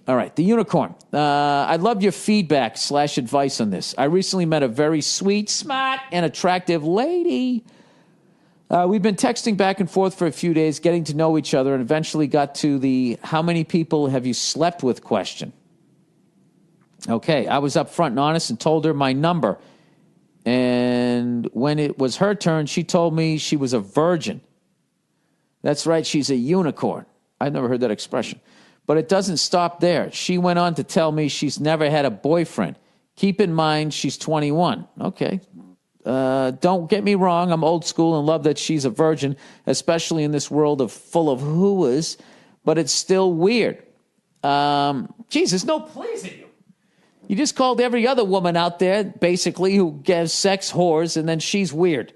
All right, the unicorn. I'd love your feedback / advice on this. I recently met a very sweet, smart, and attractive lady. We've been texting back and forth for a few days, getting to know each other, and eventually got to the how many people have you slept with question. Okay, I was upfront and honest and told her my number. And when it was her turn, she told me she was a virgin. That's right, she's a unicorn. I've never heard that expression. But it doesn't stop there. She went on to tell me she's never had a boyfriend. Keep in mind, she's 21. Okay. Don't get me wrong. I'm old school and love that she's a virgin, especially in this world full of hooahs. But it's still weird. There's no pleasing you. You just called every other woman out there, basically, who gives sex whores, and then she's weird.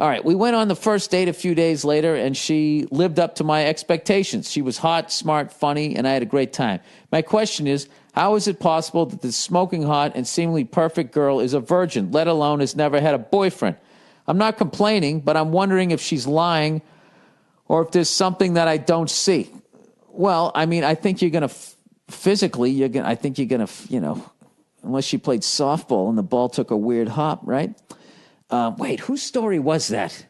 All right, we went on the first date a few days later, and she lived up to my expectations. She was hot, smart, funny, and I had a great time. My question is, how is it possible that this smoking hot and seemingly perfect girl is a virgin, let alone has never had a boyfriend? I'm not complaining, but I'm wondering if she's lying or if there's something that I don't see. Well, I mean, I think you're going to physically, I think you're going to, unless she played softball and the ball took a weird hop, right? Wait, whose story was that?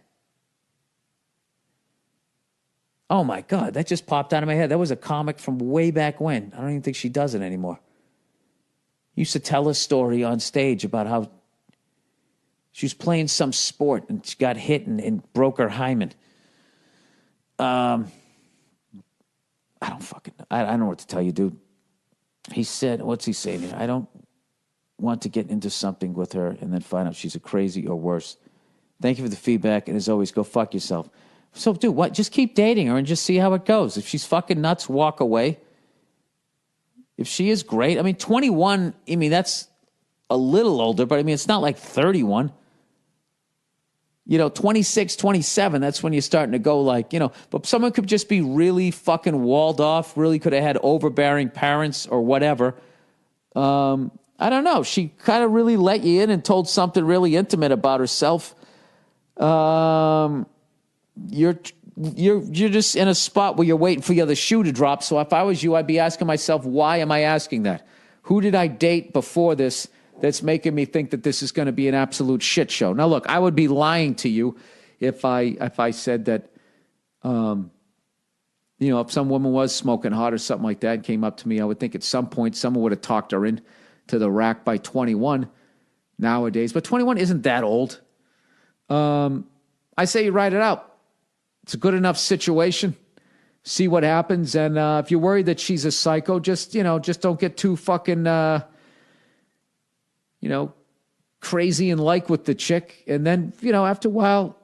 Oh, my God, that just popped out of my head. That was a comic from way back when. I don't even think she does it anymore. Used to tell a story on stage about how she was playing some sport and she got hit and broke her hymen. I don't know what to tell you, dude. He said, what's he saying here? I don't want to get into something with her and then find out she's a crazy or worse. Thank you for the feedback, and as always, go fuck yourself. So, dude, what? Just keep dating her and just see how it goes. If she's fucking nuts, walk away. If she is great, 21, that's a little older, but it's not like 31. 26, 27, that's when you're starting to go like, but someone could just be really fucking walled off, really could have had overbearing parents or whatever. I don't know. She kind of really let you in and told something really intimate about herself. You're just in a spot where you're waiting for the other shoe to drop. So if I was you, I'd be asking myself, why am I asking that? Who did I date before this that's making me think that this is going to be an absolute shit show? Now, look, I would be lying to you if I said that, if some woman was smoking hot or something like that and came up to me, I would think at some point someone would have talked her in to the rack by 21 nowadays. But 21 isn't that old. I say you ride it out. It's a good enough situation. See what happens. And if you're worried that she's a psycho, just don't get too fucking, crazy and like with the chick. And then, after a while,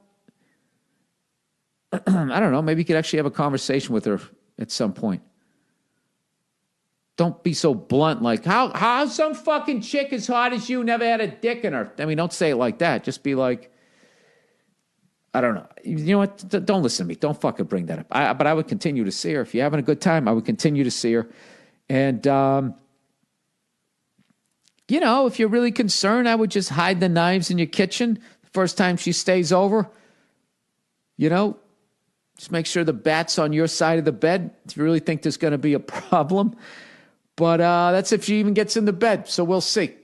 I don't know, maybe you could actually have a conversation with her at some point. Don't be so blunt like, how some fucking chick as hot as you never had a dick in her? Don't say it like that. Just be like, I don't know. You know what? Don't listen to me. Don't fucking bring that up. But I would continue to see her. If you're having a good time, I would continue to see her. And, if you're really concerned, I would just hide the knives in your kitchen the first time she stays over. Just make sure the bat's on your side of the bed if you really think there's going to be a problem. But that's if she even gets in the bed, so we'll see.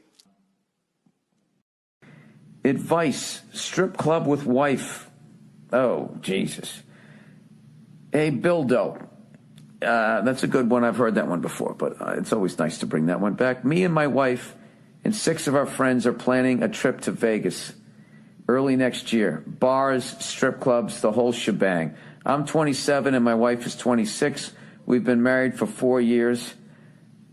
Advice, strip club with wife. Oh, Jesus. Hey, Bildo. That's a good one. I've heard that one before, but it's always nice to bring that one back. Me and my wife and 6 of our friends are planning a trip to Vegas early next year. Bars, strip clubs, the whole shebang. I'm 27 and my wife is 26. We've been married for 4 years.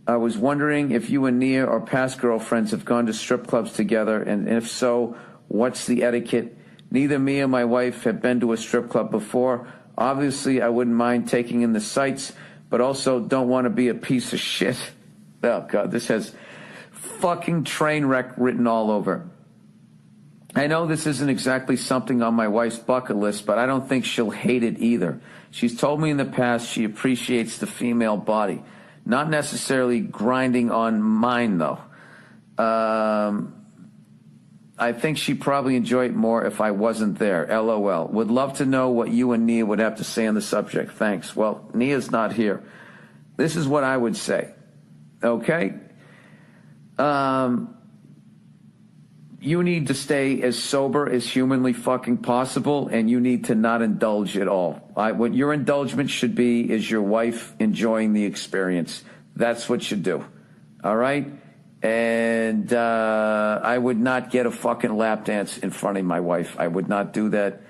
I was wondering if you and Nia or past girlfriends have gone to strip clubs together, and if so, what's the etiquette? Neither me or my wife have been to a strip club before. Obviously, I wouldn't mind taking in the sights, but also don't want to be a piece of shit. Oh, God, this has fucking train wreck written all over. I know this isn't exactly something on my wife's bucket list, but I don't think she'll hate it either. She's told me in the past she appreciates the female body. Not necessarily grinding on mine, though. I think she'd probably enjoy it more if I wasn't there. LOL. Would love to know what you and Nia would have to say on the subject. Thanks. Well, Nia's not here. This is what I would say. Okay? You need to stay as sober as humanly fucking possible, and you need to not indulge at all. What your indulgence should be is your wife enjoying the experience. That's what you do. All right? And I would not get a fucking lap dance in front of my wife. I would not do that.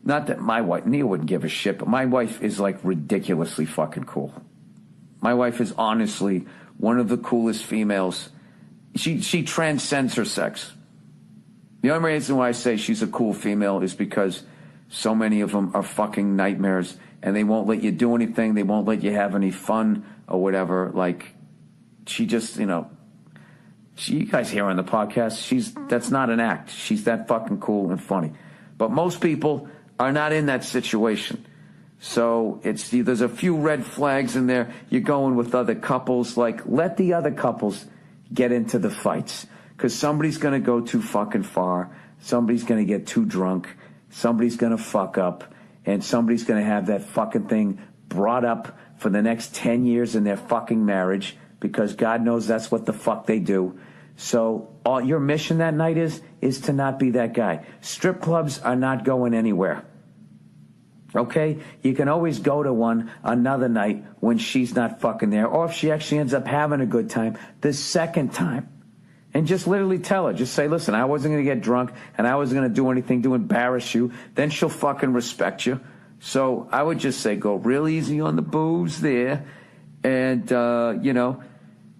Not that my wife, Nia wouldn't give a shit, but my wife is like ridiculously fucking cool. My wife is honestly one of the coolest females. She transcends her sex. The only reason why I say she's a cool female is because so many of them are fucking nightmares, and they won't let you do anything. They won't let you have any fun or whatever. Like, she just, you guys hear on the podcast, that's not an act. She's that fucking cool and funny. But most people are not in that situation. So there's a few red flags in there. You're going with other couples. Like, let the other couples get into the fights. Because somebody's going to go too fucking far. Somebody's going to get too drunk. Somebody's going to fuck up. And somebody's going to have that fucking thing brought up for the next 10 years in their fucking marriage. Because God knows that's what the fuck they do. So your mission that night is to not be that guy. Strip clubs are not going anywhere. Okay? You can always go to one another night when she's not fucking there. Or if she actually ends up having a good time the second time. And just literally tell her. Just say, listen, I wasn't going to get drunk and I wasn't going to do anything to embarrass you. Then she'll fucking respect you. So I would just say go real easy on the booze there. And,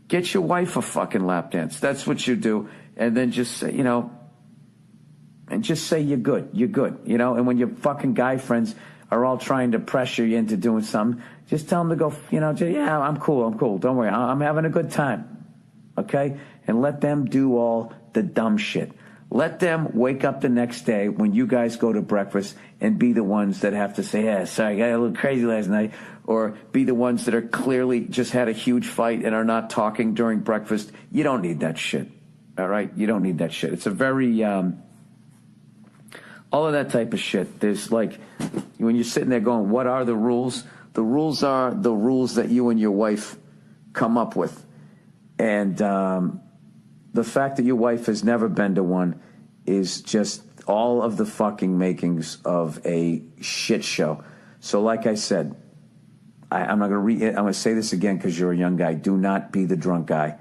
get your wife a fucking lap dance. That's what you do. And then just say, and just say you're good. You're good. And when your fucking guy friends are all trying to pressure you into doing something, just tell them to go, yeah, I'm cool. Don't worry. I'm having a good time. Okay? And let them do all the dumb shit. Let them wake up the next day when you guys go to breakfast and be the ones that have to say, yeah, sorry, I got a little crazy last night. Or be the ones that are clearly just had a huge fight and are not talking during breakfast. You don't need that shit. All right? You don't need that shit. It's a very, all of that type of shit. There's like, when you're sitting there going, what are the rules? The rules are the rules that you and your wife come up with. And the fact that your wife has never been to one is just all of the fucking makings of a shit show. So like I said, I'm not going to I'm going to say this again because you're a young guy. Do not be the drunk guy.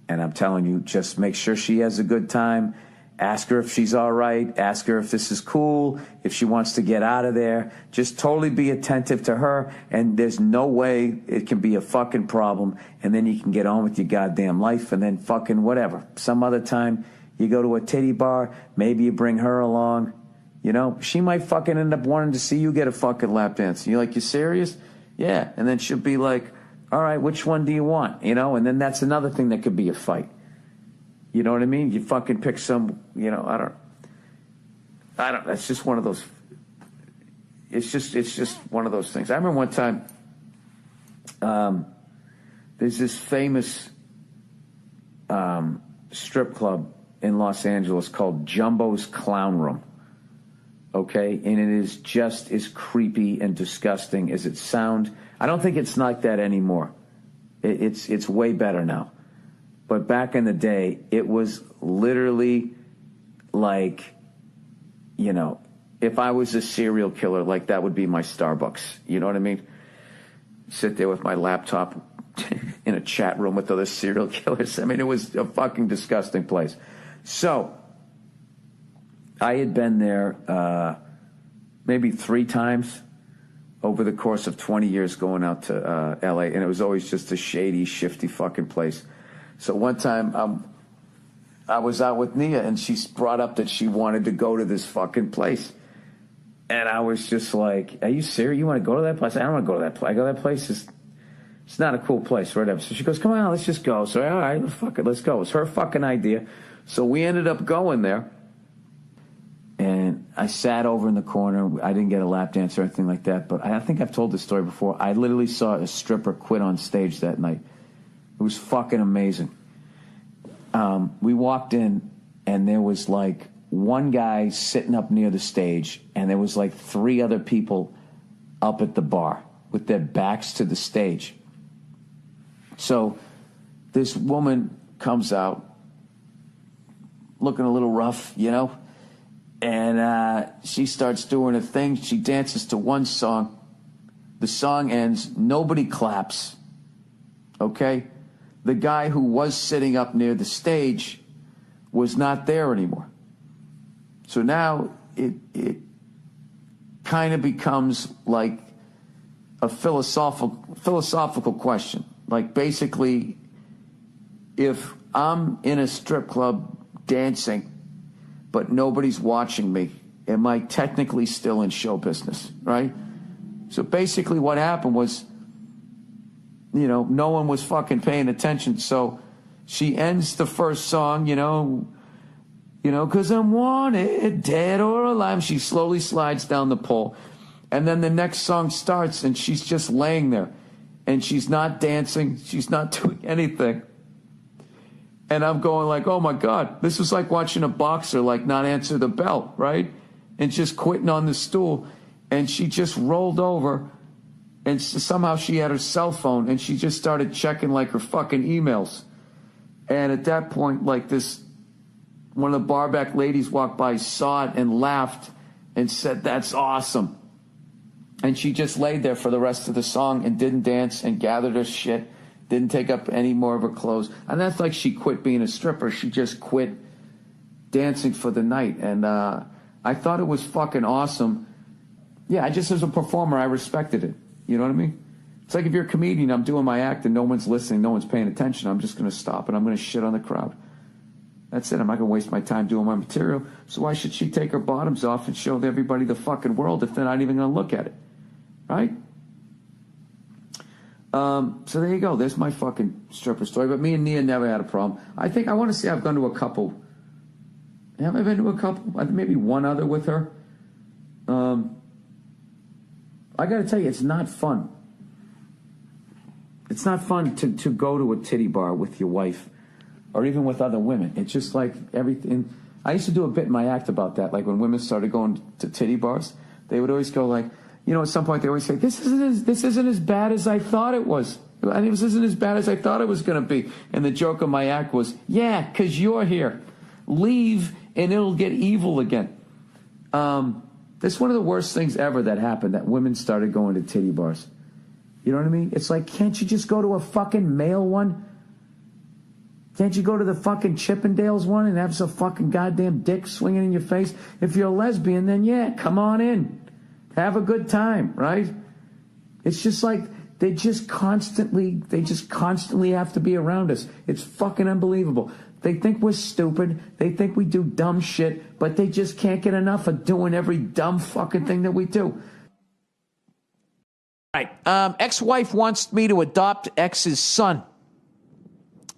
And I'm telling you, just make sure she has a good time. Ask her if she's all right. Ask her if this is cool, if she wants to get out of there. Just totally be attentive to her, and there's no way it can be a fucking problem, and then you can get on with your goddamn life, and then fucking whatever. Some other time, you go to a titty bar, maybe you bring her along. She might fucking end up wanting to see you get a fucking lap dance. And you're like, you serious? Yeah. And then she'll be like, all right, which one do you want? And then that's another thing that could be a fight. You know what I mean? You fucking pick some, I don't, that's just one of those, it's just one of those things. I remember one time, there's this famous, strip club in Los Angeles called Jumbo's Clown Room. Okay. And it is just as creepy and disgusting as it sounds. I don't think it's like that anymore. It's way better now. But back in the day, it was literally like, if I was a serial killer, like that would be my Starbucks. You know what I mean? Sit there with my laptop in a chat room with other serial killers. I mean, it was a fucking disgusting place. So I had been there maybe 3 times over the course of 20 years going out to L.A., and it was always just a shady, shifty fucking place. So one time I was out with Nia, and she brought up that she wanted to go to this fucking place. And I was just like, are you serious? You want to go to that place? I don't want to go to that place. I go to that place. It's not a cool place or whatever. So she goes, come on, let's just go. So, all right, fuck it, let's go. It was her fucking idea. So we ended up going there. And I sat over in the corner. I didn't get a lap dance or anything like that. But I think I've told this story before. I literally saw a stripper quit on stage that night. It was fucking amazing. We walked in, and there was like one guy sitting up near the stage, and there was like 3 other people up at the bar with their backs to the stage. So this woman comes out looking a little rough, you know, and she starts doing a thing. She dances to one song. The song ends. Nobody claps. Okay? The guy who was sitting up near the stage was not there anymore. So now it kind of becomes like a philosophical question. Like basically, if I'm in a strip club dancing, but nobody's watching me, am I technically still in show business, right? So basically what happened was, you know, no one was fucking paying attention. So she ends the first song, you know, 'cause I'm wanted, dead or alive. She slowly slides down the pole. And then the next song starts and she's just laying there. And she's not dancing. She's not doing anything. And I'm going like, oh my God, this is like watching a boxer like not answer the bell, right? And just quitting on the stool. And she just rolled over and somehow she had her cell phone and she just started checking like her fucking emails. And at that point, like one of the barback ladies walked by, saw it and laughed and said, that's awesome. And she just laid there for the rest of the song and didn't dance and gathered her shit, didn't take up any more of her clothes. And that's like she quit being a stripper. She just quit dancing for the night. And I thought it was fucking awesome. Yeah, just as a performer, I respected it. You know what I mean? It's like if you're a comedian, I'm doing my act and no one's listening, no one's paying attention. I'm just going to stop and I'm going to shit on the crowd. That's it. I'm not going to waste my time doing my material. So why should she take her bottoms off and show everybody the fucking world if they're not even going to look at it? Right? So there you go. There's my fucking stripper story. But me and Nia never had a problem. I want to say I've gone to a couple. Have I been to a couple? Maybe one other with her. I got to tell you, it's not fun. It's not fun to go to a titty bar with your wife or even with other women. It's just like everything. I used to do a bit in my act about that. Like when women started going to titty bars, they would always go like, you know, at some point they always say, this isn't as bad as I thought it was. I think this isn't as bad as I thought it was going to be. And the joke of my act was, yeah, because you're here. Leave and it'll get evil again. That's one of the worst things ever that happened, that women started going to titty bars. You know what I mean? It's like, can't you just go to a fucking male one? Can't you go to the fucking Chippendales one and have some fucking goddamn dick swinging in your face? If you're a lesbian, then yeah, come on in. Have a good time, right? It's just like they just constantly have to be around us. It's fucking unbelievable. They think we're stupid. They think we do dumb shit, but they just can't get enough of doing every dumb fucking thing that we do. All right. Ex-wife wants me to adopt ex's son.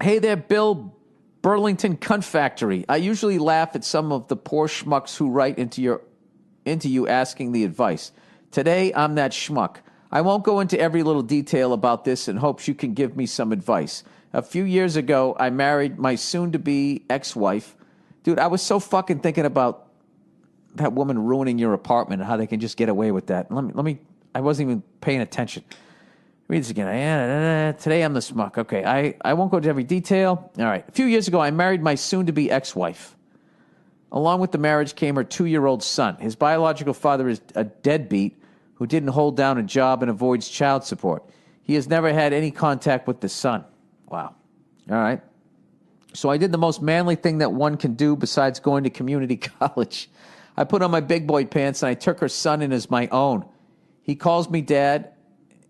Hey there, Bill Burlington Cunt Factory. I usually laugh at some of the poor schmucks who write into you asking the advice. Today, I'm that schmuck. I won't go into every little detail about this and hopes you can give me some advice. A few years ago, I married my soon-to-be ex-wife. Dude, I was so fucking thinking about that woman ruining your apartment and how they can just get away with that. Let me. I wasn't even paying attention. Read this again. Today I'm the schmuck. Okay, I won't go into every detail. All right. A few years ago, I married my soon-to-be ex-wife. Along with the marriage came her 2-year-old son. His biological father is a deadbeat who didn't hold down a job and avoids child support. He has never had any contact with the son. Wow. All right. So I did the most manly thing that one can do besides going to community college. I put on my big boy pants and I took her son in as my own. He calls me dad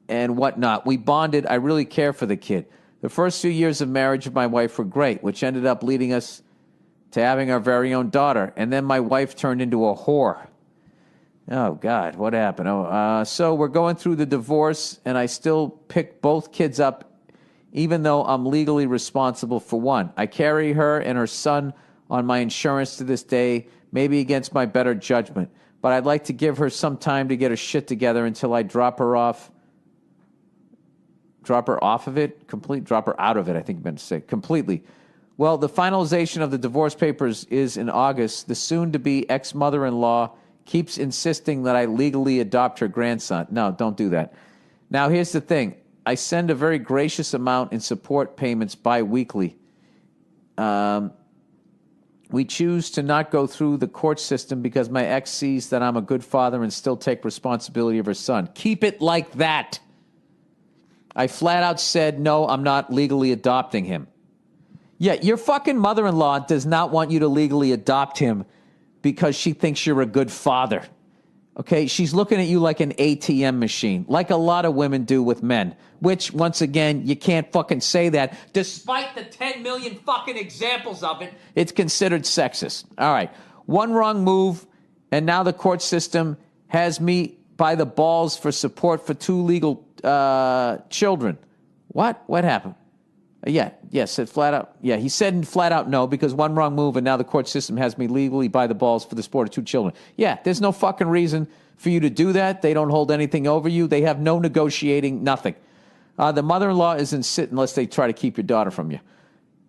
and whatnot. We bonded. I really care for the kid. The first few years of marriage with my wife were great, which ended up leading us to having our very own daughter. And then my wife turned into a whore. Oh, God, what happened? So we're going through the divorce, and I still pick both kids up, even though I'm legally responsible for one. I carry her and her son on my insurance to this day, maybe against my better judgment. But I'd like to give her some time to get her shit together until I drop her off. Drop her off of it? Drop her out of it, I think you meant to say. Completely. Well, the finalization of the divorce papers is in August. The soon-to-be ex-mother-in-law keeps insisting that I legally adopt her grandson. No, don't do that. Now, here's the thing. I send a very gracious amount in support payments bi-weekly. We choose to not go through the court system because my ex sees that I'm a good father and still take responsibility of her son. Keep it like that. I flat out said, no, I'm not legally adopting him. Yeah, your fucking mother-in-law does not want you to legally adopt him because she thinks you're a good father. Okay? She's looking at you like an ATM machine, like a lot of women do with men, which, once again, you can't fucking say that. Despite the 10 million fucking examples of it, it's considered sexist. All right. One wrong move, and now the court system has me by the balls for support for 2 legal children. What? What happened? Said flat out. Yeah, he said flat out no because one wrong move and now the court system has me legally by the balls for the support of 2 children. Yeah, there's no fucking reason for you to do that. They don't hold anything over you. They have no negotiating, nothing. The mother-in-law is insisting, unless they try to keep your daughter from you.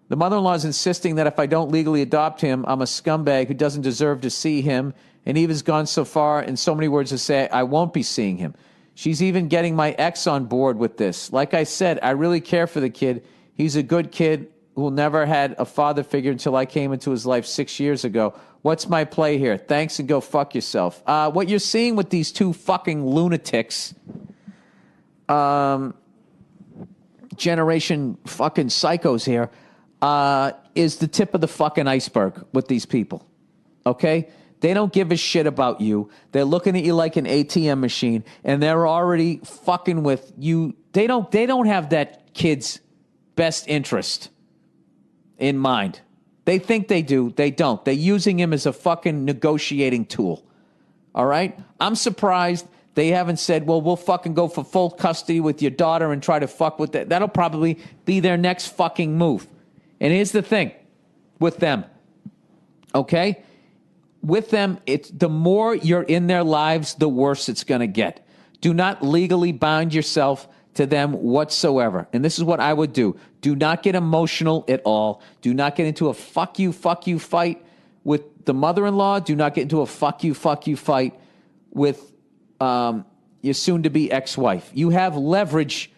The mother-in-law is insisting that if I don't legally adopt him, I'm a scumbag who doesn't deserve to see him, and even's gone so far in so many words to say I won't be seeing him. She's even getting my ex on board with this. Like I said, I really care for the kid. He's a good kid who never had a father figure until I came into his life 6 years ago. What's my play here? Thanks and go fuck yourself. What you're seeing with these 2 fucking lunatics, generation fucking psychos here, is the tip of the fucking iceberg with these people. Okay? They don't give a shit about you. They're looking at you like an ATM machine, and they're already fucking with you. They don't have that kid's best interest in mind. They think they do. They don't. They're using him as a fucking negotiating tool. All right? I'm surprised they haven't said, well, we'll fucking go for full custody with your daughter and try to fuck with that. That'll probably be their next fucking move. And here's the thing with them. Okay? With them, it's the more you're in their lives, the worse it's going to get. Do not legally bind yourself to them whatsoever. And this is what I would do. Do not get emotional at all. Do not get into a fuck you fight with the mother-in-law. Do not get into a fuck you fight with your soon-to-be ex-wife. You have leverage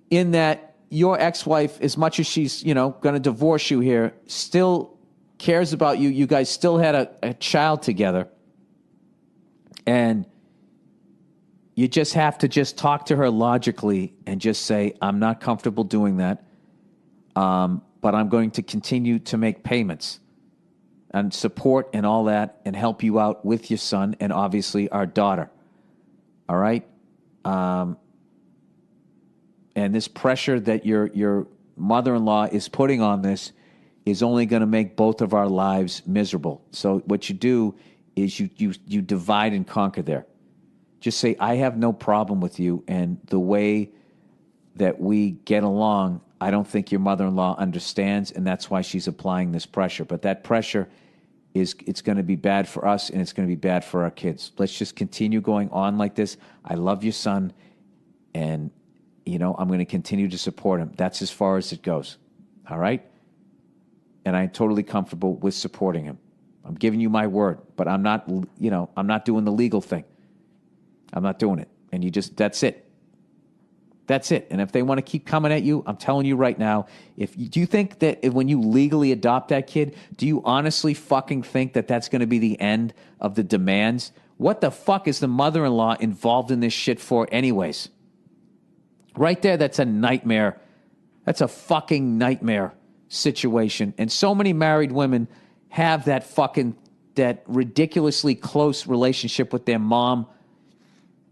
in that your ex-wife, as much as she's, going to divorce you here, still cares about you. You guys still had a child together. And you just have to just talk to her logically and just say, I'm not comfortable doing that, but I'm going to continue to make payments and support and all that and help you out with your son and obviously our daughter. All right? And this pressure that your mother-in-law is putting on this is only going to make both of our lives miserable. So what you do is you divide and conquer there. Just say, I have no problem with you, and the way that we get along, I don't think your mother-in-law understands, and that's why she's applying this pressure. But that pressure it's going to be bad for us, and it's going to be bad for our kids. Let's just continue going on like this. I love your son, and, I'm going to continue to support him. That's as far as it goes, all right? And I'm totally comfortable with supporting him. I'm giving you my word, but I'm not doing the legal thing. I'm not doing it. And that's it. That's it. And if they want to keep coming at you, I'm telling you right now, do you think that when you legally adopt that kid, do you honestly fucking think that that's going to be the end of the demands? What the fuck is the mother-in-law involved in this shit for anyways? Right there, that's a nightmare. That's a fucking nightmare situation. And so many married women have that ridiculously close relationship with their mom.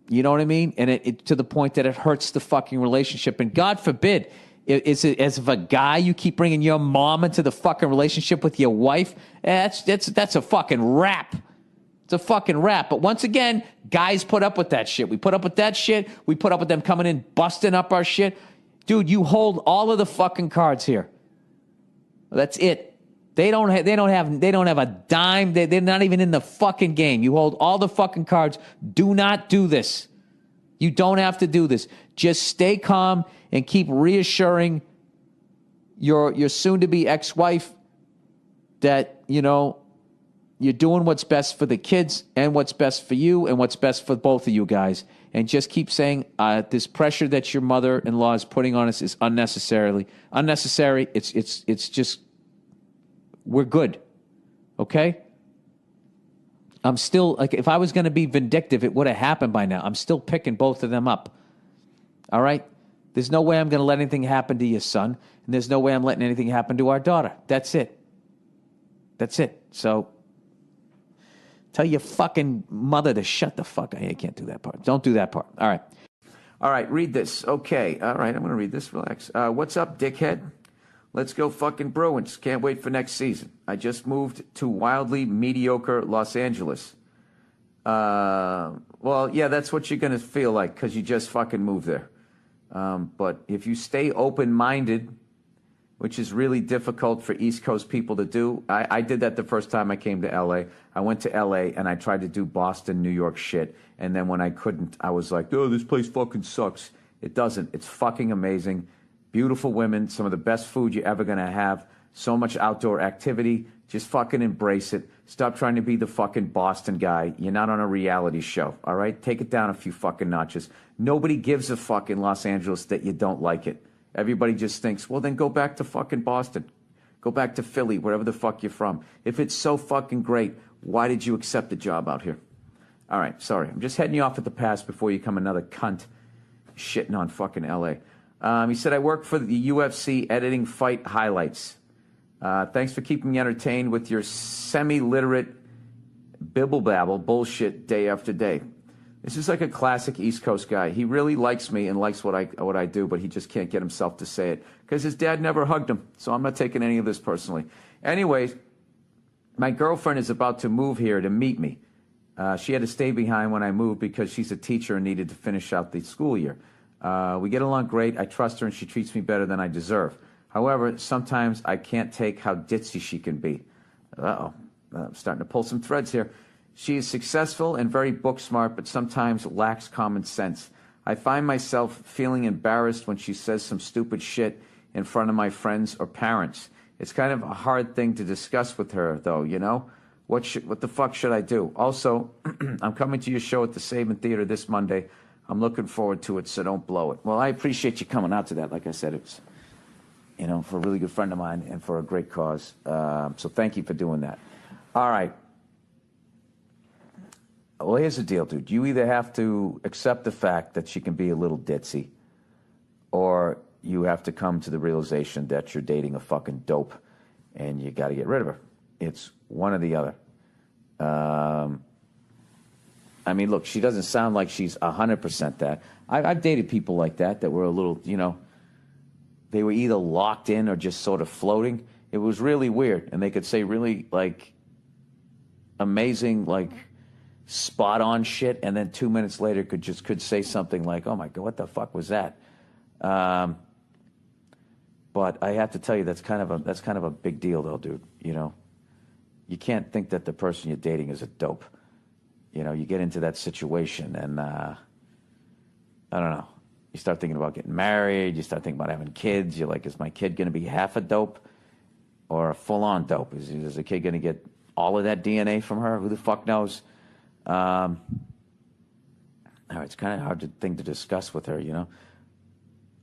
You know what I mean? And it to the point that it hurts the fucking relationship. And God forbid, is it as if a guy you keep bringing your mom into the fucking relationship with your wife? That's a fucking rap. It's a fucking rap. But once again, guys put up with that shit. We put up with that shit. We put up with them coming in, busting up our shit. Dude, you hold all of the fucking cards here. That's it. They don't have a dime. They're not even in the fucking game. You hold all the fucking cards. Do not do this. You don't have to do this. Just stay calm and keep reassuring your soon-to-be ex-wife that, you're doing what's best for the kids and what's best for you and what's best for both of you guys. and just keep saying this pressure that your mother-in-law is putting on us is unnecessary. It's just, we're good. Okay? I'm still, like, if I was going to be vindictive, it would have happened by now. I'm still picking both of them up. All right? There's no way I'm going to let anything happen to your son, and there's no way I'm letting anything happen to our daughter. That's it. That's it. So, tell your fucking mother to shut the fuck up. I can't do that part. Don't do that part. All right. All right, read this. Okay. All right, I'm going to read this. Relax. What's up, dickhead? Let's go fucking Bruins. Can't wait for next season. I just moved to wildly mediocre Los Angeles. Well, yeah, that's what you're going to feel like because you just fucking moved there. But if you stay open-minded, which is really difficult for East Coast people to do. I did that the first time I came to L.A. I went to L.A. and I tried to do Boston, New York shit. And then when I couldn't, I was like, oh, this place fucking sucks. It doesn't. It's fucking amazing. Beautiful women, some of the best food you're ever going to have. So much outdoor activity. Just fucking embrace it. Stop trying to be the fucking Boston guy. You're not on a reality show, all right? Take it down a few fucking notches. Nobody gives a fuck in Los Angeles that you don't like it. Everybody just thinks, well, then go back to fucking Boston. Go back to Philly, wherever the fuck you're from. If it's so fucking great, why did you accept the job out here? All right, sorry. I'm just heading you off at the pass before you become another cunt shitting on fucking L.A. He said, I work for the UFC editing fight highlights. Thanks for keeping me entertained with your semi-literate bibble-babble bullshit day after day. This is like a classic East Coast guy. He really likes me and likes what I do, but he just can't get himself to say it because his dad never hugged him. So I'm not taking any of this personally. Anyways, my girlfriend is about to move here to meet me. She had to stay behind when I moved because she's a teacher and needed to finish out the school year. We get along great. I trust her and she treats me better than I deserve. However, sometimes I can't take how ditzy she can be. Uh-oh. I'm starting to pull some threads here. She is successful and very book smart, but sometimes lacks common sense. I find myself feeling embarrassed when she says some stupid shit in front of my friends or parents. It's kind of a hard thing to discuss with her, though, you know? What the fuck should I do? Also, I'm coming to your show at the Saban Theater this Monday. I'm looking forward to it, so don't blow it. Well, I appreciate you coming out to that. Like I said, it was, you know, for a really good friend of mine and for a great cause. So thank you for doing that. All right. Well, here's the deal, dude. You either have to accept the fact that she can be a little ditzy, or you have to come to the realization that you're dating a fucking dope and you got to get rid of her. It's one or the other. I mean, look, she doesn't sound like she's 100% that. I've dated people like that were a little, you know, they were either locked in or just sort of floating. It was really weird. And they could say really, like, amazing, like, spot-on shit, and then 2 minutes later could say something like, oh, my God, what the fuck was that? But I have to tell you, that's kind of a big deal, though, dude, you know? You can't think that the person you're dating is a dope. You know, you get into that situation, and I don't know. You start thinking about getting married. You start thinking about having kids. You're like, is my kid going to be half a dope or a full-on dope? Is the kid going to get all of that DNA from her? Who the fuck knows? It's kind of hard thing to discuss with her, you know.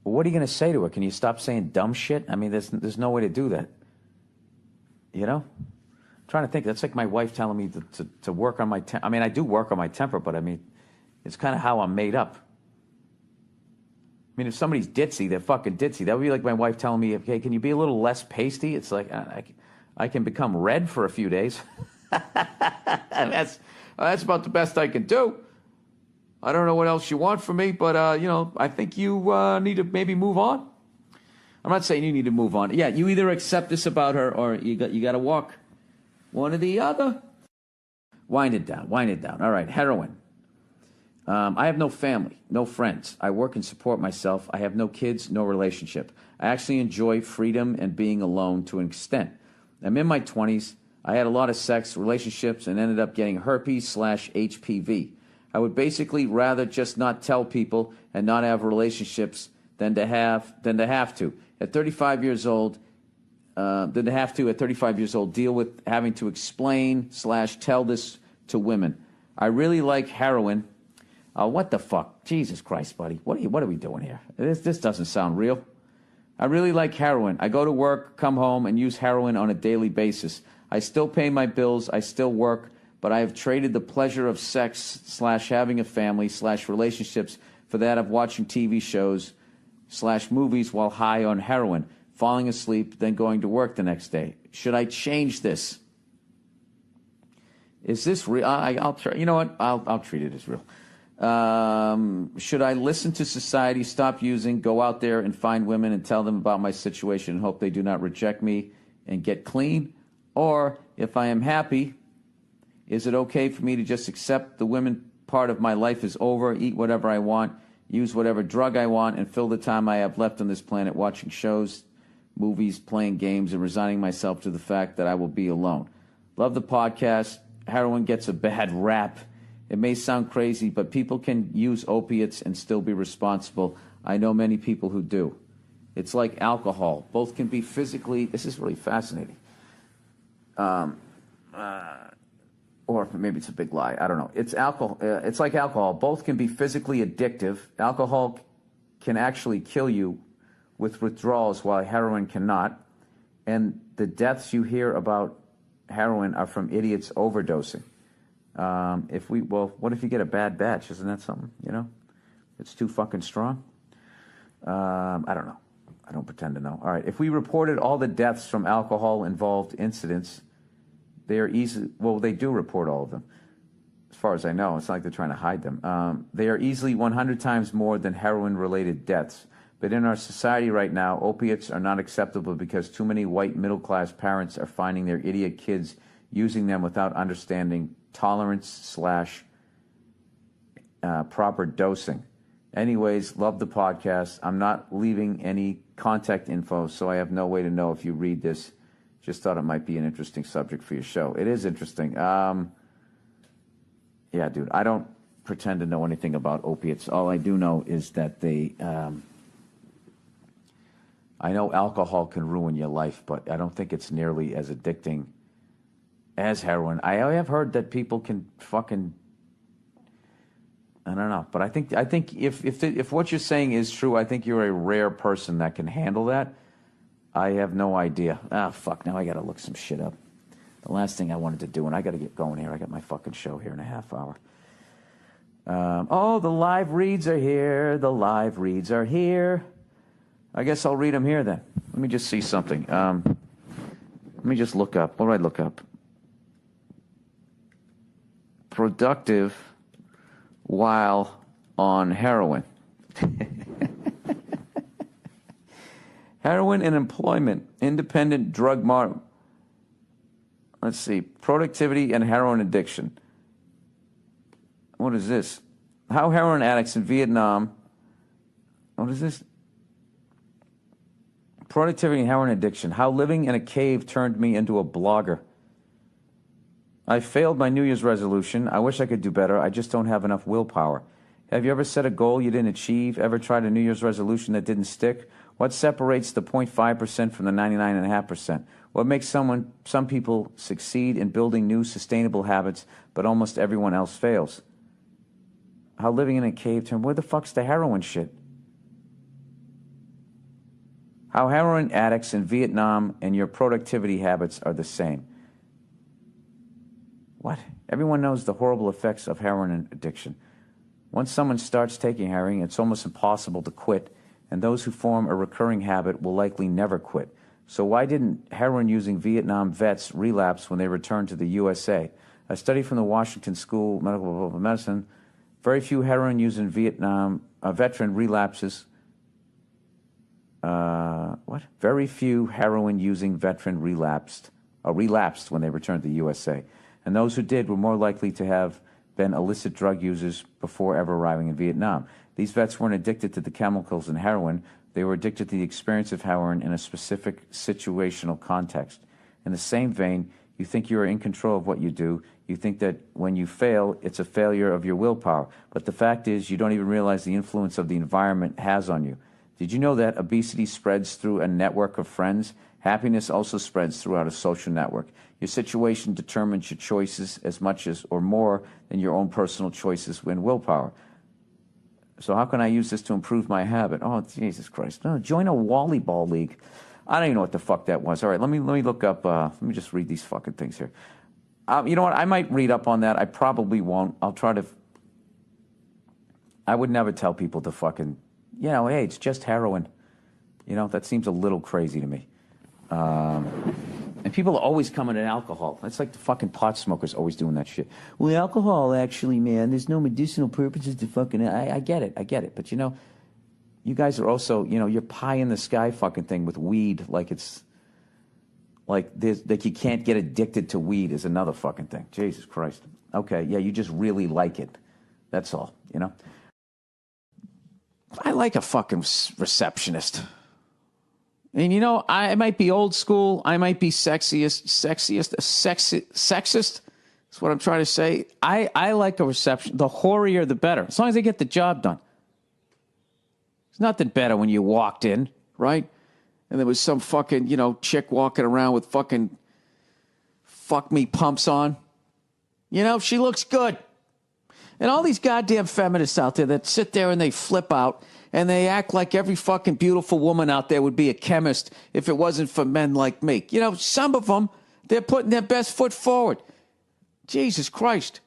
What are you going to say to her? Can you stop saying dumb shit? I mean, there's no way to do that. You know? I'm trying to think. That's like my wife telling me to work on my temper. I mean, I do work on my temper, but I mean, it's kind of how I'm made up. I mean, if somebody's ditzy, they're fucking ditzy. That would be like my wife telling me, okay, can you be a little less pasty? It's like, I can become red for a few days. That's about the best I can do. I don't know what else you want from me, but, you know, I think you need to maybe move on. I'm not saying you need to move on. Yeah, you either accept this about her or you got to walk. One or the other. Wind it down. All right, heroin. I have no family, no friends. I work and support myself. I have no kids, no relationship. I actually enjoy freedom and being alone to an extent. I'm in my 20s. I had a lot of sex, relationships, and ended up getting herpes/HPV. I would basically rather just not tell people and not have relationships than to have to. At 35 years old, at 35 years old, deal with having to explain/tell this to women. I really like heroin. Oh, what the fuck? Jesus Christ, buddy. What are we doing here? This doesn't sound real. I really like heroin. I go to work, come home, and use heroin on a daily basis. I still pay my bills. I still work, but I have traded the pleasure of sex / having a family / relationships for that of watching TV shows / movies while high on heroin, falling asleep, then going to work the next day. Should I change this? Is this real? I'll try. You know what? I'll treat it as real. Should I listen to society, stop using, go out there and find women and tell them about my situation and hope they do not reject me and get clean? Or if I am happy, is it okay for me to just accept the women part of my life is over, eat whatever I want, use whatever drug I want, and fill the time I have left on this planet watching shows, movies, playing games, and resigning myself to the fact that I will be alone? Love the podcast. Heroin gets a bad rap. It may sound crazy, but people can use opiates and still be responsible. I know many people who do. It's like alcohol. Both can be physically... This is really fascinating. Or maybe it's a big lie. I don't know. It's alcohol. It's like alcohol. Both can be physically addictive. Alcohol can actually kill you with withdrawals, while heroin cannot. And the deaths you hear about heroin are from idiots overdosing. What if you get a bad batch? Isn't that something? You know, it's too fucking strong. I don't know. I don't pretend to know. All right. If we reported all the deaths from alcohol-involved incidents, they are easy. Well, they do report all of them, as far as I know. It's not like they're trying to hide them. They are easily 100 times more than heroin-related deaths. But in our society right now, opiates are not acceptable because too many white middle-class parents are finding their idiot kids using them without understanding tolerance / proper dosing. Anyways, love the podcast. I'm not leaving any contact info, so I have no way to know if you read this. Just thought it might be an interesting subject for your show. It is interesting. Yeah, dude, I don't pretend to know anything about opiates. All I do know is that they... I know alcohol can ruin your life, but I don't think it's nearly as addicting as heroin. I have heard that people can fucking... I don't know, but I think if what you're saying is true, I think you're a rare person that can handle that. I have no idea. Fuck, now I got to look some shit up. The last thing I wanted to do, and I got to get going here. I got my fucking show here in a half hour. The live reads are here. The live reads are here. I guess I'll read them here then. Let me just see something. Let me just look up. What do I look up? Productive while on heroin. Heroin and employment, independent drug model. Let's see, productivity and heroin addiction. What is this? How heroin addicts in Vietnam. What is this? Productivity and heroin addiction. How living in a cave turned me into a blogger. I failed my New Year's resolution. I wish I could do better. I just don't have enough willpower. Have you ever set a goal you didn't achieve? Ever tried a New Year's resolution that didn't stick? What separates the 0.5% from the 99.5%? What makes some people succeed in building new sustainable habits, but almost everyone else fails? How living in a cave turned... Where the fuck's the heroin shit? How heroin addicts in Vietnam and your productivity habits are the same. What? Everyone knows the horrible effects of heroin addiction. Once someone starts taking heroin, it's almost impossible to quit, and those who form a recurring habit will likely never quit. So why didn't heroin-using Vietnam vets relapse when they returned to the USA? A study from the Washington School of Medicine, very few heroin-using Vietnam veteran relapses. Very few heroin-using veteran relapsed when they returned to the USA. And those who did were more likely to have been illicit drug users before ever arriving in Vietnam. These vets weren't addicted to the chemicals in heroin. They were addicted to the experience of heroin in a specific situational context. In the same vein, you think you are in control of what you do. You think that when you fail, it's a failure of your willpower. But the fact is, you don't even realize the influence of the environment has on you. Did you know that obesity spreads through a network of friends? Happiness also spreads throughout a social network. Your situation determines your choices as much as or more than your own personal choices when willpower. So how can I use this to improve my habit? Oh, Jesus Christ. No, join a volleyball league. I don't even know what the fuck that was. All right, let me look up, let me just read these fucking things here. You know what? I might read up on that. I probably won't. I'll try to. I would never tell people to fucking, hey, it's just heroin. That seems a little crazy to me. And people are always coming at alcohol. It's like the fucking pot smokers always doing that shit. Well, alcohol, actually, man, there's no medicinal purposes to fucking. I get it. But you guys are also, you're pie in the sky fucking thing with weed, like it's. Like you can't get addicted to weed is another fucking thing. Jesus Christ. Okay, yeah, you just really like it. That's all, I like a fucking receptionist. And I might be old school. I might be sexist. That's what I'm trying to say. I like a reception. The hoarier, the better. As long as they get the job done. There's nothing better when you walked in, right? And there was some fucking, chick walking around with fucking fuck me pumps on. She looks good. And all these goddamn feminists out there that sit there and they flip out and they act like every fucking beautiful woman out there would be a chemist if it wasn't for men like me. Some of them, they're putting their best foot forward. Jesus Christ.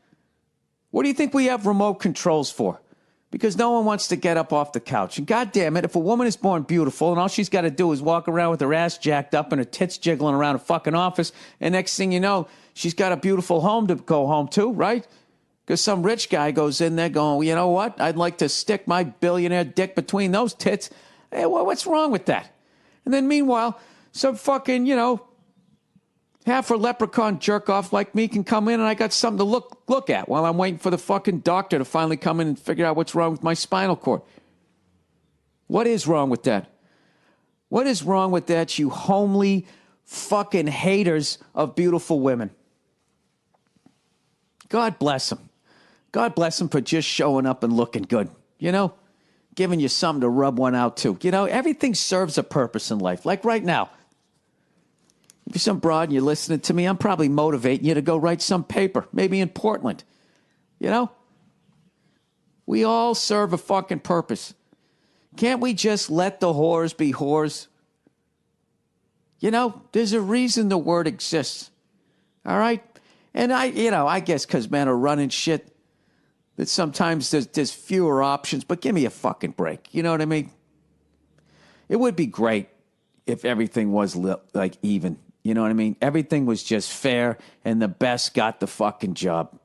What do you think we have remote controls for? Because no one wants to get up off the couch. And goddamn it, if a woman is born beautiful and all she's got to do is walk around with her ass jacked up and her tits jiggling around a fucking office, and next thing you know, she's got a beautiful home to go home to, right? Because some rich guy goes in there going, well, you know what? I'd like to stick my billionaire dick between those tits. Hey, well, what's wrong with that? And then meanwhile, some fucking, half a leprechaun jerk off like me can come in and I got something to look at while I'm waiting for the fucking doctor to finally come in and figure out what's wrong with my spinal cord. What is wrong with that? What is wrong with that, you homely fucking haters of beautiful women? God bless them. God bless them for just showing up and looking good. Giving you something to rub one out to. Everything serves a purpose in life. Like right now. If you're some broad and you're listening to me, I'm probably motivating you to go write some paper, maybe in Portland. We all serve a fucking purpose. Can't we just let the whores be whores? There's a reason the word exists. All right? And I guess because men are running shit, that sometimes there's fewer options, but give me a fucking break. You know what I mean? It would be great if everything was like even. You know what I mean? Everything was just fair and the best got the fucking job,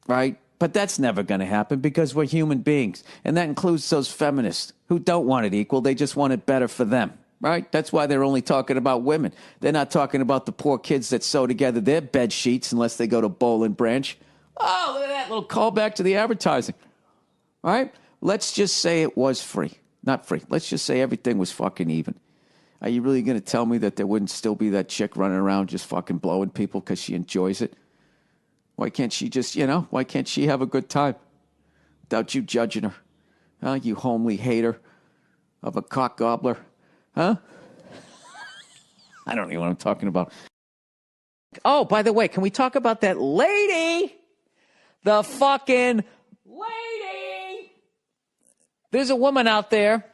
right? But that's never going to happen because we're human beings. And that includes those feminists who don't want it equal. They just want it better for them, right? That's why they're only talking about women. They're not talking about the poor kids that sew together their bed sheets unless they go to Boll and Branch. Oh, look at that little callback to the advertising, all right? Let's just say it was free. Not free. Let's just say everything was fucking even. Are you really going to tell me that there wouldn't still be that chick running around just fucking blowing people because she enjoys it? Why can't she just, why can't she have a good time without you judging her? Huh, you homely hater of a cock gobbler? Huh? I don't know what I'm talking about. Oh, by the way, can we talk about that lady? The fucking lady! There's a woman out there.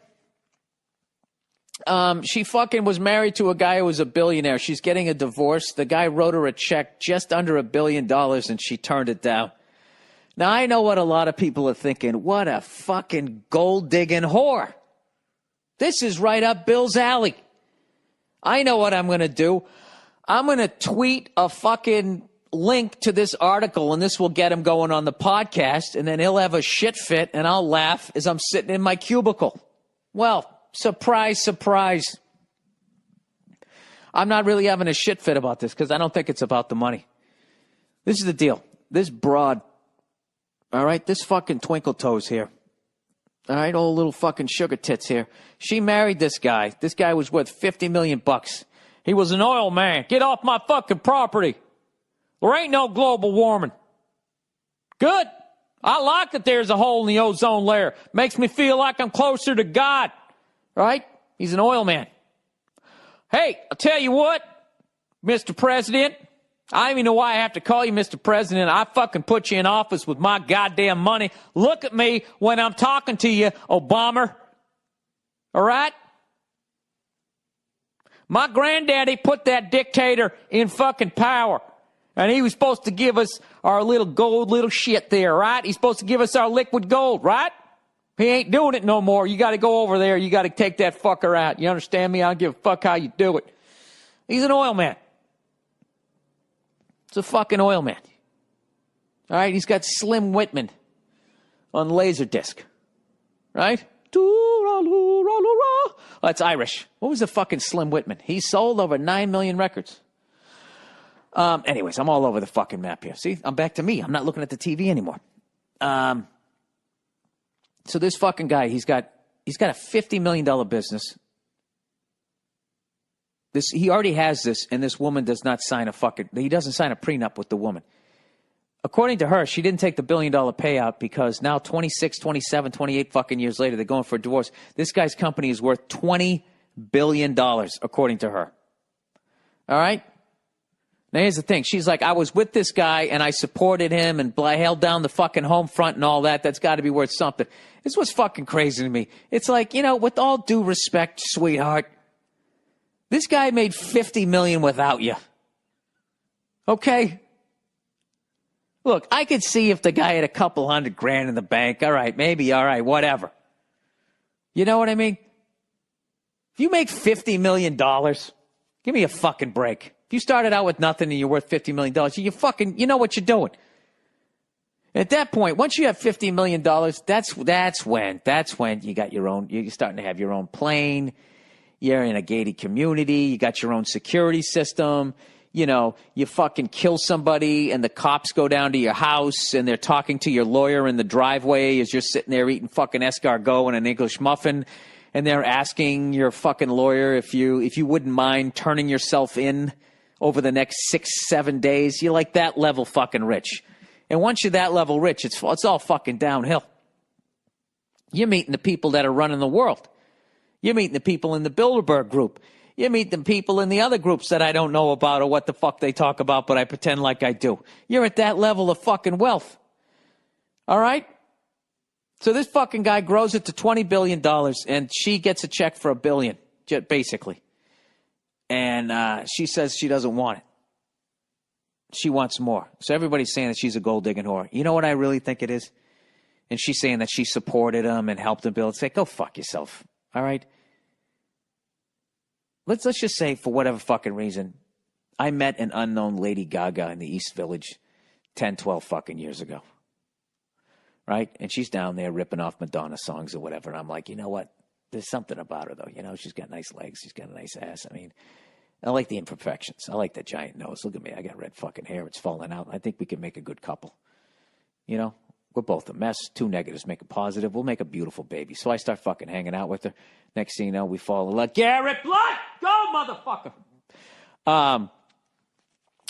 She fucking was married to a guy who was a billionaire. She's getting a divorce. The guy wrote her a check just under $1 billion and she turned it down. Now, I know what a lot of people are thinking. What a fucking gold-digging whore. This is right up Bill's alley. I know what I'm going to do. I'm going to tweet a fucking link to this article, and this will get him going on the podcast, and then he'll have a shit fit, and I'll laugh as I'm sitting in my cubicle. Well, surprise, surprise. I'm not really having a shit fit about this because I don't think it's about the money. This is the deal. This broad, all right, this fucking twinkle toes here, all right, old little fucking sugar tits here. She married this guy. This guy was worth $50 million. He was an oil man. Get off my fucking property. There ain't no global warming. Good. I like that there's a hole in the ozone layer. Makes me feel like I'm closer to God. Right? He's an oil man. Hey, I'll tell you what, Mr. President, I don't even know why I have to call you Mr. President. I fucking put you in office with my goddamn money. Look at me when I'm talking to you, Obama. All right? My granddaddy put that dictator in fucking power. And he was supposed to give us our little gold little shit there, right? He's supposed to give us our liquid gold, right? He ain't doing it no more. You got to go over there. You got to take that fucker out. You understand me? I don't give a fuck how you do it. He's an oil man. It's a fucking oil man. All right? He's got Slim Whitman on Laserdisc. Right? Oh, that's Irish. What was the fucking Slim Whitman? He sold over 9 million records. Anyways, I'm all over the fucking map here. See, I'm back to me. I'm not looking at the TV anymore. So this fucking guy, he's got a $50 million business. He already has this, and this woman does not sign he doesn't sign a prenup with the woman. According to her, she didn't take the $1 billion payout because now 26, 27, 28 fucking years later, they're going for a divorce. This guy's company is worth $20 billion, according to her. All right? Now, here's the thing. She's like, I was with this guy, and I supported him, and I held down the fucking home front and all that. That's got to be worth something. This was fucking crazy to me. It's like, with all due respect, sweetheart, this guy made $50 million without you. Okay? Look, I could see if the guy had a couple $100,000 in the bank. All right, maybe, all right, whatever. You know what I mean? If you make $50 million, give me a fucking break. If you started out with nothing and you're worth $50 million, you know what you're doing. At that point, once you have $50 million, that's when you got your own, you're starting to have your own plane. You're in a gated community. You got your own security system. You fucking kill somebody and the cops go down to your house and they're talking to your lawyer in the driveway as you're sitting there eating fucking escargot and an English muffin. And they're asking your fucking lawyer if you wouldn't mind turning yourself in over the next 6-7 days. You're like that level fucking rich. And once you're that level rich, it's all fucking downhill. You're meeting the people that are running the world. You're meeting the people in the Bilderberg group. You meet the people in the other groups that I don't know about or what the fuck they talk about, but I pretend like I do. You're at that level of fucking wealth. All right? So this fucking guy grows it to $20 billion, and she gets a check for $1 billion, basically. And she says she doesn't want it. She wants more. So everybody's saying that she's a gold-digging whore. You know what I really think it is? And she's saying that she supported him and helped him build. Say, go fuck yourself. All right? Let's just say, for whatever fucking reason, I met an unknown Lady Gaga in the East Village 10, 12 fucking years ago. Right? And she's down there ripping off Madonna songs or whatever. And I'm like, you know what? There's something about her, though. She's got nice legs. She's got a nice ass. I mean, I like the imperfections. I like that giant nose. Look at me. I got red fucking hair. It's falling out. I think we can make a good couple. We're both a mess. 2 negatives make a positive. We'll make a beautiful baby. So I start fucking hanging out with her. Next thing you know, we fall in love. Garrett Blood! Go, motherfucker!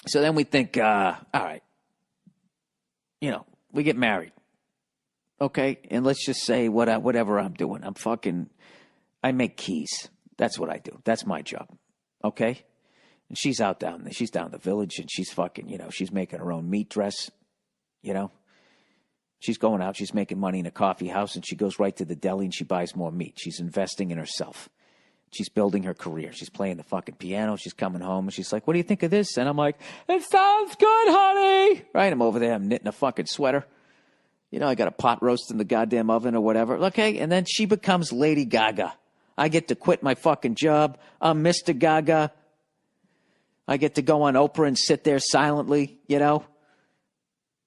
So then we think, all right. We get married. Okay? And let's just say whatever I'm doing. I make keys. That's what I do. That's my job. Okay? And she's out down there. She's down the village, and she's fucking, she's making her own meat dress. She's going out, she's making money in a coffee house, and she goes right to the deli and she buys more meat. She's investing in herself. She's building her career. She's playing the fucking piano. She's coming home, and she's like, what do you think of this? And I'm like, it sounds good, honey. Right? I'm over there. I'm knitting a fucking sweater. I got a pot roast in the goddamn oven or whatever. Okay? And then she becomes Lady Gaga. I get to quit my fucking job. I'm Mr. Gaga. I get to go on Oprah and sit there silently,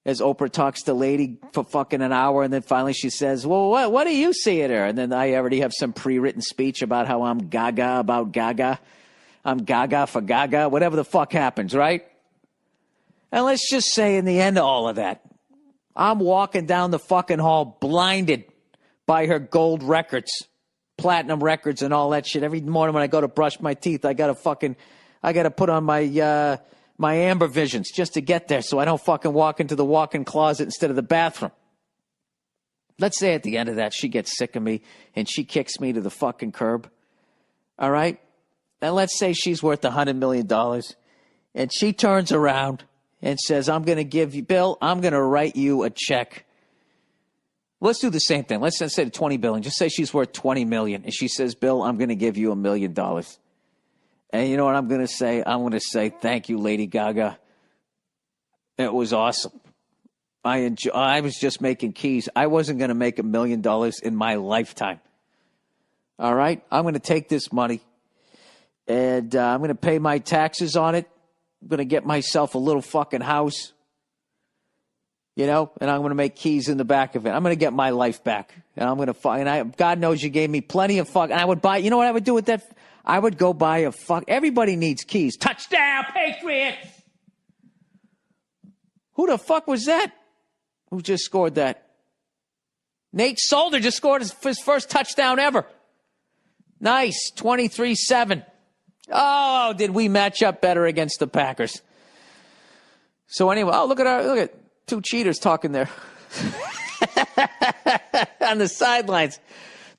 as Oprah talks to Lady for fucking an hour, and then finally she says, well, what do you see in her? And then I already have some pre-written speech about how I'm Gaga about Gaga. I'm Gaga for Gaga, whatever the fuck happens, right? And let's just say in the end of all of that, I'm walking down the fucking hall blinded by her gold records, platinum records and all that shit. Every morning when I go to brush my teeth, I got to put on my amber visions just to get there so I don't fucking walk into the walk-in closet instead of the bathroom. Let's say at the end of that, she gets sick of me and she kicks me to the fucking curb. All right? And let's say she's worth $100 million And she turns around and says, I'm going to give you, Bill, I'm going to write you a check. Let's do the same thing. Let's say $20 billion. Just say she's worth $20 million. And she says, Bill, I'm going to give you $1 million. And you know what I'm going to say? I'm going to say, thank you, Lady Gaga. It was awesome. I was just making keys. I wasn't going to make $1 million in my lifetime. All right? I'm going to take this money, and I'm going to pay my taxes on it. I'm going to get myself a little fucking house, and I'm going to make keys in the back of it. I'm going to get my life back, and I'm going to God knows you gave me plenty of fuck. And I would buy, you know what I would do with that? I would go buy a fuck. Everybody needs keys. Touchdown, Patriots! Who the fuck was that? Who just scored that? Nate Solder just scored his first touchdown ever. Nice, 23-7. Oh, did we match up better against the Packers? So anyway, look at two cheaters talking there on the sidelines.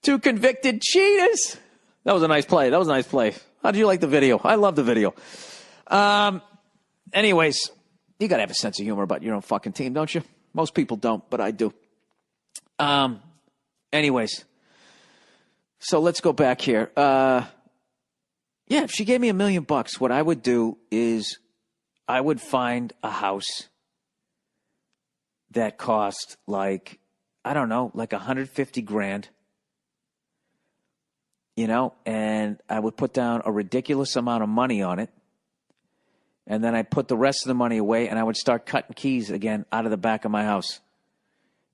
Two convicted cheaters. That was a nice play. How did you like the video? I love the video. Anyways, you got to have a sense of humor about your own fucking team, don't you? Most people don't, but I do. Anyways, so let's go back here. If she gave me $1 million, what I would do is I would find a house that cost like $150,000, and I would put down a ridiculous amount of money on it. And then I put the rest of the money away, and I would start cutting keys again out of the back of my house.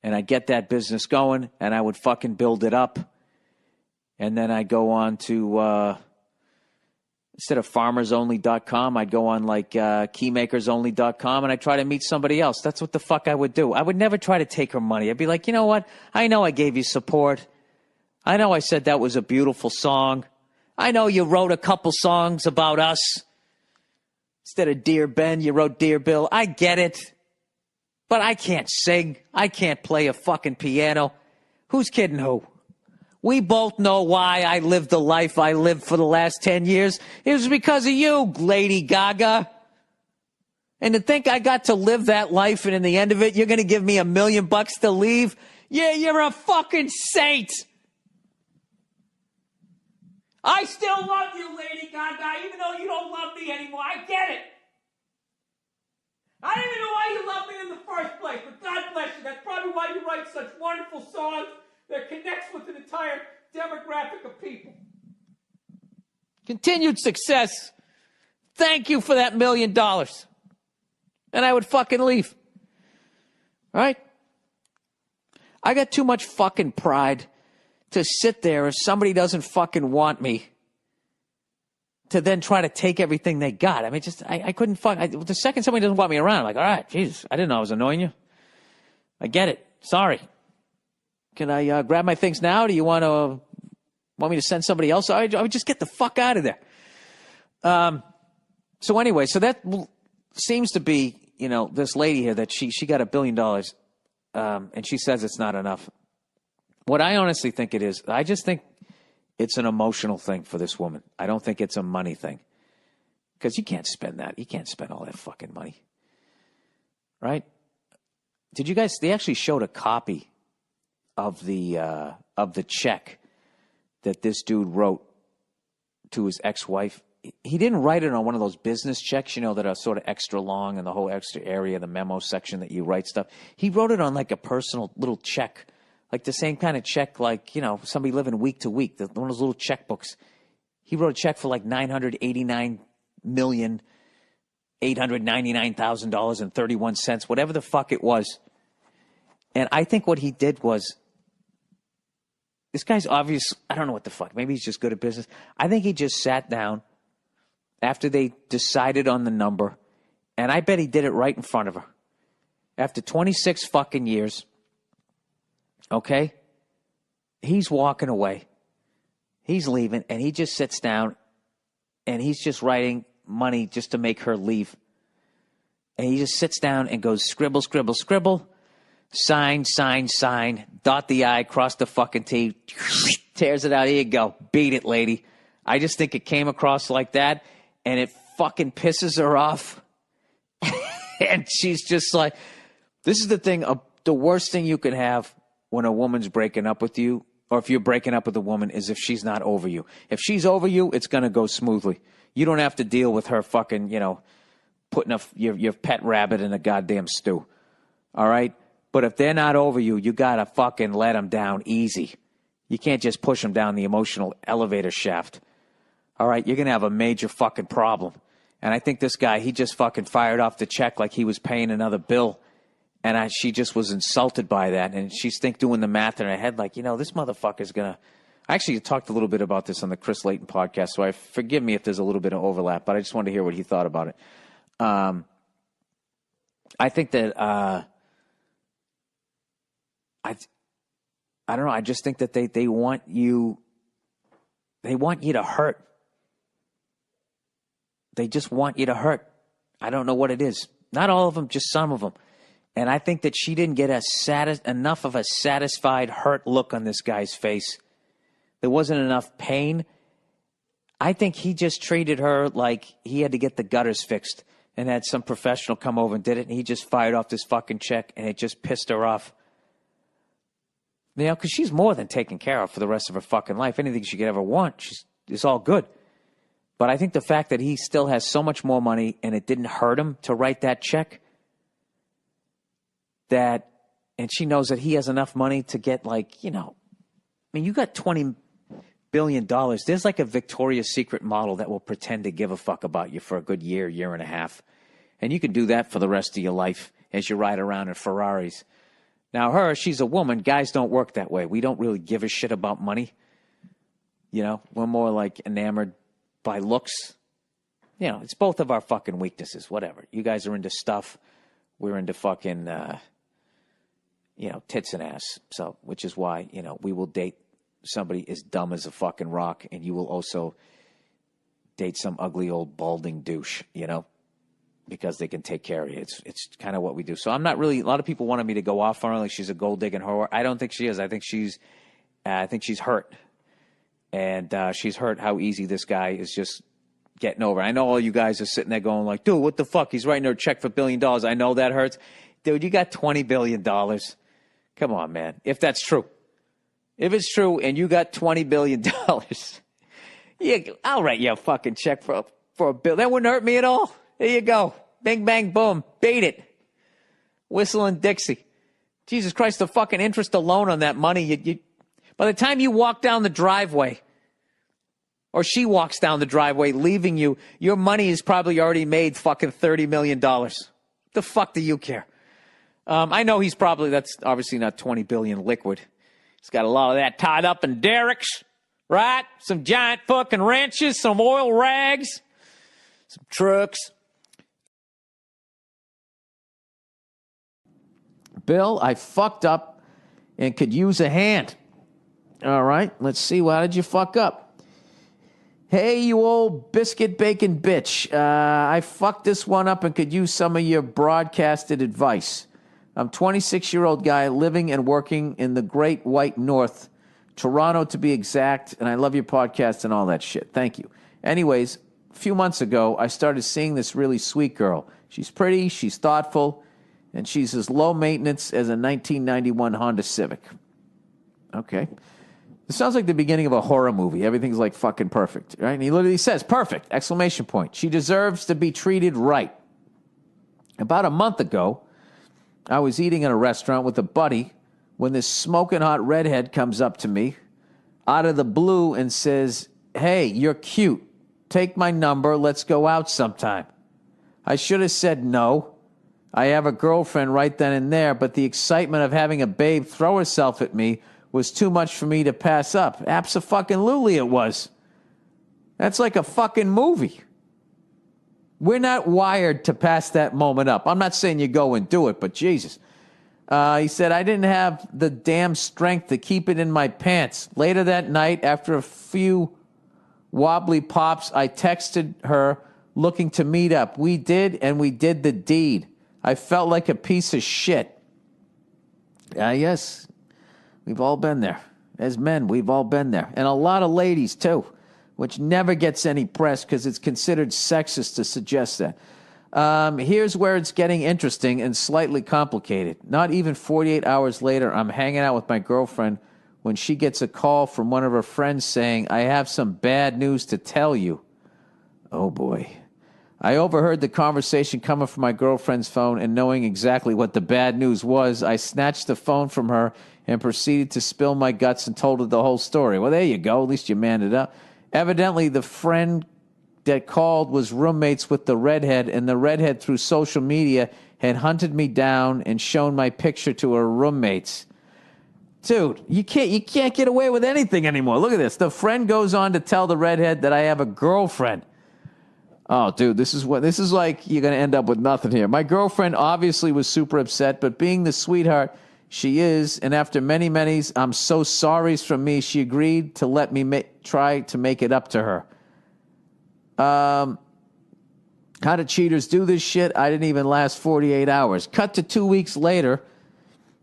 And I'd get that business going, and I would fucking build it up. And then I'd go on to, instead of farmersonly.com, I'd go on like keymakersonly.com, and I'd try to meet somebody else. That's what the fuck I would do. I would never try to take her money. I'd be like, you know what? I know I gave you support. I know I said that was a beautiful song. I know you wrote a couple songs about us. Instead of Dear Ben, you wrote Dear Bill. I get it. But I can't sing. I can't play a fucking piano. Who's kidding who? We both know why I lived the life I lived for the last 10 years. It was because of you, Lady Gaga. And to think I got to live that life, and in the end of it, you're going to give me $1 million to leave? Yeah, you're a fucking saint. I still love you, Lady Gaga, even though you don't love me anymore. I get it. I don't even know why you love me in the first place, but God bless you. That's probably why you write such wonderful songs that connects with an entire demographic of people. Continued success. Thank you for that $1 million. And I would fucking leave. All right? I got too much fucking pride to sit there if somebody doesn't fucking want me to then try to take everything they got. I mean, I couldn't the second somebody doesn't want me around, I'm like, all right, Jesus, I didn't know I was annoying you. I get it. Sorry. Can I grab my things now? Do you want me to send somebody else? I would just get the fuck out of there. So anyway, so that seems to be, this lady here that she got $1 billion, and she says it's not enough. What I honestly think it is, I just think it's an emotional thing for this woman. I don't think it's a money thing. Because you can't spend that. You can't spend all that fucking money. Right? Did you guys, they actually showed a copy of the check that this dude wrote to his ex-wife. He didn't write it on one of those business checks, that are sort of extra long and the whole extra area, the memo section that you write stuff. He wrote it on like a personal little check. Like the same kind of check, like, somebody living week to week, one of those little checkbooks. He wrote a check for like $989,899,000.31, whatever the fuck it was. And I think what he did was, this guy's obvious, I don't know what the fuck, maybe he's just good at business. I think he just sat down after they decided on the number, and I bet he did it right in front of her. After 26 fucking years. Okay? He's walking away. He's leaving, and he just sits down, and he's just writing money just to make her leave. And he just sits down and goes scribble, scribble, scribble, sign, sign, sign, dot the I, cross the fucking T, tears it out. Here you go. Beat it, lady. I just think it came across like that, and it fucking pisses her off. And she's just like, this is the thing, the worst thing you can have when a woman's breaking up with you, or if you're breaking up with a woman, is if she's not over you. If she's over you, it's going to go smoothly. You don't have to deal with her fucking, putting your pet rabbit in a goddamn stew. All right? But if they're not over you, you got to fucking let them down easy. You can't just push them down the emotional elevator shaft. All right? You're going to have a major fucking problem. And I think this guy, he just fucking fired off the check like he was paying another bill. And she just was insulted by that. And she's doing the math in her head like, this motherfucker's going to... I actually talked a little bit about this on the Chris Layton podcast, so forgive me if there's a little bit of overlap, but I just wanted to hear what he thought about it. I think that... I don't know. I just think that they want you... They want you to hurt. They just want you to hurt. I don't know what it is. Not all of them, just some of them. And I think that she didn't get enough of a satisfied, hurt look on this guy's face. There wasn't enough pain. I think he just treated her like he had to get the gutters fixed and had some professional come over and did it, and he just fired off this fucking check, and it just pissed her off. Because she's more than taken care of for the rest of her fucking life. Anything she could ever want, it's all good. But I think the fact that he still has so much more money and it didn't hurt him to write that check, and she knows that he has enough money to get you got $20 billion. There's like a Victoria's Secret model that will pretend to give a fuck about you for a good year and a half. And you can do that for the rest of your life as you ride around in Ferraris. Now she's a woman. Guys don't work that way. We don't really give a shit about money. We're more like enamored by looks. It's both of our fucking weaknesses, whatever. You guys are into stuff. We're into fucking, tits and ass. So, which is why, we will date somebody as dumb as a fucking rock, and you will also date some ugly old balding douche, because they can take care of you. It's kind of what we do. So I'm not really, a lot of people wanted me to go off on her like she's a gold digging whore. I don't think she is. I think she's hurt. And she's hurt how easy this guy is just getting over. I know all you guys are sitting there going like, dude, what the fuck? He's writing her a check for $1 billion. I know that hurts. Dude, you got $20 billion. Come on, man. If that's true. If it's true and you got $20 billion, I'll write you a fucking check for $1 billion. That wouldn't hurt me at all. There you go. Bing, bang, boom. Beat it. Whistling Dixie. Jesus Christ, the fucking interest alone on that money, by the time you walk down the driveway, or she walks down the driveway leaving you, your money is probably already made fucking $30 million. The fuck do you care? I know that's obviously not 20 billion liquid. He's got a lot of that tied up in derricks, right? Some giant fucking wrenches, some oil rags, some trucks. Bill, I fucked up and could use a hand. All right, let's see. How did you fuck up? Hey, you old biscuit bacon bitch. I fucked this one up and could use some of your broadcasted advice. I'm a 26-year-old guy living and working in the Great White North, Toronto to be exact, and I love your podcast and all that shit. Thank you. Anyways, a few months ago, I started seeing this really sweet girl. She's pretty, she's thoughtful, and she's as low maintenance as a 1991 Honda Civic. Okay. It sounds like the beginning of a horror movie. Everything's like fucking perfect, right? And he literally says, perfect, exclamation point. She deserves to be treated right. About a month ago, I was eating in a restaurant with a buddy when this smoking hot redhead comes up to me out of the blue and says, hey, you're cute. Take my number. Let's go out sometime. I should have said no. I have a girlfriend right then and there, but the excitement of having a babe throw herself at me was too much for me to pass up. Abso-fucking-lutely it was. That's like a fucking movie. We're not wired to pass that moment up. I'm not saying you go and do it, but Jesus. He said, I didn't have the damn strength to keep it in my pants. Later that night, after a few wobbly pops, I texted her looking to meet up. We did, and we did the deed. I felt like a piece of shit. Yes, we've all been there. As men, we've all been there. And a lot of ladies, too. which never gets any press because it's considered sexist to suggest that. Here's where it's getting interesting and slightly complicated. Not even 48 hours later, I'm hanging out with my girlfriend when she gets a call from one of her friends saying, I have some bad news to tell you. Oh, boy. I overheard the conversation coming from my girlfriend's phone, and knowing exactly what the bad news was, I snatched the phone from her and proceeded to spill my guts and told her the whole story. Well, there you go. At least you manned it up. Evidently, the friend that called was roommates with the redhead, and the redhead through social media had hunted me down and shown my picture to her roommates. Dude, you can't get away with anything anymore. Look at this. The friend goes on to tell the redhead that I have a girlfriend. Oh, dude, this is like you're going to end up with nothing here. My girlfriend obviously was super upset, but being the sweetheart she is, and after many I'm so sorry's from me, she agreed to let me try to make it up to her. How do cheaters do this shit? I didn't even last 48 hours. Cut to 2 weeks later,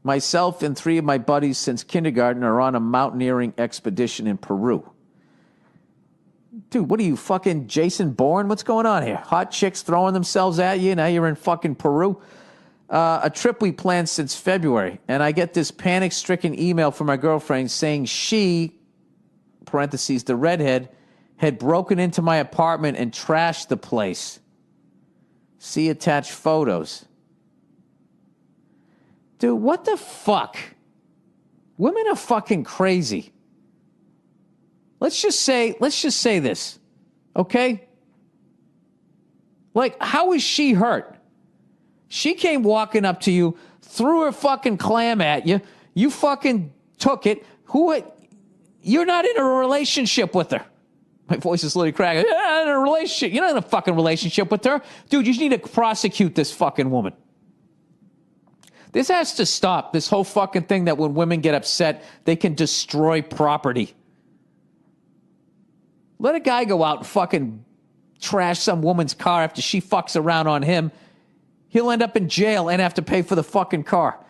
myself and 3 of my buddies since kindergarten are on a mountaineering expedition in Peru. Dude, what are you, fucking Jason Bourne? What's going on here? Hot chicks throwing themselves at you, now you're in fucking Peru? A trip we planned since February, and I get this panic-stricken email from my girlfriend saying she, parentheses, the redhead, had broken into my apartment and trashed the place. See attached photos. Dude, what the fuck? Women are fucking crazy. Let's just say this, okay? Like, how is she hurt? She came walking up to you, threw her fucking clam at you. You fucking took it. You're not in a relationship with her. My voice is literally cracking. You're not in a relationship. You're not in a fucking relationship with her. Dude, you just need to prosecute this fucking woman. This has to stop, this whole fucking thing that when women get upset, they can destroy property. Let a guy go out and fucking trash some woman's car after she fucks around on him. He'll end up in jail and have to pay for the fucking car.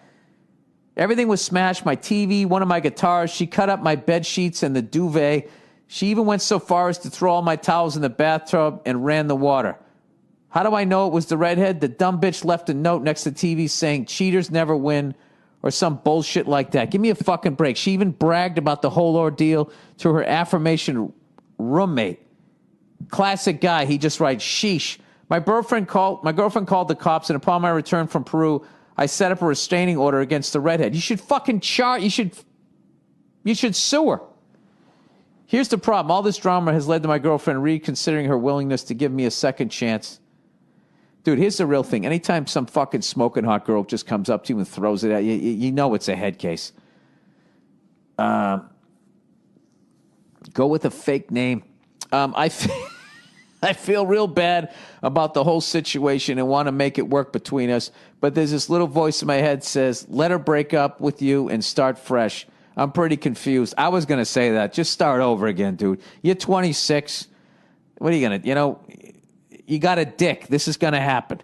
Everything was smashed. My TV, one of my guitars. She cut up my bed sheets and the duvet. She even went so far as to throw all my towels in the bathtub and ran the water. How do I know it was the redhead? The dumb bitch left a note next to the TV saying, cheaters never win, or some bullshit like that. Give me a fucking break. She even bragged about the whole ordeal to her affirmation roommate. Classic guy. He just writes, sheesh. My girlfriend called the cops, and upon my return from Peru, I set up a restraining order against the redhead. You should fucking you should sue her. Here's the problem. All this drama has led to my girlfriend reconsidering her willingness to give me a second chance. Dude, here's the real thing. Anytime some fucking smoking hot girl just comes up to you and throws it at you, you know it's a head case. Go with a fake name. I feel real bad about the whole situation and want to make it work between us, but there's this little voice in my head says, let her break up with you and start fresh. I'm pretty confused. I was going to say that. Just start over again, dude. You're 26. What are you going to, you got a dick. This is going to happen.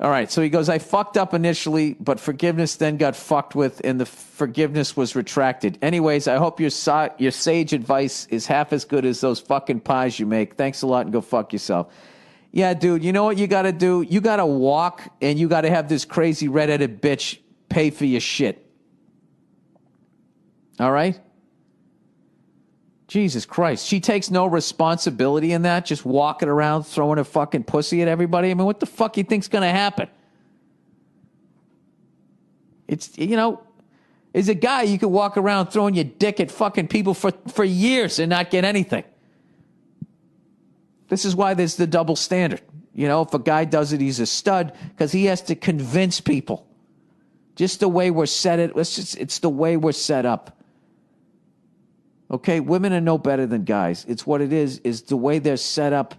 All right, so he goes, I fucked up initially, but forgiveness then got fucked with, and the forgiveness was retracted. Anyways, I hope your sage advice is half as good as those fucking pies you make. Thanks a lot, and go fuck yourself. Yeah, dude, you know what you got to do? You got to walk, and you got to have this crazy redheaded bitch pay for your shit. All right? Jesus Christ. She takes no responsibility in that, just walking around throwing her fucking pussy at everybody. I mean, what the fuck you think's going to happen? It's, as a guy, you could walk around throwing your dick at fucking people for years and not get anything. This is why there's the double standard. If a guy does it, he's a stud because he has to convince people. Just the way we're it's the way we're set up. Okay, women are no better than guys. It's what it is the way they're set up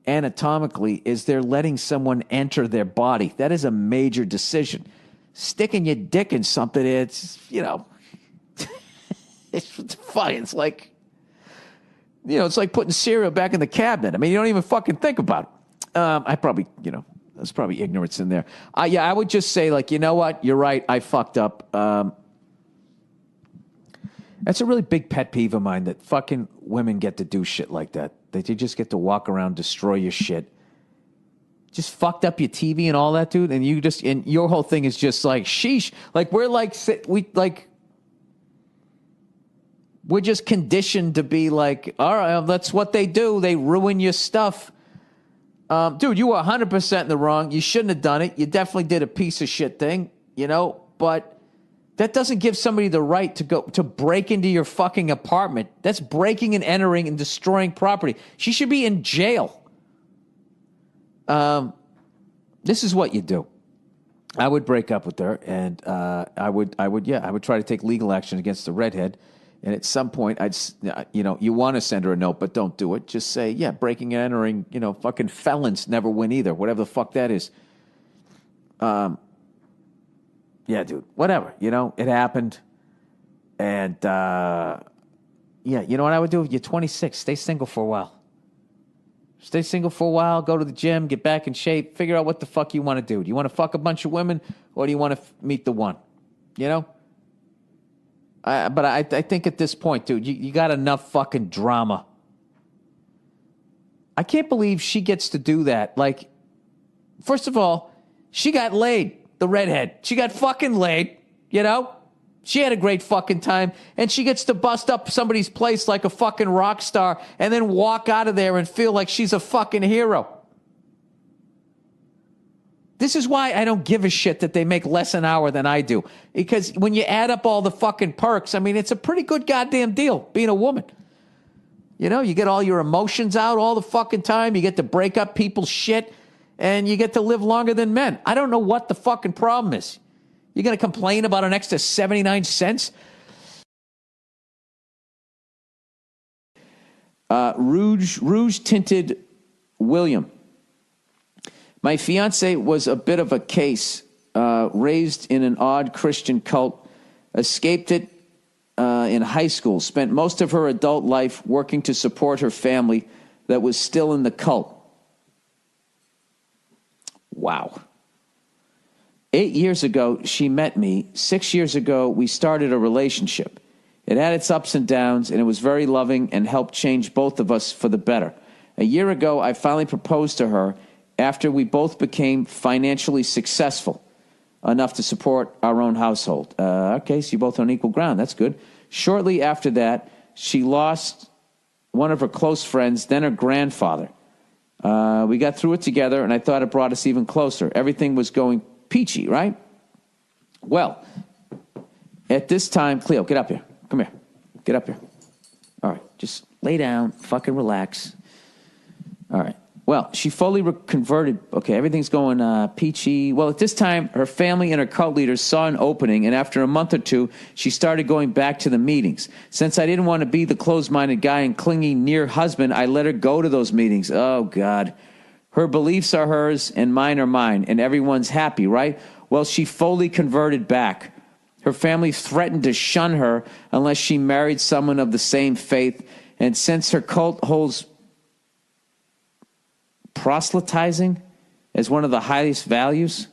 anatomically is they're letting someone enter their body. That is a major decision. Sticking your dick in something, it's, it's fine. It's like, it's like putting cereal back in the cabinet. I mean, you don't even fucking think about it. I probably, there's probably ignorance in there. Yeah, I would just say, like, you know what? You're right. I fucked up. That's a really big pet peeve of mine, that fucking women get to do shit like that. They just get to walk around, destroy your shit. Just fucked up your TV and all that, dude. And your whole thing is just like, sheesh. Like, we're just conditioned to be like, all right, that's what they do. They ruin your stuff. Dude, you were 100% in the wrong. You shouldn't have done it. You definitely did a piece of shit thing, but that doesn't give somebody the right to break into your fucking apartment. That's breaking and entering and destroying property. She should be in jail. This is what you do. I would break up with her, and I would try to take legal action against the redhead. And at some point, you want to send her a note, but don't do it. Just say, yeah, breaking and entering, fucking felons never win either, whatever the fuck that is. Yeah, dude, whatever, it happened. And, yeah, you know what I would do? You're 26, stay single for a while. Stay single for a while, go to the gym, get back in shape, figure out what the fuck you want to do. Do you want to fuck a bunch of women, or do you want to meet the one? But I think at this point, dude, you got enough fucking drama. I can't believe she gets to do that. Like, first of all, she got laid, the redhead. She got fucking laid, She had a great fucking time, and she gets to bust up somebody's place like a fucking rock star and then walk out of there and feel like she's a fucking hero. This is why I don't give a shit that they make less an hour than I do. Because when you add up all the fucking perks, I mean, it's a pretty good goddamn deal being a woman. You get all your emotions out all the fucking time. You get to break up people's shit, and you get to live longer than men. I don't know what the fucking problem is. You're going to complain about an extra 79 cents? Rouge tinted William. My fiance was a bit of a case, raised in an odd Christian cult, escaped it in high school, spent most of her adult life working to support her family that was still in the cult. Wow. 8 years ago, she met me. 6 years ago, we started a relationship. It had its ups and downs, and it was very loving and helped change both of us for the better. A year ago, I finally proposed to her after we both became financially successful enough to support our own household. Okay, so you're both on equal ground. That's good. Shortly after that, she lost one of her close friends, then her grandfather. We got through it together, and I thought it brought us even closer. Everything was going peachy, right? Well, at this time, Cleo, get up here. Come here. Get up here. All right, just lay down, fucking relax. All right. Well, she fully converted. Okay, everything's going peachy. Well, at this time, her family and her cult leaders saw an opening, and after a month or two, she started going back to the meetings. Since I didn't want to be the closed-minded guy and clingy near husband, I let her go to those meetings. Oh, God. Her beliefs are hers, and mine are mine, and everyone's happy, right? Well, she fully converted back. Her family threatened to shun her unless she married someone of the same faith, and since her cult holds proselytizing as one of the highest virtues,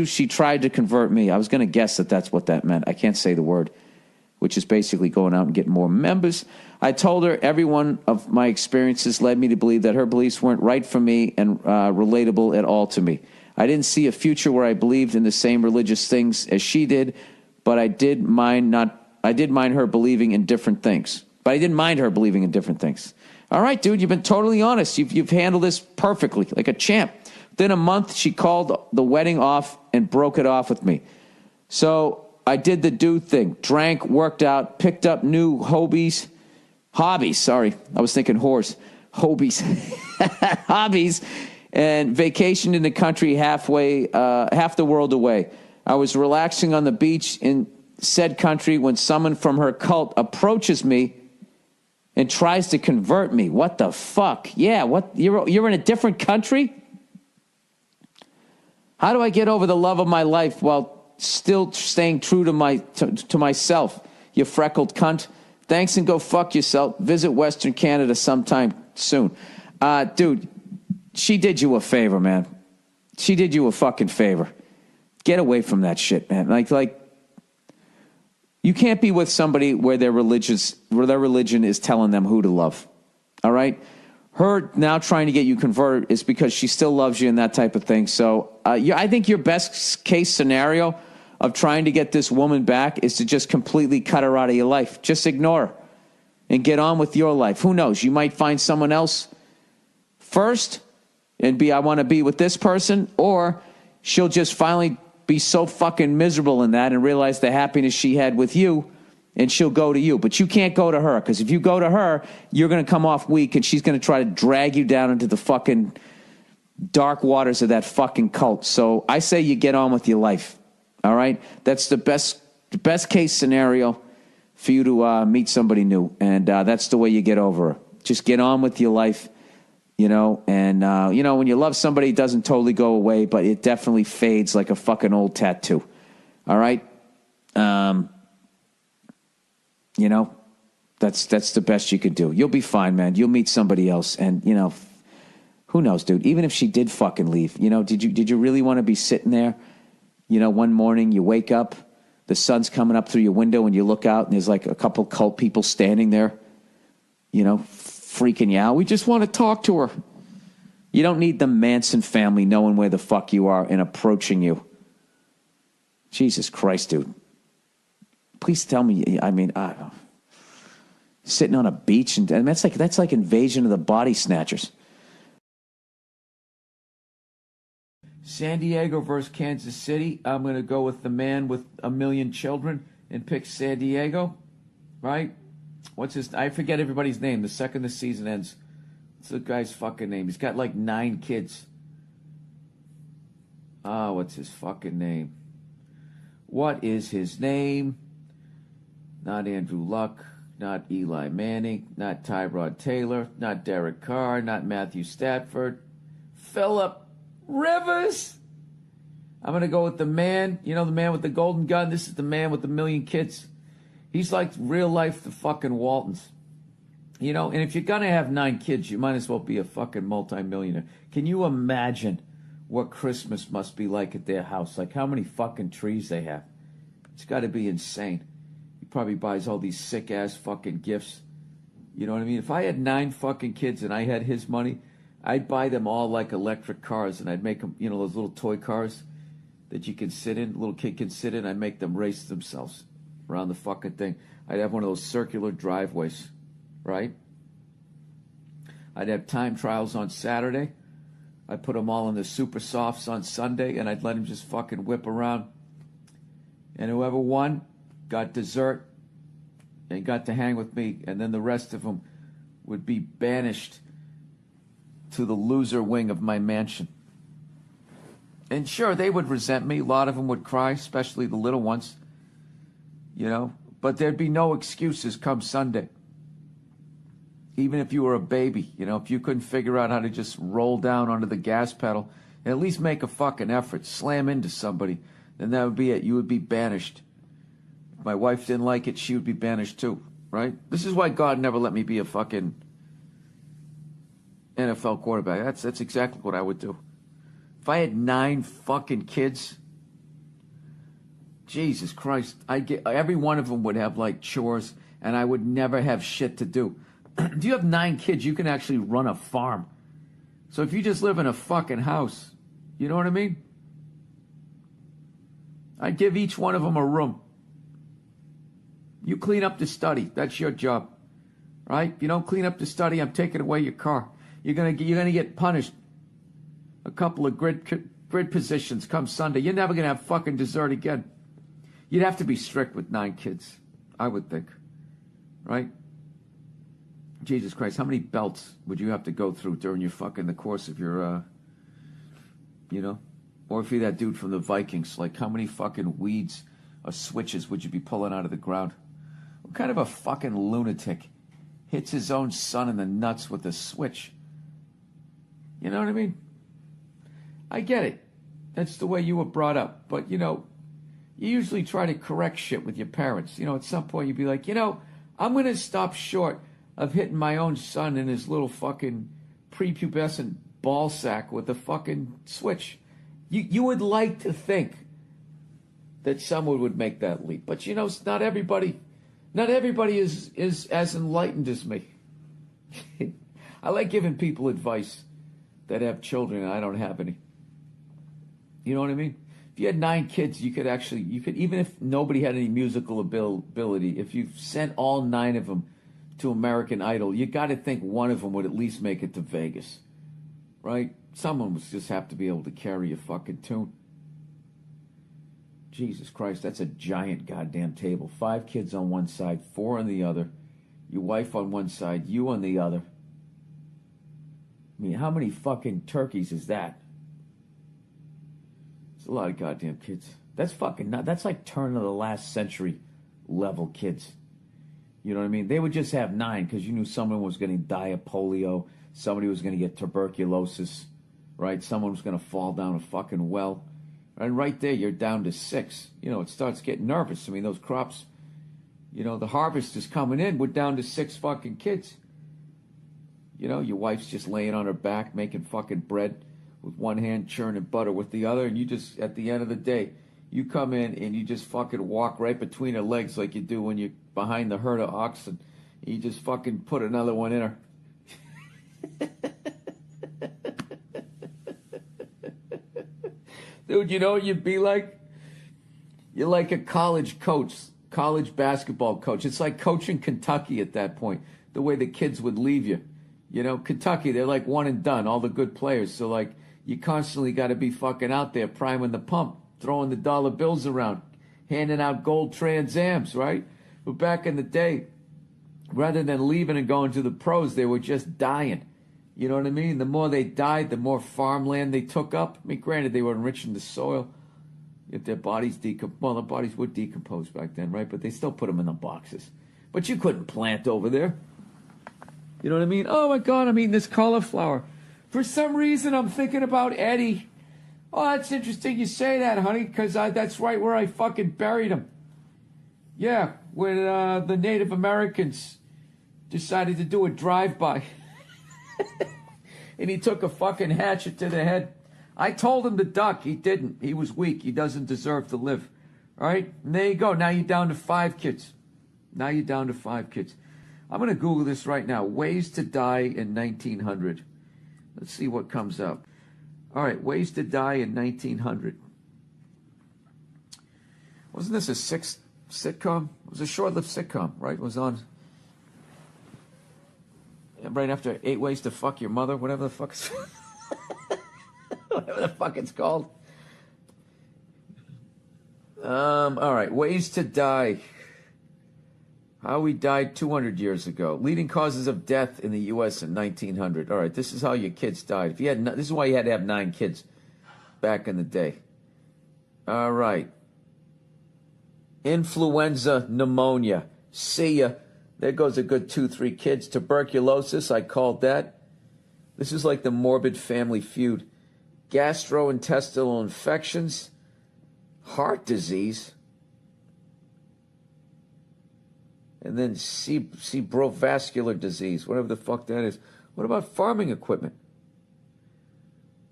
she tried to convert me. I was going to guess that that's what that meant. I can't say the word, which is basically going out and getting more members. I told her every one of my experiences led me to believe that her beliefs weren't right for me and relatable at all to me. I didn't see a future where I believed in the same religious things as she did, but I did mind her believing in different things. All right, dude, you've been totally honest. You've handled this perfectly, like a champ. Within a month, she called the wedding off and broke it off with me. So I did the dude thing. Drank, worked out, picked up new hobbies. Sorry, I was thinking horse. Hobbies. Hobbies. And vacationed in the country half the world away. I was relaxing on the beach in said country when someone from her cult approaches me and tries to convert me. What the fuck? Yeah, what? You're in a different country? How do I get over the love of my life while still staying true to myself, you freckled cunt? Thanks and go fuck yourself. Visit Western Canada sometime soon. Dude, she did you a favor, man. She did you a fucking favor. Get away from that shit, man. Like, You can't be with somebody where their religion is telling them who to love. All right? Her now trying to get you converted is because she still loves you and that type of thing. So I think your best case scenario of trying to get this woman back is to just completely cut her out of your life. Just ignore her and get on with your life. Who knows? You might find someone else first and I want to be with this person, or she'll just finally be so fucking miserable in that and realize the happiness she had with you, and she'll go to you. But you can't go to her, because if you go to her, you're going to come off weak, and she's going to try to drag you down into the fucking dark waters of that fucking cult. So I say you get on with your life, all right? That's the best case scenario for you to meet somebody new, and that's the way you get over her. Just get on with your life. And when you love somebody, it doesn't totally go away, but it definitely fades like a fucking old tattoo. All right? That's the best you could do. You'll be fine, man. You'll meet somebody else, and, who knows, dude? Even if she did fucking leave, did you really want to be sitting there, one morning you wake up, the sun's coming up through your window, and you look out, and there's like a couple cult people standing there, freaking you out. We just want to talk to her. You don't need the Manson family knowing where the fuck you are and approaching you. Jesus Christ, dude. Please tell me. Sitting on a beach, and that's like Invasion of the Body Snatchers. San Diego versus Kansas City. I'm going to go with the man with a million children and pick San Diego, right? I forget everybody's name the second the season ends. What's the guy's fucking name? He's got like 9 kids. What's his fucking name? What is his name? Not Andrew Luck, not Eli Manning, not Tyrod Taylor, not Derek Carr, not Matthew Stafford. Phillip Rivers. I'm going to go with the man, the man with the golden gun. This is the man with the million kids. He's like real life the fucking Waltons. And if you're going to have 9 kids, you might as well be a fucking multimillionaire. Can you imagine what Christmas must be like at their house? Like how many fucking trees they have. It's got to be insane. He probably buys all these sick-ass fucking gifts. You know what I mean? If I had 9 fucking kids and I had his money, I'd buy them all like electric cars, and I'd make them, those little toy cars that you can sit in, little kid can sit in. I'd make them race themselves around the fucking thing. I'd have one of those circular driveways, right? I'd have time trials on Saturday. I'd put them all in the super softs on Sunday, and I'd let them just fucking whip around. And whoever won got dessert and got to hang with me, and then the rest of them would be banished to the loser wing of my mansion. And sure, they would resent me. A lot of them would cry, especially the little ones. But there'd be no excuses come Sunday. Even if you were a baby, if you couldn't figure out how to just roll down onto the gas pedal and at least make a fucking effort, slam into somebody, then that would be it. You would be banished. If my wife didn't like it, she would be banished too, right? This is why God never let me be a fucking NFL quarterback. That's exactly what I would do. If I had 9 fucking kids, Jesus Christ, every one of them would have like chores, and I would never have shit to do. Do you have 9 kids, you can actually run a farm. So if you just live in a fucking house, you know what I mean? I'd give each one of them a room. You clean up the study. That's your job, right? If you don't clean up the study, I'm taking away your car. You're gonna get punished. A couple of grid positions come Sunday. You're never gonna have fucking dessert again. You'd have to be strict with 9 kids, I would think, right? Jesus Christ, how many belts would you have to go through during the course of your, or if you're that dude from the Vikings, like how many fucking weeds or switches would you be pulling out of the ground? What kind of a fucking lunatic hits his own son in the nuts with a switch? You know what I mean? I get it. That's the way you were brought up. But, you usually try to correct shit with your parents. At some point you'd be like, I'm going to stop short of hitting my own son in his little fucking prepubescent ball sack with a fucking switch. You would like to think that someone would make that leap. But you know, not everybody is as enlightened as me. I like giving people advice that have children, and I don't have any. You know what I mean? If you had 9 kids, you could even if nobody had any musical ability, if you sent all 9 of them to American Idol, you got to think one of them would at least make it to Vegas, right? Someone would just have to be able to carry a fucking tune. Jesus Christ, that's a giant goddamn table. 5 kids on one side, 4 on the other. Your wife on one side, you on the other. I mean, how many fucking turkeys is that? It's a lot of goddamn kids. That's fucking nuts. That's like turn of the last century level kids. You know what I mean? They would just have 9 because you knew someone was going to die of polio. Somebody was going to get tuberculosis, right? Someone was going to fall down a fucking well. And right there, you're down to 6. You know, it starts getting nervous. I mean, those crops, you know, the harvest is coming in. We're down to 6 fucking kids. You know, your wife's just laying on her back making fucking bread with one hand, churning butter with the other. And you just, at the end of the day, you come in and you just fucking walk right between her legs like you do when you're behind the herd of oxen. You just fucking put another one in her. Dude, you know what you'd be like? You're like a college coach, college basketball coach. It's like coaching Kentucky at that point, the way the kids would leave you. You know, Kentucky, they're like one and done, all the good players. So, like, you constantly got to be fucking out there priming the pump, throwing the dollar bills around, handing out gold Trans Ams, right? But back in the day, rather than leaving and going to the pros, they were just dying. You know what I mean? The more they died, the more farmland they took up. I mean, granted, they were enriching the soil. If their bodies well, the bodies would decompose back then, right? But they still put them in the boxes. But you couldn't plant over there. You know what I mean? Oh, my God, I'm eating this cauliflower. For some reason, I'm thinking about Eddie. Oh, that's interesting you say that, honey, because that's right where I fucking buried him. Yeah, when the Native Americans decided to do a drive-by. And he took a fucking hatchet to the head. I told him to duck. He didn't. He was weak. He doesn't deserve to live. All right? And there you go. Now you're down to 5 kids. Now you're down to 5 kids. I'm going to Google this right now. Ways to die in 1900. Let's see what comes up. All right, ways to die in 1900. Wasn't this a sitcom? It was a short-lived sitcom, right? It was on right after 8 Ways to Fuck Your Mother, whatever the fuck it's whatever the fuck it's called. All right, ways to die. How we died 200 years ago. Leading causes of death in the U.S. in 1900. All right, this is how your kids died. If you had, this is why you had to have 9 kids back in the day. All right. Influenza, pneumonia. See ya. There goes a good 2-3 kids. Tuberculosis, I called that. This is like the morbid family feud. Gastrointestinal infections. Heart disease. And then cerebrovascular disease, whatever the fuck that is. What about farming equipment?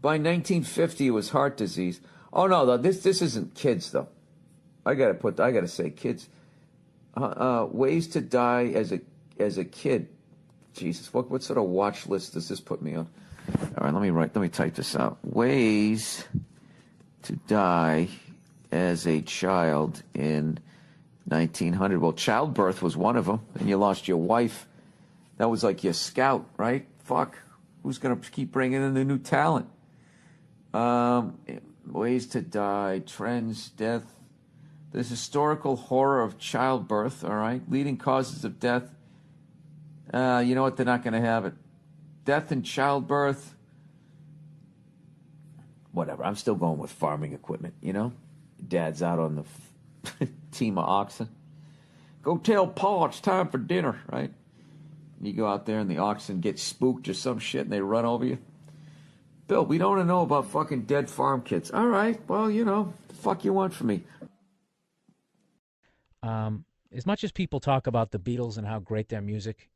By 1950, it was heart disease. Oh no, this isn't kids though. I gotta say kids. Ways to die as a kid. Jesus, what sort of watch list does this put me on? All right, let me type this out. Ways to die as a child in 1900. Well, childbirth was one of them, and you lost your wife. That was like your scout, right? Fuck. Who's going to keep bringing in the new talent? Ways to die, trends, death. There's historical horror of childbirth, all right? Leading causes of death. You know what? They're not going to have it. Death in childbirth. Whatever. I'm still going with farming equipment, you know? Dad's out on the team of oxen. Go tell Pa it's time for dinner, right? And you go out there and the oxen get spooked or some shit and they run over you. Bill, we don't want to know about fucking dead farm kids. All right, well, you know, the fuck you want from me? As much as people talk about the Beatles and how great their music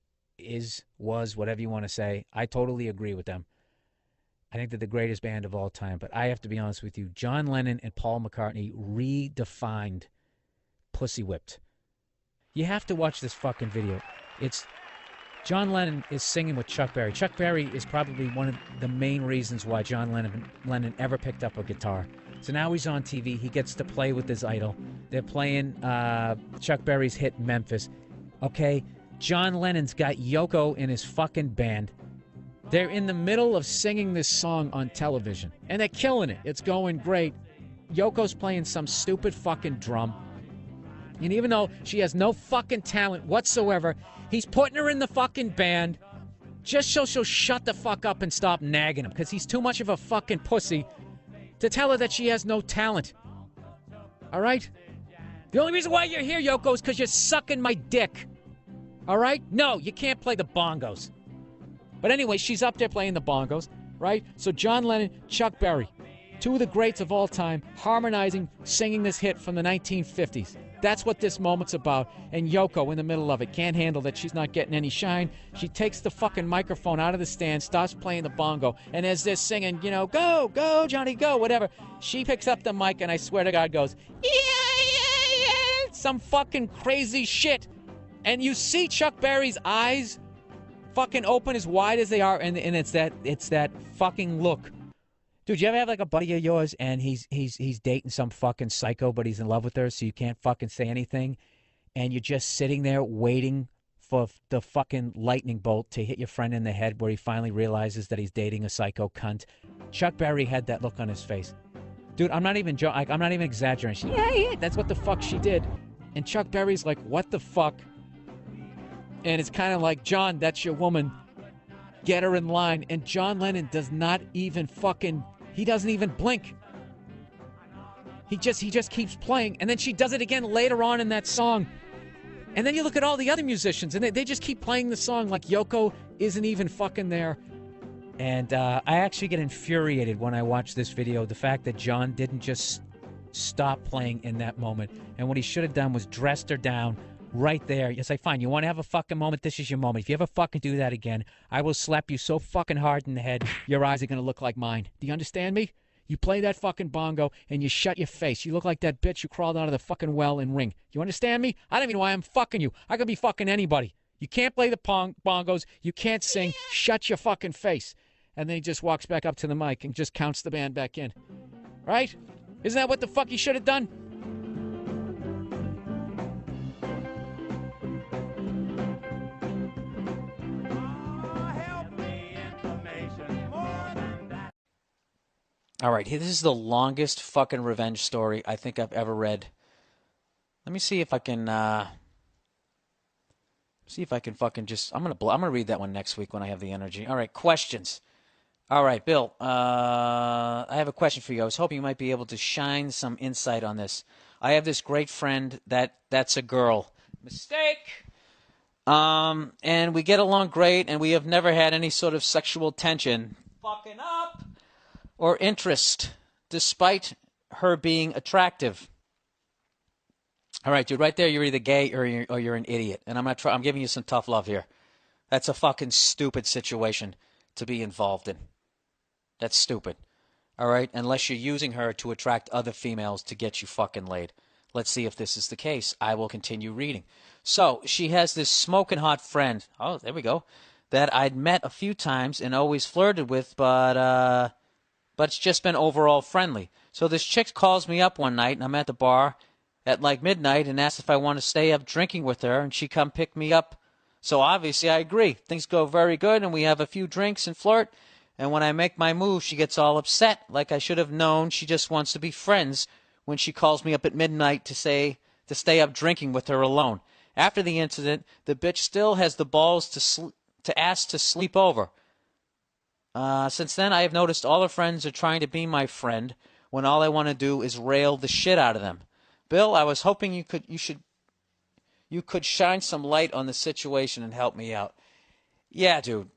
was, whatever you want to say, I totally agree with them. I think they're the greatest band of all time. But I have to be honest with you. John Lennon and Paul McCartney redefined Pussy Whipped. You have to watch this fucking video. It's John Lennon is singing with Chuck Berry. Chuck Berry is probably one of the main reasons why John Lennon ever picked up a guitar. So now he's on TV. He gets to play with his idol. They're playing Chuck Berry's hit Memphis. Okay, John Lennon's got Yoko in his fucking band. They're in the middle of singing this song on television, and they're killing it. It's going great. Yoko's playing some stupid fucking drum. And even though she has no fucking talent whatsoever, he's putting her in the fucking band just so she'll shut the fuck up and stop nagging him, because he's too much of a fucking pussy to tell her that she has no talent. All right? The only reason why you're here, Yoko, is because you're sucking my dick. All right? No, you can't play the bongos. But anyway, she's up there playing the bongos, right? So John Lennon, Chuck Berry, two of the greats of all time, harmonizing, singing this hit from the 1950s. That's what this moment's about. And Yoko, in the middle of it, can't handle that she's not getting any shine. She takes the fucking microphone out of the stand, starts playing the bongo, and as they're singing, you know, go, go, Johnny, go, whatever, she picks up the mic and I swear to God goes, yeah, yeah, yeah, some fucking crazy shit. And you see Chuck Berry's eyes fucking open as wide as they are, and it's that fucking look. Dude, you ever have like a buddy of yours and he's dating some fucking psycho, but he's in love with her, so you can't fucking say anything, and you're just sitting there waiting for the fucking lightning bolt to hit your friend in the head where he finally realizes that he's dating a psycho cunt? Chuck Berry had that look on his face. Dude, I'm not even exaggerating. Yeah, that's what the fuck she did. And Chuck Berry's like, what the fuck? And it's kind of like, John, that's your woman. Get her in line. And John Lennon does not even fucking... He doesn't even blink. He just keeps playing. And then she does it again later on in that song. And then you look at all the other musicians, and they just keep playing the song like Yoko isn't even fucking there. And I actually get infuriated when I watch this video. The fact that John didn't just stop playing in that moment. And what he should have done was dressed her down right there. You say, fine, you want to have a fucking moment? This is your moment. If you ever fucking do that again, I will slap you so fucking hard in the head, your eyes are going to look like mine. Do you understand me? You play that fucking bongo and you shut your face. You look like that bitch who crawled out of the fucking well in Ring. You understand me? I don't even know why I'm fucking you. I could be fucking anybody. You can't play the bongos. You can't sing. Shut your fucking face. And then he just walks back up to the mic and just counts the band back in. Right? Isn't that what the fuck he should have done? All right, this is the longest fucking revenge story I think I've ever read. Let me see if I can fucking just... I'm gonna read that one next week when I have the energy. All right, questions. All right, Bill, I have a question for you. I was hoping you might be able to shine some insight on this. I have this great friend that's a girl. Mistake! And we get along great, and we have never had any sort of sexual tension. Fucking up! Or interest, despite her being attractive. All right, dude, right there, you're either gay or you're an idiot. And I'm giving you some tough love here. That's a fucking stupid situation to be involved in. That's stupid. All right? Unless you're using her to attract other females to get you fucking laid. Let's see if this is the case. I will continue reading. So, she has this smoking hot friend. Oh, there we go. That I'd met a few times and always flirted with, but it's just been overall friendly. So this chick calls me up one night, and I'm at the bar at like midnight and asks if I want to stay up drinking with her, and she come pick me up. So obviously I agree. Things go very good, and we have a few drinks and flirt, and when I make my move, she gets all upset, like I should have known she just wants to be friends when she calls me up at midnight to stay up drinking with her alone. After the incident, the bitch still has the balls to ask to sleep over. Since then, I have noticed all her friends are trying to be my friend when all I want to do is rail the shit out of them. Bill, I was hoping you could shine some light on the situation and help me out. Yeah, dude.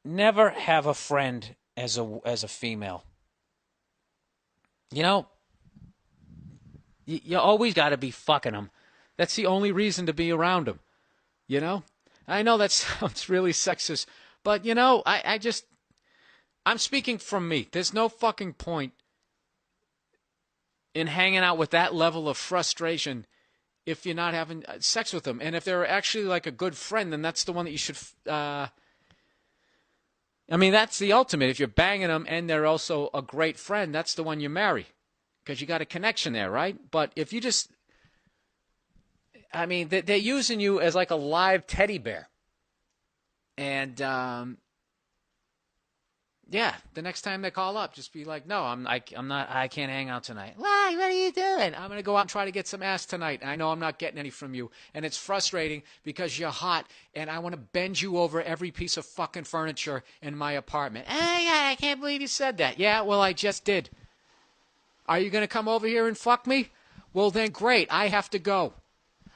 Never have a friend as a female. You know, you always got to be fucking them. That's the only reason to be around them. You know? I know that sounds really sexist, but, you know, I just... I'm speaking from me. There's no fucking point in hanging out with that level of frustration if you're not having sex with them. And if they're actually like a good friend, then that's the one that you should... I mean, that's the ultimate. If you're banging them and they're also a great friend, that's the one you marry. Because you got a connection there, right? But if you just... I mean, they're using you as like a live teddy bear. And, yeah, the next time they call up, just be like, no, I can't hang out tonight. Why? What are you doing? I'm going to go out and try to get some ass tonight. I know I'm not getting any from you. And it's frustrating because you're hot, and I want to bend you over every piece of fucking furniture in my apartment. Oh, my God, I can't believe you said that. Yeah, well, I just did. Are you going to come over here and fuck me? Well, then great. I have to go.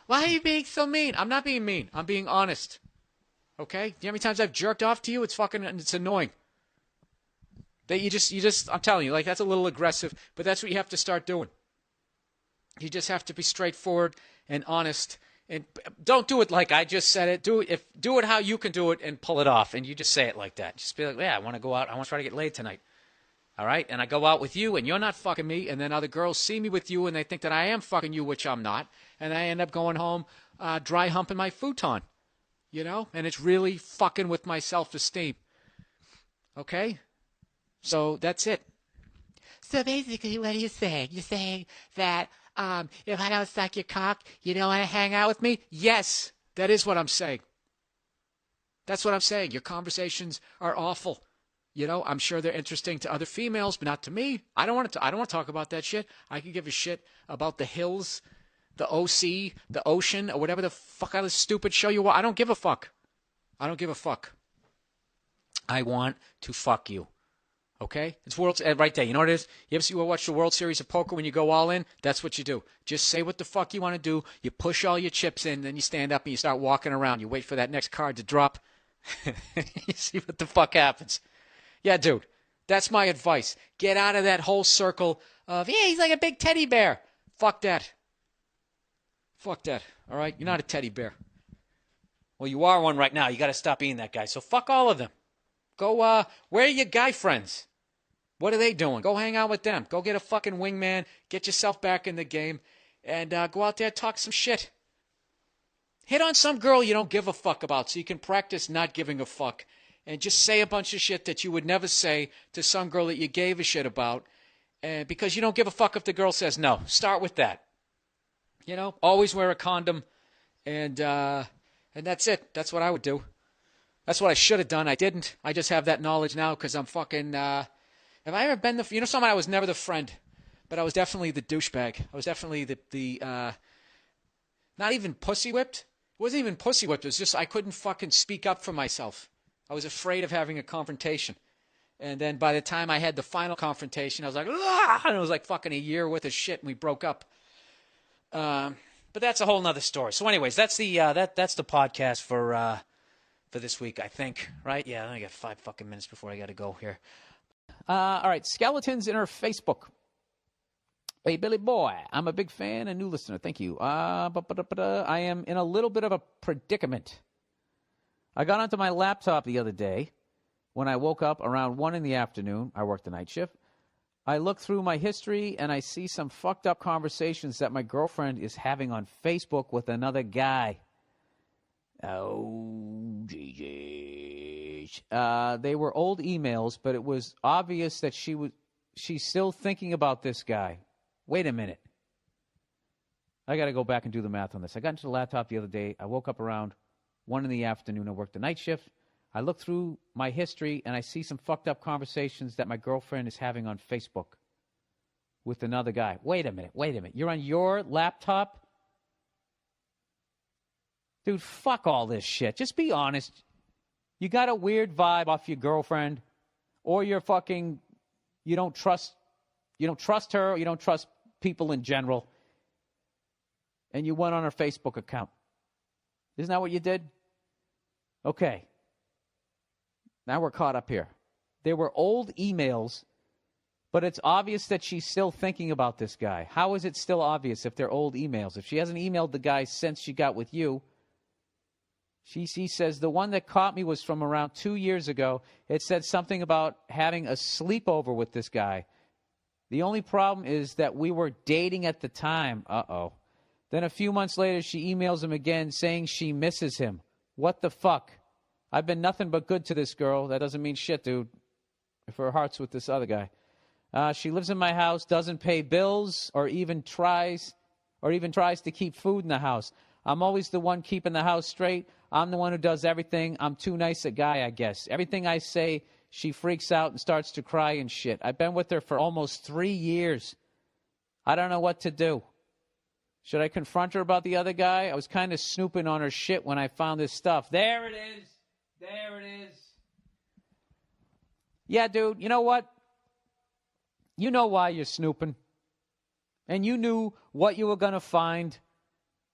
Why are you being so mean? I'm not being mean. I'm being honest. Okay? Do you know how many times I've jerked off to you? It's annoying. That you just, I'm telling you, like, that's a little aggressive, but that's what you have to start doing. You just have to be straightforward and honest, and don't do it like I just said it. Do it how you can do it and pull it off, and you just say it like that. Just be like, yeah, I want to go out. I want to try to get laid tonight. All right? And I go out with you, and you're not fucking me, and then other girls see me with you, and they think that I am fucking you, which I'm not, and I end up going home dry humping my futon, you know? And it's really fucking with my self-esteem. Okay? So that's it. So basically, what are you saying? You're saying that if I don't suck your cock, you don't want to hang out with me? Yes, that is what I'm saying. That's what I'm saying. Your conversations are awful. You know, I'm sure they're interesting to other females, but not to me. I don't want to talk about that shit. I could give a shit about the hills, the OC, the ocean, or whatever the fuck out of stupid show you want. I don't give a fuck. I don't give a fuck. I want to fuck you. Okay? It's World right there. You know what it is? You ever watch the World Series of Poker when you go all in? That's what you do. Just say what the fuck you want to do. You push all your chips in, then you stand up and you start walking around. You wait for that next card to drop. You see what the fuck happens. Yeah, dude. That's my advice. Get out of that whole circle of, yeah, he's like a big teddy bear. Fuck that. Fuck that. All right? You're not a teddy bear. Well, you are one right now. You got to stop being that guy. So fuck all of them. Go, where are your guy friends? What are they doing? Go hang out with them. Go get a fucking wingman. Get yourself back in the game. And go out there and talk some shit. Hit on some girl you don't give a fuck about so you can practice not giving a fuck. And just say a bunch of shit that you would never say to some girl that you gave a shit about. Because you don't give a fuck if the girl says no. Start with that. You know, always wear a condom. And that's it. That's what I would do. That's what I should have done. I didn't. I just have that knowledge now because I'm fucking... have I ever been the... You know, someone I was never the friend, but I was definitely the douchebag. I was definitely the not even pussy whipped. It wasn't even pussy whipped. It was just I couldn't fucking speak up for myself. I was afraid of having a confrontation. And then by the time I had the final confrontation, I was like, ah! And it was like fucking a year worth of shit, and we broke up. But that's a whole nother story. So anyways, that's the podcast for this week, I think, right? Yeah, I got 5 fucking minutes before I got to go here. All right, skeletons in her Facebook. Hey, Billy boy, I'm a big fan and new listener. Thank you. I am in a little bit of a predicament. I got onto my laptop the other day when I woke up around 1 in the afternoon. I worked the night shift. I look through my history and I see some fucked up conversations that my girlfriend is having on Facebook with another guy. Oh, GG. They were old emails, but it was obvious that she's still thinking about this guy. Wait a minute. I got to go back and do the math on this. I got into the laptop the other day. I woke up around 1 in the afternoon. I worked the night shift. I look through my history, and I see some fucked up conversations that my girlfriend is having on Facebook with another guy. Wait a minute. You're on your laptop? Dude, fuck all this shit. Just be honest. You got a weird vibe off your girlfriend, or you're fucking, you don't trust her, or you don't trust people in general, and you went on her Facebook account. Isn't that what you did? Okay. Now we're caught up here. There were old emails, but it's obvious that she's still thinking about this guy. How is it still obvious if they're old emails? If she hasn't emailed the guy since she got with you, She says, the one that caught me was from around 2 years ago. It said something about having a sleepover with this guy. The only problem is that we were dating at the time. Uh-oh. Then a few months later, she emails him again saying she misses him. What the fuck? I've been nothing but good to this girl. That doesn't mean shit, dude. If her heart's with this other guy. She lives in my house, doesn't pay bills, or even tries to keep food in the house. I'm always the one keeping the house straight. I'm the one who does everything. I'm too nice a guy, I guess. Everything I say, she freaks out and starts to cry and shit. I've been with her for almost 3 years. I don't know what to do. Should I confront her about the other guy? I was kind of snooping on her shit when I found this stuff. There it is. There it is. Yeah, dude, you know what? You know why you're snooping. And you knew what you were going to find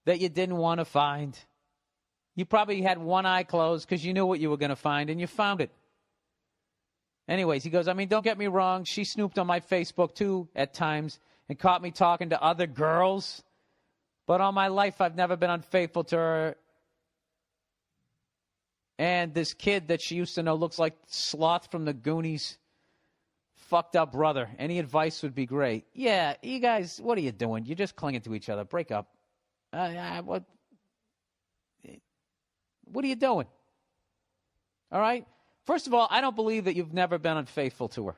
that you didn't want to find. You probably had one eye closed because you knew what you were going to find, and you found it. Anyways, he goes, I mean, don't get me wrong. She snooped on my Facebook, too, at times, and caught me talking to other girls. But all my life, I've never been unfaithful to her. And this kid that she used to know looks like Sloth from the Goonies. Fucked up brother. Any advice would be great. Yeah, you guys, what are you doing? You're just clinging to each other. Break up. What are you doing? All right? First of all, I don't believe that you've never been unfaithful to her.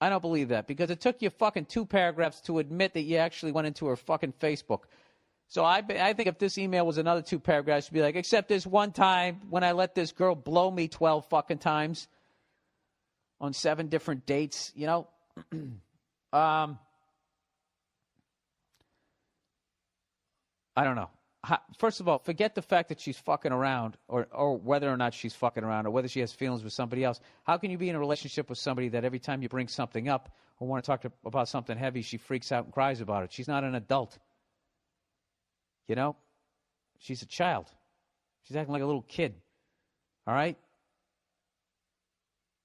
I don't believe that because it took you fucking 2 paragraphs to admit that you actually went into her fucking Facebook. So I think if this email was another 2 paragraphs, you'd be like, except this one time when I let this girl blow me 12 fucking times on 7 different dates, you know? I don't know. First of all, forget the fact that she's fucking around or whether or not she's fucking around or whether she has feelings with somebody else. How can you be in a relationship with somebody that every time you bring something up or want to talk about something heavy, she freaks out and cries about it? She's not an adult. You know? She's a child. She's acting like a little kid. All right?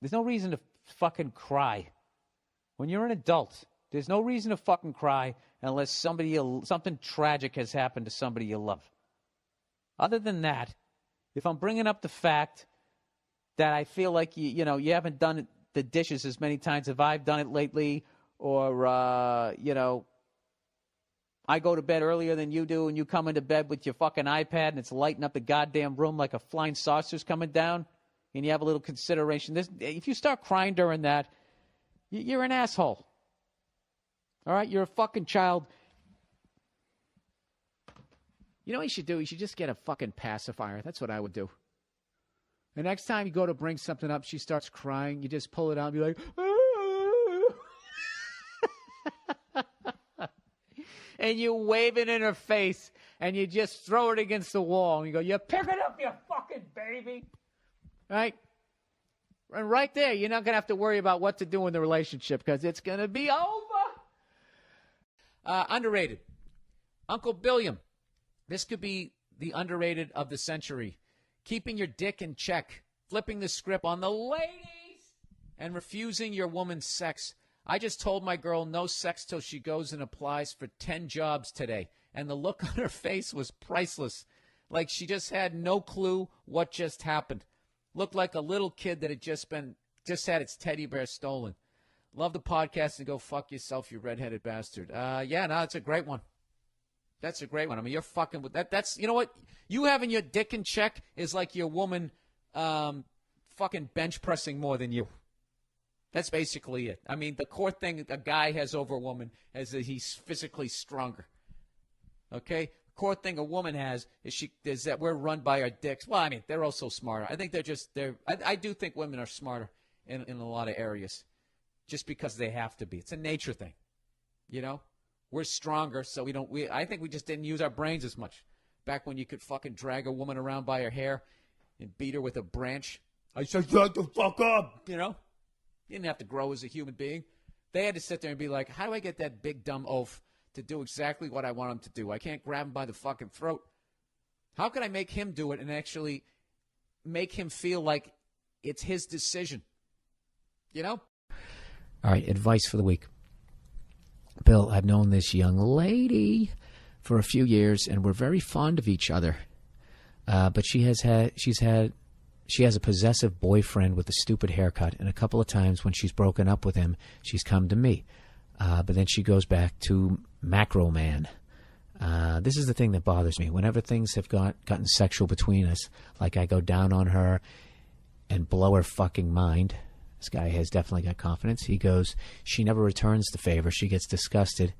There's no reason to fucking cry. When you're an adult, there's no reason to fucking cry unless something tragic has happened to somebody you love. Other than that, if I'm bringing up the fact that I feel like you haven't done the dishes as many times as I've done it lately, or I go to bed earlier than you do, and you come into bed with your fucking iPad, and it's lighting up the goddamn room like a flying saucer's coming down, and you have a little consideration. If you start crying during that, you're an asshole. All right? You're a fucking child. You know what you should do? You should just get a fucking pacifier. That's what I would do. The next time you go to bring something up, she starts crying, you just pull it out and be like, and you wave it in her face, and you just throw it against the wall, and you go, you pick it up, you fucking baby. Right? And right there, you're not going to have to worry about what to do in the relationship because it's going to be over. Underrated. Uncle Billiam. This could be the underrated of the century. Keeping your dick in check. Flipping the script on the ladies. And refusing your woman's sex. I just told my girl no sex till she goes and applies for 10 jobs today. And the look on her face was priceless. Like she just had no clue what just happened. Looked like a little kid that had just had its teddy bear stolen. Love the podcast and go fuck yourself, you redheaded bastard. It's a great one. That's a great one. I mean, you're fucking with that. That's, you know what? You having your dick in check is like your woman fucking bench pressing more than you. That's basically it. I mean, the core thing a guy has over a woman is that he's physically stronger. Okay? The core thing a woman has is that we're run by our dicks. Well, I mean, they're also smarter. I think I do think women are smarter in a lot of areas just because they have to be. It's a nature thing. You know? We're stronger, so I think we just didn't use our brains as much. Back when you could fucking drag a woman around by her hair and beat her with a branch. I said, shut the fuck up, you know? You didn't have to grow as a human being. They had to sit there and be like, how do I get that big dumb oaf to do exactly what I want him to do? I can't grab him by the fucking throat. How can I make him do it and actually make him feel like it's his decision? You know? All right, advice for the week. Bill, I've known this young lady for a few years, and we're very fond of each other. But she has a possessive boyfriend with a stupid haircut, and a couple of times when she's broken up with him, she's come to me. But then she goes back to Macro Man. This is the thing that bothers me. Whenever things have gotten sexual between us, like I go down on her and blow her fucking mind. This guy has definitely got confidence. He goes, she never returns the favor. She gets disgusted.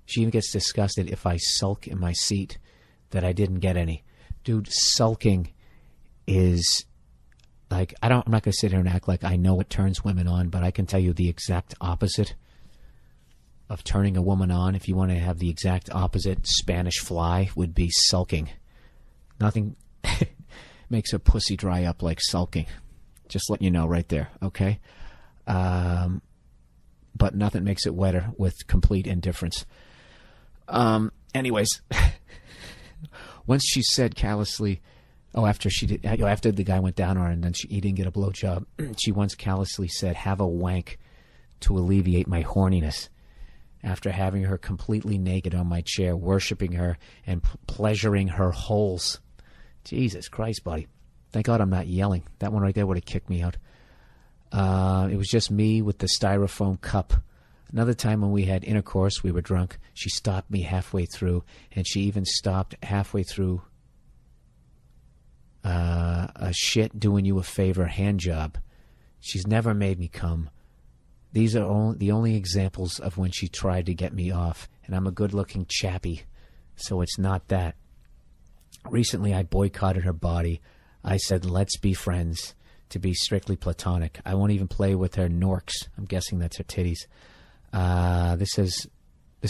She even gets disgusted if I sulk in my seat that I didn't get any. Dude, sulking is like, I'm not going to sit here and act like I know what turns women on, but I can tell you the exact opposite of turning a woman on. If you want to have the exact opposite, Spanish fly would be sulking. Nothing makes a pussy dry up like sulking. Just letting you know right there, okay? But nothing makes it wetter with complete indifference. Anyways, once she said callously, after the guy went down on her and then he didn't get a blowjob, she once callously said, have a wank to alleviate my horniness. After having her completely naked on my chair, worshiping her and pleasuring her holes. Jesus Christ, buddy. Thank God I'm not yelling. That one right there would have kicked me out. It was just me with the styrofoam cup. Another time when we had intercourse, we were drunk. She stopped me halfway through, and she even stopped halfway through a shit doing you a favor hand job. She's never made me come. These are the only examples of when she tried to get me off, and I'm a good-looking chappy, so it's not that. Recently, I boycotted her body. I said, let's be friends, to be strictly platonic. I won't even play with her norks. I'm guessing that's her titties. This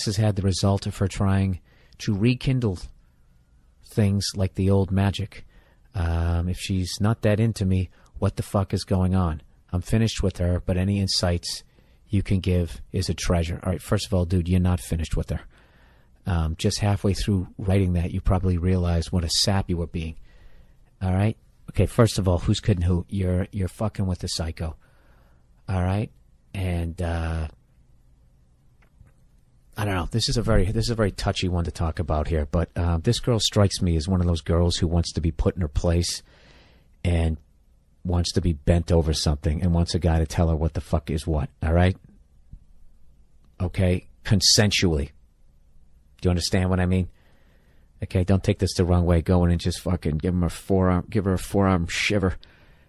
has had the result of her trying to rekindle things like the old magic. If she's not that into me, what the fuck is going on? I'm finished with her, but any insights you can give is a treasure. All right, first of all, dude, you're not finished with her. Just halfway through writing that, you probably realized what a sap you were being. All right? Okay, first of all, who's kidding who? You're fucking with a psycho. All right? And I don't know. This is a very touchy one to talk about here, but this girl strikes me as one of those girls who wants to be put in her place and wants to be bent over something and wants a guy to tell her what the fuck is what. All right? Okay? Consensually. Do you understand what I mean? Okay, don't take this the wrong way. Go in and just fucking give her a forearm shiver,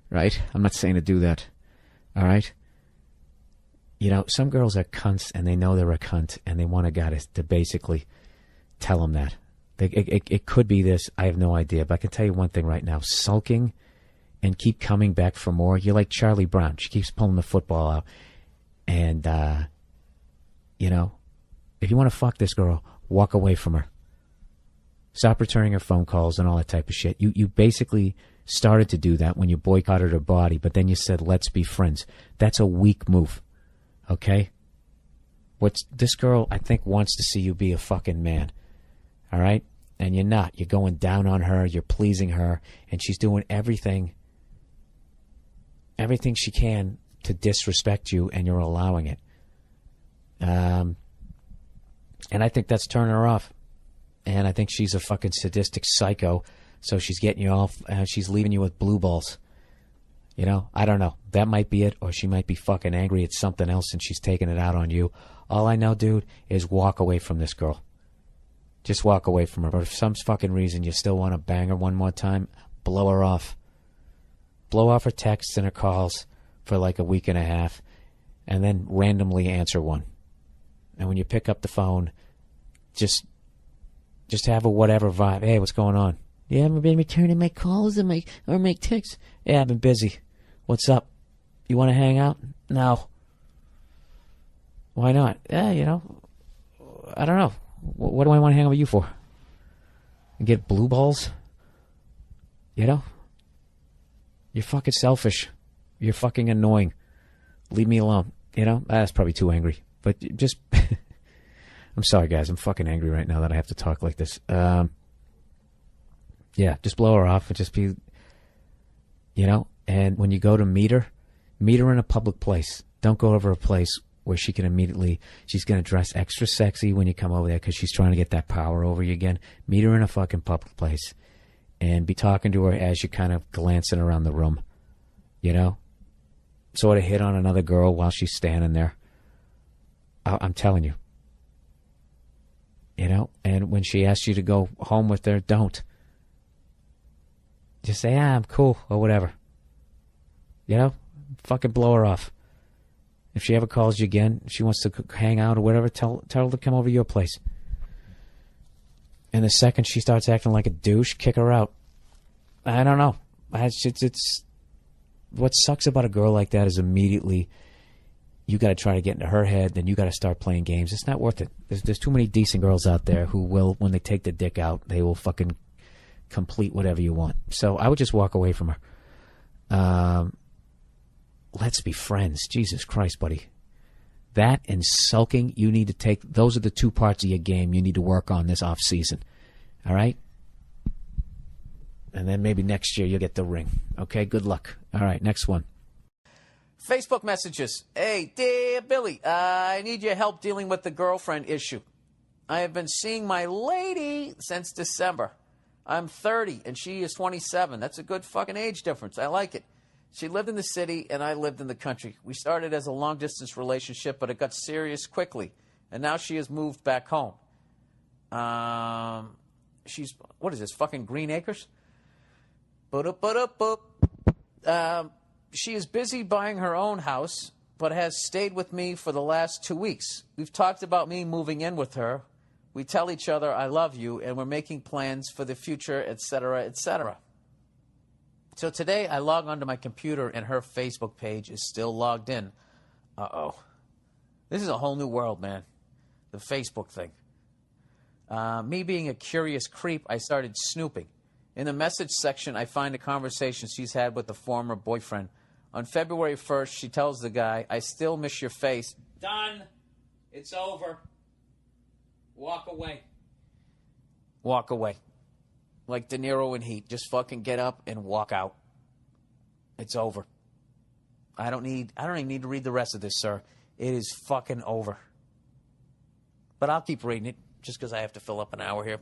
right? I'm not saying to do that, all right? You know, some girls are cunts and they know they're a cunt and they want a guy to basically tell them that. It could be this, I have no idea, but I can tell you one thing right now. Sulking and keep coming back for more. You're like Charlie Brown. She keeps pulling the football out. And, you know, if you want to fuck this girl, walk away from her. Stop returning her phone calls and all that type of shit. You basically started to do that when you boycotted her body, but then you said, let's be friends. That's a weak move, okay? This girl, I think, wants to see you be a fucking man, all right? And you're not. You're going down on her. You're pleasing her. And she's doing everything she can to disrespect you, and you're allowing it. And I think that's turning her off. And I think she's a fucking sadistic psycho. So she's getting you off. She's leaving you with blue balls. You know, I don't know. That might be it. Or she might be fucking angry at something else and she's taking it out on you. All I know, dude, is walk away from this girl. Just walk away from her. But if for some fucking reason you still want to bang her one more time, blow her off. Blow off her texts and her calls for like a week and a half. And then randomly answer one. And when you pick up the phone, just have a whatever vibe. Hey, what's going on? You haven't been returning my calls or make texts? Yeah, I've been busy. What's up? You want to hang out? No. Why not? Yeah, you know, I don't know. What do I want to hang out with you for? And get blue balls? You know? You're fucking selfish. You're fucking annoying. Leave me alone. You know? That's probably too angry. But just... I'm sorry, guys. I'm fucking angry right now that I have to talk like this. Yeah, just blow her off and just be, you know, and when you go to meet her in a public place. Don't go over a place where she's going to dress extra sexy when you come over there because she's trying to get that power over you again. Meet her in a fucking public place and be talking to her as you're kind of glancing around the room, you know? Sort of hit on another girl while she's standing there. I'm telling you. You know? And when she asks you to go home with her, don't. Just say, I'm cool, or whatever. You know? Fucking blow her off. If she ever calls you again, if she wants to hang out or whatever, tell her to come over to your place. And the second she starts acting like a douche, kick her out. I don't know. It's what sucks about a girl like that is immediately you got to try to get into her head, then you got to start playing games. It's not worth it. There's too many decent girls out there who will, when they take the dick out, they will fucking complete whatever you want. So I would just walk away from her. Let's be friends. Jesus Christ, buddy. That and sulking, you need to take, those are the two parts of your game you need to work on this off season. All right? And then maybe next year you'll get the ring. Okay, good luck. All right, next one. Facebook messages. Hey, dear Billy, I need your help dealing with the girlfriend issue. I have been seeing my lady since December. I'm 30 and she is 27. That's a good fucking age difference. I like it. She lived in the city and I lived in the country. We started as a long-distance relationship, but it got serious quickly. And now she has moved back home. She's, what is this, fucking Green Acres? She is busy buying her own house, but has stayed with me for the last 2 weeks. We've talked about me moving in with her. We tell each other, I love you, and we're making plans for the future, etc., etc. So today I log onto my computer and her Facebook page is still logged in. Uh-oh. This is a whole new world, man. The Facebook thing. Me being a curious creep, I started snooping. In the message section, I find a conversation she's had with a former boyfriend. On February 1st, she tells the guy, I still miss your face. Done. It's over. Walk away. Walk away. Like De Niro in Heat. Just fucking get up and walk out. It's over. I don't even need to read the rest of this, sir. It is fucking over. But I'll keep reading it just because I have to fill up an hour here.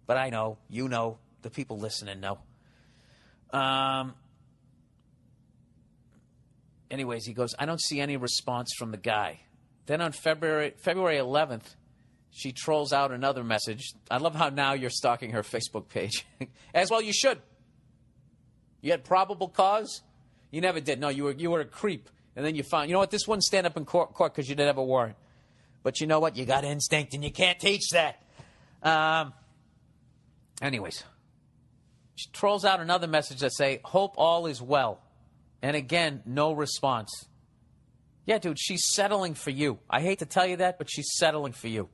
But I know, you know, the people listening know. Anyways, he goes, I don't see any response from the guy. Then on February 11th, she trolls out another message. I love how now you're stalking her Facebook page. As well you should. You had probable cause? You never did. No, you were a creep. And then you found, you know what, this wouldn't stand up in court because you didn't have a warrant. But you know what? You got instinct and you can't teach that. Anyways. She trolls out another message that say, hope all is well. And again, no response. Yeah, dude, she's settling for you. I hate to tell you that, but she's settling for you.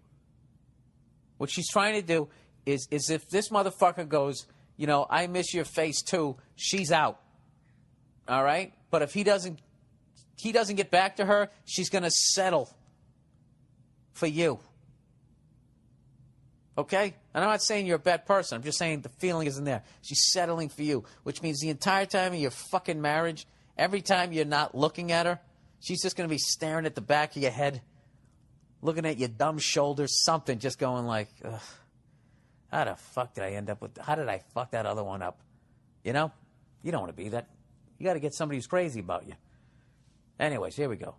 What she's trying to do is if this motherfucker goes, you know, I miss your face too, she's out. All right? But if he doesn't get back to her, she's going to settle for you. Okay? And I'm not saying you're a bad person. I'm just saying the feeling isn't there. She's settling for you, which means the entire time of your fucking marriage, every time you're not looking at her, she's just going to be staring at the back of your head, looking at your dumb shoulders, something, just going like, ugh, how the fuck did I end up with, how did I fuck that other one up? You know? You don't want to be that. You got to get somebody who's crazy about you. Anyways, here we go.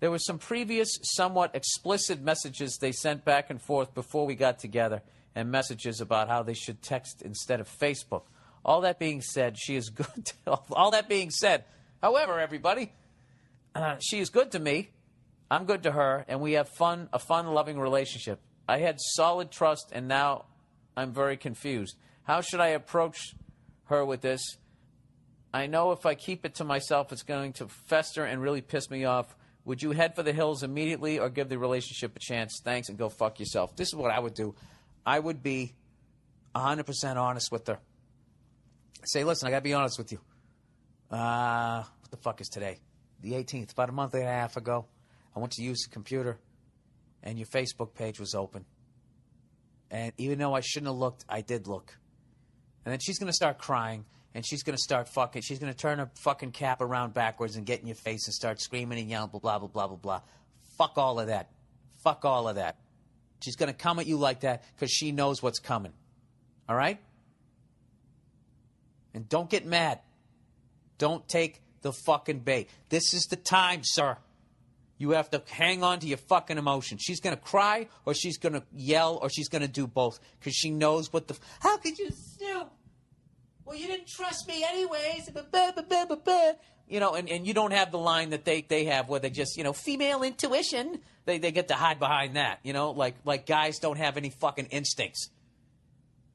There were some previous, somewhat explicit messages they sent back and forth before we got together, and messages about how they should text instead of Facebook. All that being said, she is good. All that being said, however, everybody, she is good to me. I'm good to her, and we have a fun, loving relationship. I had solid trust, and now I'm very confused. How should I approach her with this? I know if I keep it to myself, it's going to fester and really piss me off. Would you head for the hills immediately or give the relationship a chance? Thanks, and go fuck yourself. This is what I would do. I would be 100% honest with her. Say, listen, I got to be honest with you. What the fuck is today? The 18th, about a month and a half ago. I went to use the computer, and your Facebook page was open. And even though I shouldn't have looked, I did look. And then she's going to start crying, and she's going to start fucking, she's going to turn her fucking cap around backwards and get in your face and start screaming and yelling, blah, blah, blah, blah, blah, blah. Fuck all of that. Fuck all of that. She's going to come at you like that because she knows what's coming. All right? And don't get mad. Don't take the fucking bait. This is the time, sir. You have to hang on to your fucking emotion. She's going to cry, or she's going to yell, or she's going to do both. Because she knows what the... How could you snoop? Well, you didn't trust me anyways. You know, and you don't have the line that they have where they just, you know, female intuition. They get to hide behind that, you know? Like guys don't have any fucking instincts.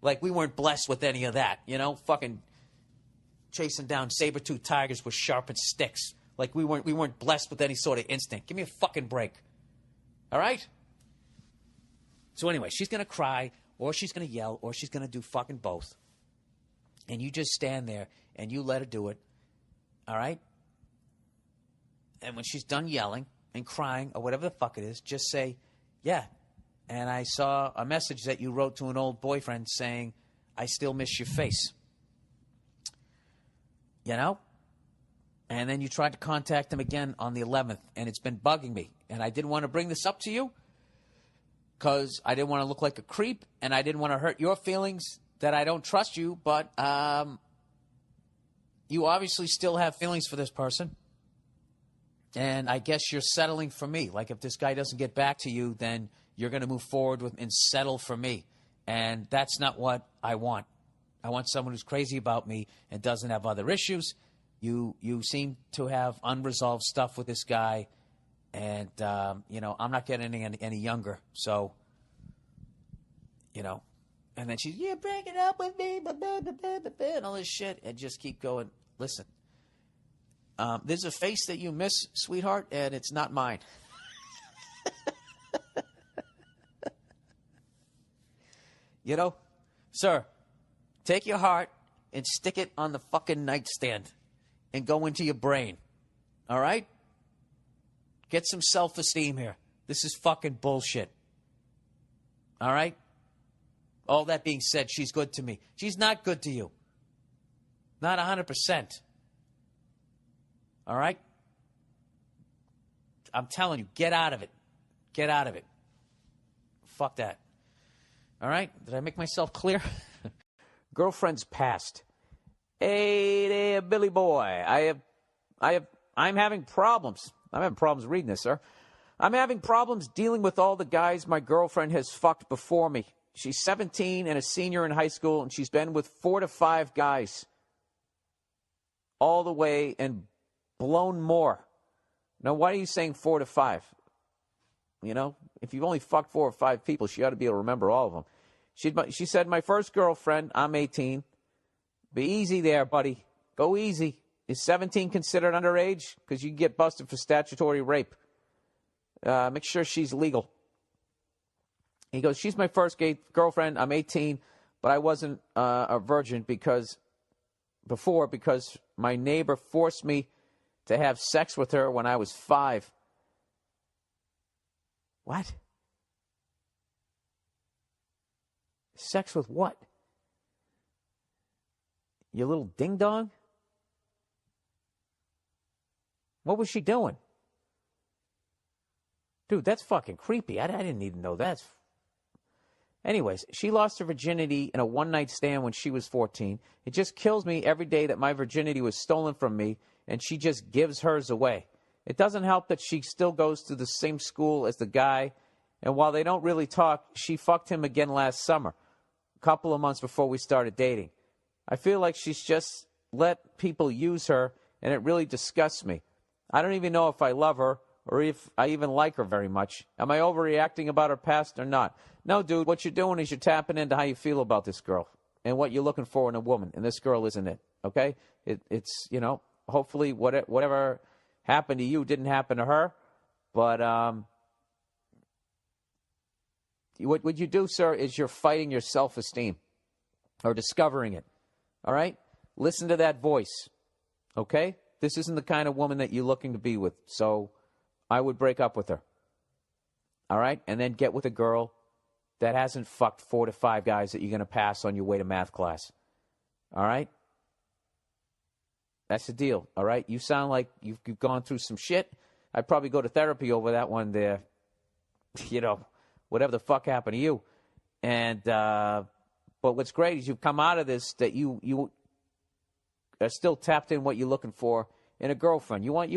Like we weren't blessed with any of that, you know? Fucking chasing down saber-toothed tigers with sharpened sticks. Like we weren't blessed with any sort of instinct. Give me a fucking break. All right? So anyway, she's going to cry, or she's going to yell, or she's going to do fucking both. And you just stand there, and you let her do it. All right? And when she's done yelling and crying, or whatever the fuck it is, just say, yeah. And I saw a message that you wrote to an old boyfriend saying, I still miss your face. You know? And then you tried to contact him again on the 11th, and it's been bugging me. And I didn't want to bring this up to you because I didn't want to look like a creep, and I didn't want to hurt your feelings that I don't trust you, but you obviously still have feelings for this person. And I guess you're settling for me. Like if this guy doesn't get back to you, then you're going to move forward with and settle for me. And that's not what I want. I want someone who's crazy about me and doesn't have other issues. You seem to have unresolved stuff with this guy. And, you know, I'm not getting any younger. So, you know. And then she's, yeah, break it up with me, and all this shit. And just keep going. Listen, there's a face that you miss, sweetheart, and it's not mine. You know, sir, take your heart and stick it on the fucking nightstand and go into your brain. All right? Get some self-esteem here. This is fucking bullshit. All right? All that being said, she's good to me. She's not good to you. Not 100%. All right? I'm telling you, get out of it. Get out of it. Fuck that. All right? Did I make myself clear? Girlfriend's past. Hey there, Billy boy. I'm having problems. I'm having problems reading this, sir. I'm having problems dealing with all the guys my girlfriend has fucked before me. She's 17 and a senior in high school, and she's been with 4 to 5 guys all the way and blown more. Now, why are you saying 4 to 5? You know, if you've only fucked 4 or 5 people, she ought to be able to remember all of them. She said, my first girlfriend, I'm 18. Be easy there, buddy. Go easy. Is 17 considered underage? Because you can get busted for statutory rape. Make sure she's legal. He goes, she's my first gay girlfriend. I'm 18, but I wasn't a virgin because my neighbor forced me to have sex with her when I was 5. What? Sex with what? Your little ding-dong? What was she doing? Dude, that's fucking creepy. I didn't even know that. Anyways, she lost her virginity in a one-night stand when she was 14. It just kills me every day that my virginity was stolen from me, and she just gives hers away. It doesn't help that she still goes to the same school as the guy, and while they don't really talk, she fucked him again last summer, a couple of months before we started dating. I feel like she's just let people use her, and it really disgusts me. I don't even know if I love her or if I even like her very much. Am I overreacting about her past or not? No, dude, what you're doing is you're tapping into how you feel about this girl and what you're looking for in a woman, and this girl isn't it, okay? It's, you know, hopefully whatever happened to you didn't happen to her, but what you do, sir, is you're fighting your self-esteem or discovering it, all right? Listen to that voice, okay? This isn't the kind of woman that you're looking to be with, so I would break up with her, all right? And then get with a girl that hasn't fucked 4 to 5 guys that you're going to pass on your way to math class, all right? That's the deal, all right? You sound like you've gone through some shit. I'd probably go to therapy over that one there, you know, whatever the fuck happened to you. And but what's great is you've come out of this that you still tapped in what you're looking for in a girlfriend. You want,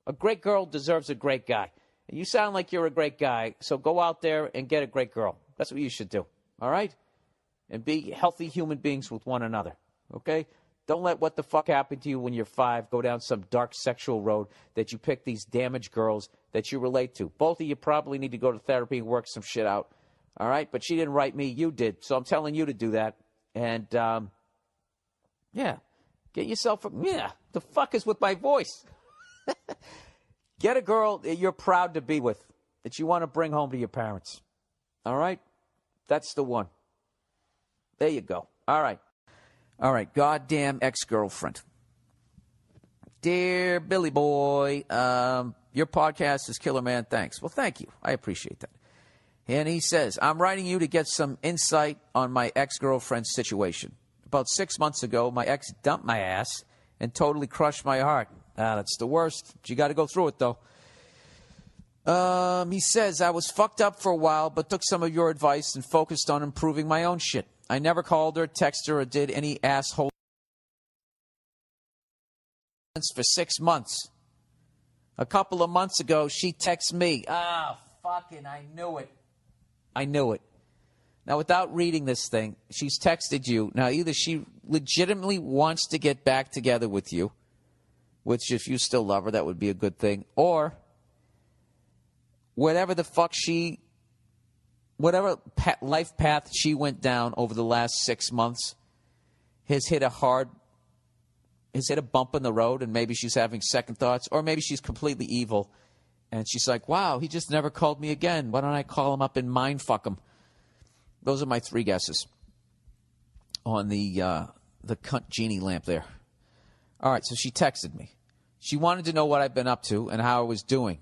a great girl deserves a great guy. And you sound like you're a great guy, so go out there and get a great girl. That's what you should do, all right? And be healthy human beings with one another, okay? Don't let what the fuck happened to you when you're 5 go down some dark sexual road that you pick these damaged girls that you relate to. Both of you probably need to go to therapy and work some shit out, all right? But she didn't write me, you did. So I'm telling you to do that. And, yeah, get yourself the fuck is with my voice? Get a girl that you're proud to be with, that you want to bring home to your parents, all right? That's the one. There you go. All right. Goddamn ex-girlfriend. Dear Billy Boy, your podcast is killer, man. Thanks. Well, thank you. I appreciate that. And he says, I'm writing you to get some insight on my ex-girlfriend's situation. About 6 months ago, my ex dumped my ass and totally crushed my heart. That's the worst. You got to go through it, though. He says, I was fucked up for a while, but took some of your advice and focused on improving my own shit. I never called her, texted her, or did any asshole for 6 months. A couple of months ago, she texted me. Fucking, I knew it. Now, without reading this thing, she's texted you. Now, either she legitimately wants to get back together with you, which if you still love her, that would be a good thing, or whatever the fuck whatever life path she went down over the last 6 months has hit a bump in the road, and maybe she's having second thoughts, or maybe she's completely evil, and she's like, wow, he just never called me again. Why don't I call him up and mind fuck him? Those are my 3 guesses on the cunt genie lamp there. All right, so she texted me. She wanted to know what I've been up to and how I was doing.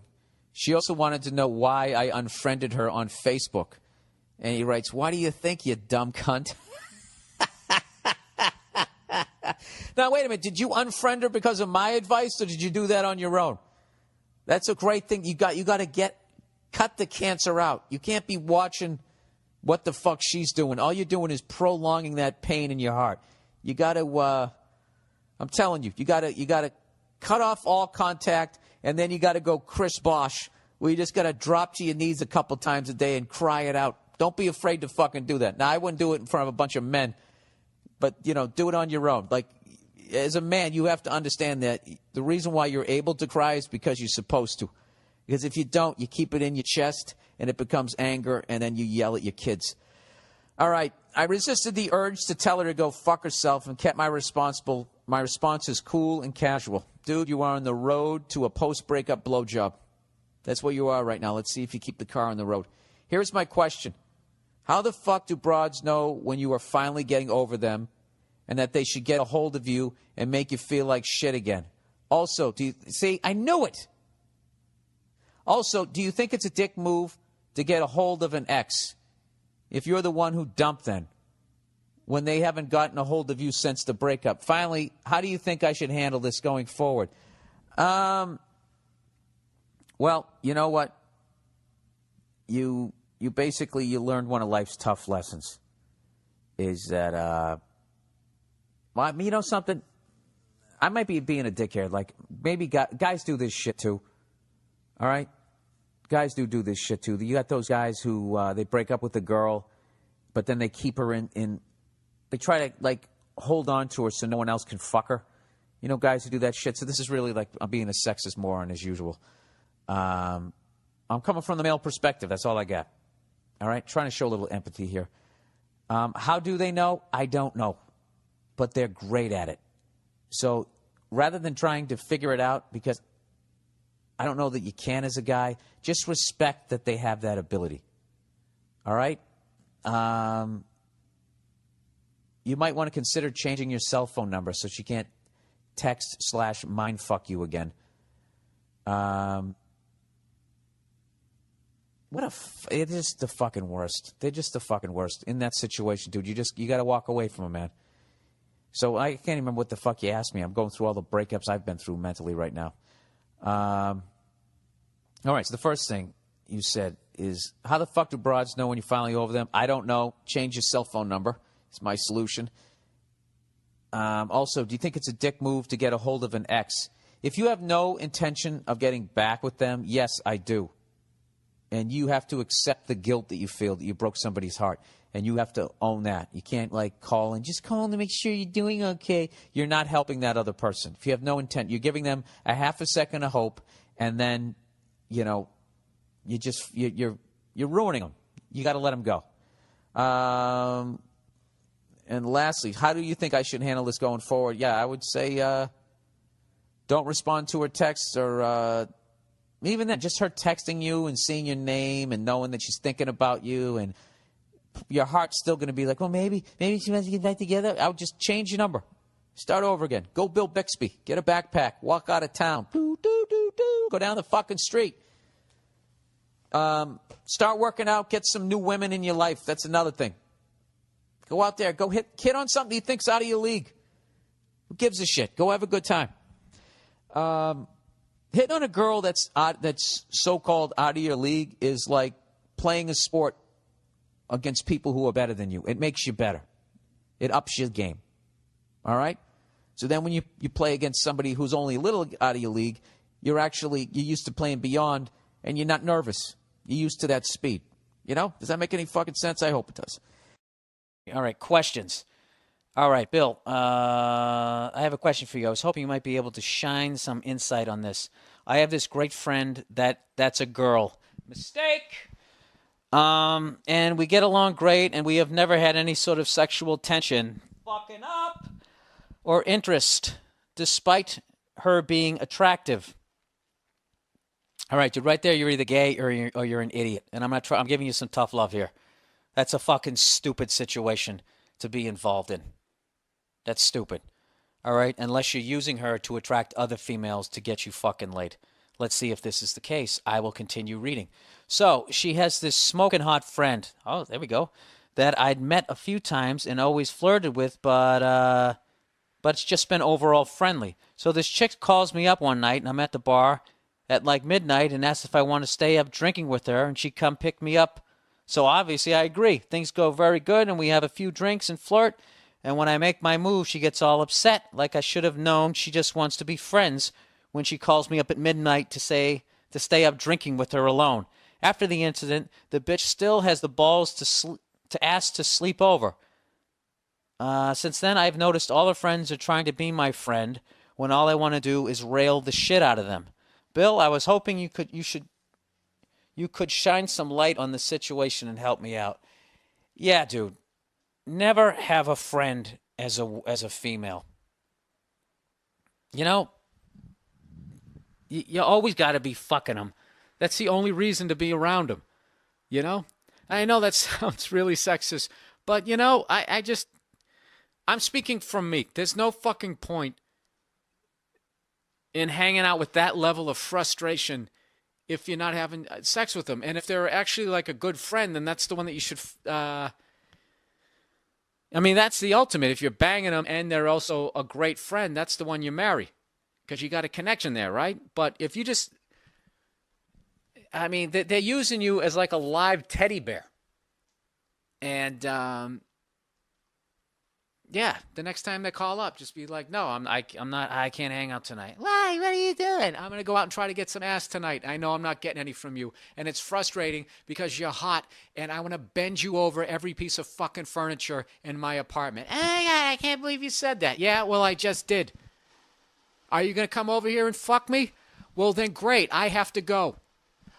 She also wanted to know why I unfriended her on Facebook. And he writes, why do you think, you dumb cunt? Now, wait a minute. Did you unfriend her because of my advice, or did you do that on your own? That's a great thing. You got to cut the cancer out. You can't be watching what the fuck she's doing. All you're doing is prolonging that pain in your heart. You got to, I'm telling you, you got to cut off all contact, and then you got to go Chris Bosh, where you just got to drop to your knees a couple times a day and cry it out. Don't be afraid to fucking do that. Now, I wouldn't do it in front of a bunch of men, but, do it on your own. Like, as a man, you have to understand that the reason why you're able to cry is because you're supposed to. Because if you don't, you keep it in your chest, and it becomes anger, and then you yell at your kids. All right, I resisted the urge to tell her to go fuck herself and kept my responses cool and casual. Dude, you are on the road to a post-breakup blowjob. That's where you are right now. Let's see if you keep the car on the road. Here's my question. How the fuck do broads know when you are finally getting over them and that they should get a hold of you and make you feel like shit again? Also, I knew it. Also, do you think it's a dick move to get a hold of an ex if you're the one who dumped them when they haven't gotten a hold of you since the breakup? Finally, how do you think I should handle this going forward? Well, you know what? You basically learned one of life's tough lessons. Is that well, you know something? I might be being a dickhead. Like, maybe guys do this shit too. All right? Guys do this shit too. You got those guys who they break up with a girl, but then they keep her in they try to, like, hold on to her so no one else can fuck her. You know, guys who do that shit. So this is really like I'm being a sexist moron as usual. I'm coming from the male perspective. That's all I got. All right? Trying to show a little empathy here. How do they know? I don't know. But they're great at it. So rather than trying to figure it out, because I don't know that you can as a guy, just respect that they have that ability. All right? You might want to consider changing your cell phone number so she can't text/mindfuck you again. It's just the fucking worst. They're just the fucking worst. In that situation, dude, you got to walk away from them, man. So I can't even remember what the fuck you asked me. I'm going through all the breakups I've been through mentally right now. All right, so the first thing you said is, how the fuck do broads know when you're finally over them? I don't know. Change your cell phone number. It's my solution. Also, do you think it's a dick move to get a hold of an ex? If you have no intention of getting back with them, yes, I do. And you have to accept the guilt that you feel that you broke somebody's heart. And you have to own that. You can't, call and just call to make sure you're doing okay. You're not helping that other person. If you have no intent, you're giving them a half a second of hope, and then, you're ruining them. You got to let them go. And lastly, how do you think I should handle this going forward? Yeah, I would say don't respond to her texts, or even then, just her texting you and seeing your name and knowing that she's thinking about you, and your heart's still going to be like, well, maybe she wants to get back together. I would just change your number. Start over again. Go Bill Bixby. Get a backpack. Walk out of town. Go down the fucking street. Start working out. Get some new women in your life. That's another thing. Go out there. Go hit on something you think's out of your league. Who gives a shit? Go have a good time. Hitting on a girl that's so-called out of your league is like playing a sport against people who are better than you. It makes you better. It ups your game. All right? So then when you play against somebody who's only a little out of your league, you're used to playing beyond, and you're not nervous. You're used to that speed. Does that make any fucking sense? I hope it does. All right, questions. All right, Bill, I have a question for you. I was hoping you might be able to shine some insight on this. I have this great friend that's a girl. Mistake. And we get along great, and we have never had any sort of sexual tension, fucking up, or interest, despite her being attractive. All right, dude, right there, you're either gay or you're an idiot, and I'm giving you some tough love here. That's a fucking stupid situation to be involved in. That's stupid. All right, unless you're using her to attract other females to get you fucking laid. Let's see if this is the case. I will continue reading. So she has this smoking hot friend. Oh, there we go. That I'd met a few times and always flirted with, but it's just been overall friendly. So this chick calls me up one night, and I'm at the bar at like midnight and asks if I want to stay up drinking with her, and she come pick me up. So obviously I agree. Things go very good, and we have a few drinks and flirt. And when I make my move, she gets all upset, like I should have known she just wants to be friends when she calls me up at midnight to stay up drinking with her alone. After the incident, the bitch still has the balls to ask to sleep over. Since then, I've noticed all her friends are trying to be my friend when all I want to do is rail the shit out of them. Bill, I was hoping you could shine some light on the situation and help me out. Yeah, dude. Never have a friend as a female. You always got to be fucking them. That's the only reason to be around them. I know that sounds really sexist, but I'm speaking from me. There's no fucking point in hanging out with that level of frustration if you're not having sex with them. And if they're actually like a good friend, then that's the one that you should... that's the ultimate. If you're banging them and they're also a great friend, that's the one you marry. Because you got a connection there, right? But if you just... they're using you as like a live teddy bear. And, the next time they call up, just be like, no, I can't hang out tonight. Why? What are you doing? I'm going to go out and try to get some ass tonight. I know I'm not getting any from you. And it's frustrating because you're hot, and I want to bend you over every piece of fucking furniture in my apartment. Oh, my God, I can't believe you said that. Yeah, well, I just did. Are you going to come over here and fuck me? Well, then great. I have to go.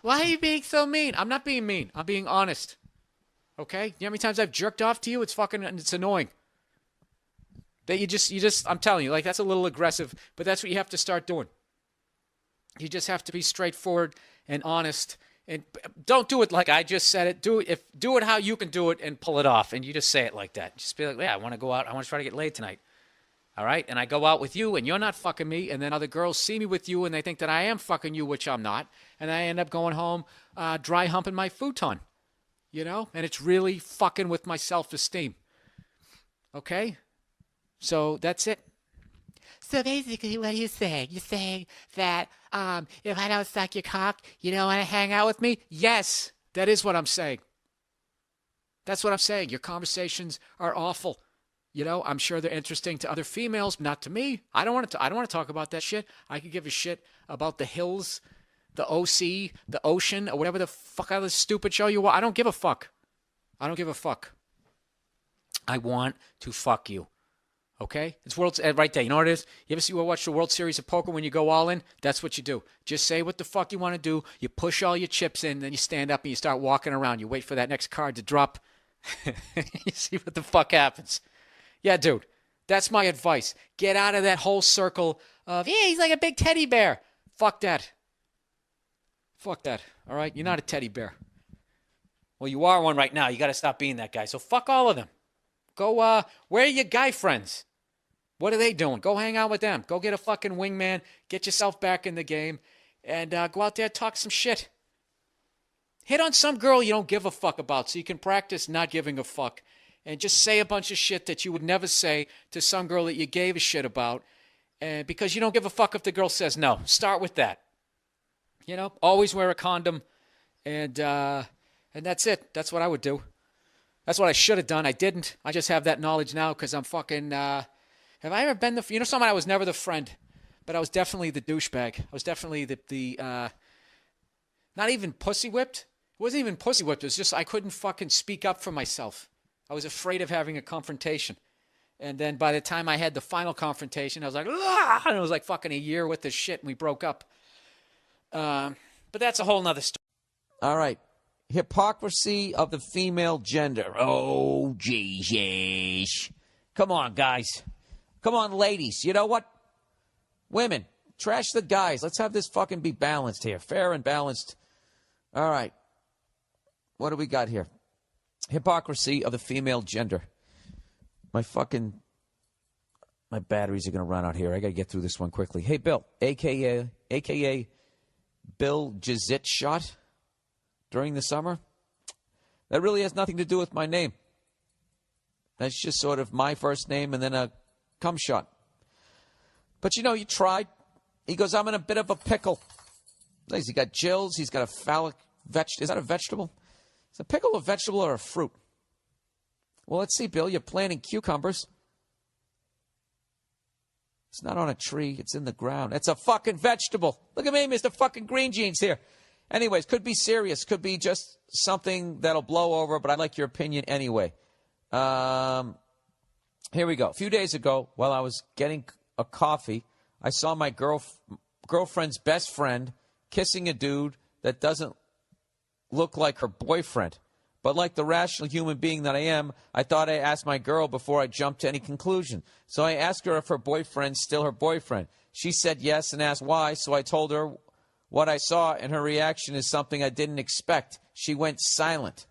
Why are you being so mean? I'm not being mean. I'm being honest. Okay? You know how many times I've jerked off to you? It's annoying. That you just, I'm telling you, like, that's a little aggressive, but that's what you have to start doing. You just have to be straightforward and honest, and don't do it like I just said it. Do it how you can do it and pull it off, and you just say it like that. Just be like, yeah, I want to go out. I want to try to get laid tonight. All right? And I go out with you, and you're not fucking me, and then other girls see me with you, and they think that I am fucking you, which I'm not, and I end up going home dry humping my futon, and it's really fucking with my self-esteem. Okay? So that's it. So basically what are you saying? You're saying that if I don't suck your cock, you don't want to hang out with me? Yes, that is what I'm saying. That's what I'm saying. Your conversations are awful. You know, I'm sure they're interesting to other females, not to me. I don't want to talk about that shit. I could give a shit about the hills, the OC, the ocean, or whatever the fuck other stupid show you want. I don't give a fuck. I don't give a fuck. I want to fuck you. Okay? It's world right there. You know what it is? You ever watch the World Series of Poker when you go all in? That's what you do. Just say what the fuck you want to do. You push all your chips in, then you stand up and you start walking around. You wait for that next card to drop. You see what the fuck happens. Yeah, dude, that's my advice. Get out of that whole circle of, yeah, he's like a big teddy bear. Fuck that. Fuck that, all right? You're not a teddy bear. Well, you are one right now. You got to stop being that guy. So fuck all of them. Go, where are your guy friends? What are they doing? Go hang out with them. Go get a fucking wingman. Get yourself back in the game. And go out there and talk some shit. Hit on some girl you don't give a fuck about so you can practice not giving a fuck. And just say a bunch of shit that you would never say to some girl that you gave a shit about. And because you don't give a fuck if the girl says no. Start with that. You know, always wear a condom. And that's it. That's what I would do. That's what I should have done. I didn't. I just have that knowledge now because I'm fucking... have I ever been the... someone I was never the friend, but I was definitely the douchebag. I was definitely the not even pussy whipped. It wasn't even pussy whipped. It was just I couldn't fucking speak up for myself. I was afraid of having a confrontation. And then by the time I had the final confrontation, I was like, ah! And it was like fucking a year with this shit and we broke up. But that's a whole nother story. All right. Hypocrisy of the female gender. Oh, Jesus. Come on, guys. Come on, ladies. You know what? Women, trash the guys. Let's have this fucking be balanced here. Fair and balanced. All right. What do we got here? Hypocrisy of the female gender. My batteries are going to run out here. I got to get through this one quickly. Hey, Bill, a.k.a. Bill Jizit shot during the summer. That really has nothing to do with my name. That's just sort of my first name and then a cum shot. But, you know, you tried. He goes, I'm in a bit of a pickle. He's got gills. He's got a phallic vegetable. Is that a vegetable? Is a pickle a vegetable or a fruit? Well, let's see, Bill. You're planting cucumbers. It's not on a tree. It's in the ground. It's a fucking vegetable. Look at me, Mr. fucking Green Jeans here. Anyways, could be serious. Could be just something that'll blow over, but I'd like your opinion anyway. Here we go. A few days ago, while I was getting a coffee, I saw my girlfriend's best friend kissing a dude that doesn't look like her boyfriend. But like the rational human being that I am, I thought I'd ask my girl before I jumped to any conclusion. So I asked her if her boyfriend's still her boyfriend. She said yes and asked why, so I told her what I saw, and her reaction is something I didn't expect. She went silent.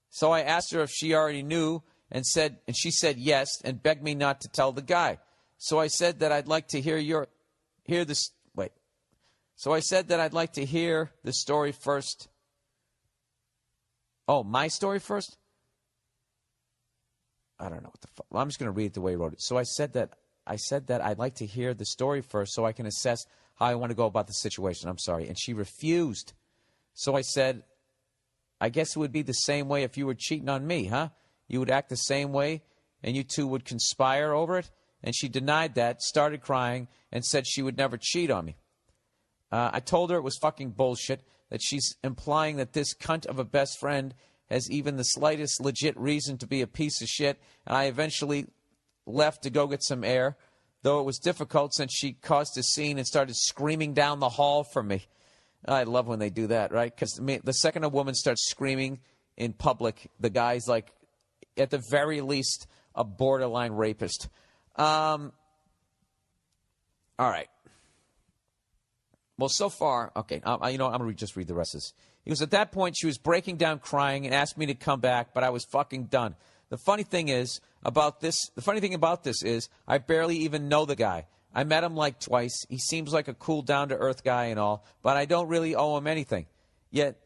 So I asked her if she already knew, and she said yes, and begged me not to tell the guy. So I said that I'd like to So I said that I'd like to hear the story first. Oh, my story first? I don't know what the fuck. Well, I'm just going to read it the way he wrote it. So I said that I'd like to hear the story first so I can assess how I want to go about the situation. I'm sorry. And she refused. So I said, I guess it would be the same way if you were cheating on me, huh? You would act the same way and you two would conspire over it? And she denied that, started crying, and said she would never cheat on me. I told her it was fucking bullshit, that she's implying that this cunt of a best friend has even the slightest legit reason to be a piece of shit, and I eventually left to go get some air, though it was difficult since she caused a scene and started screaming down the hall for me. I love when they do that, right? Because the second a woman starts screaming in public, the guy's like, at the very least, a borderline rapist. All right. Well, so far, okay, I'm going to just read the rest of this. He goes, at that point, she was breaking down crying and asked me to come back, but I was fucking done. The funny thing about this is I barely even know the guy. I met him like twice. He seems like a cool, down-to-earth guy and all, but I don't really owe him anything. Yet,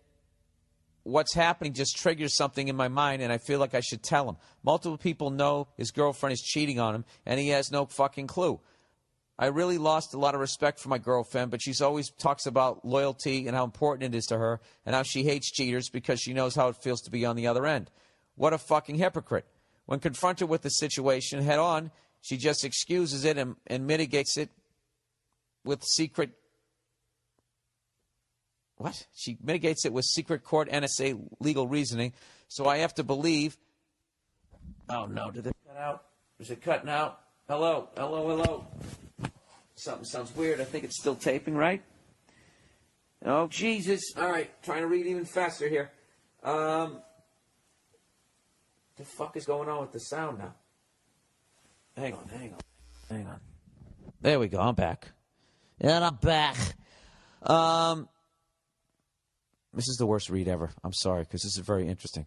what's happening just triggers something in my mind, and I feel like I should tell him. Multiple people know his girlfriend is cheating on him, and he has no fucking clue. I really lost a lot of respect for my girlfriend, but she's always talks about loyalty and how important it is to her and how she hates cheaters because she knows how it feels to be on the other end. What a fucking hypocrite. When confronted with the situation head on, she just excuses it and mitigates it with secret. What? She mitigates it with secret court NSA legal reasoning. So I have to believe. Oh no! Did it cut out? Is it cutting out? Hello, hello, hello. Something sounds weird. I think it's still taping, right? Oh Jesus! All right, trying to read even faster here. The fuck is going on with the sound now? Hang on. There we go. I'm back. And I'm back. This is the worst read ever. I'm sorry, because this is very interesting.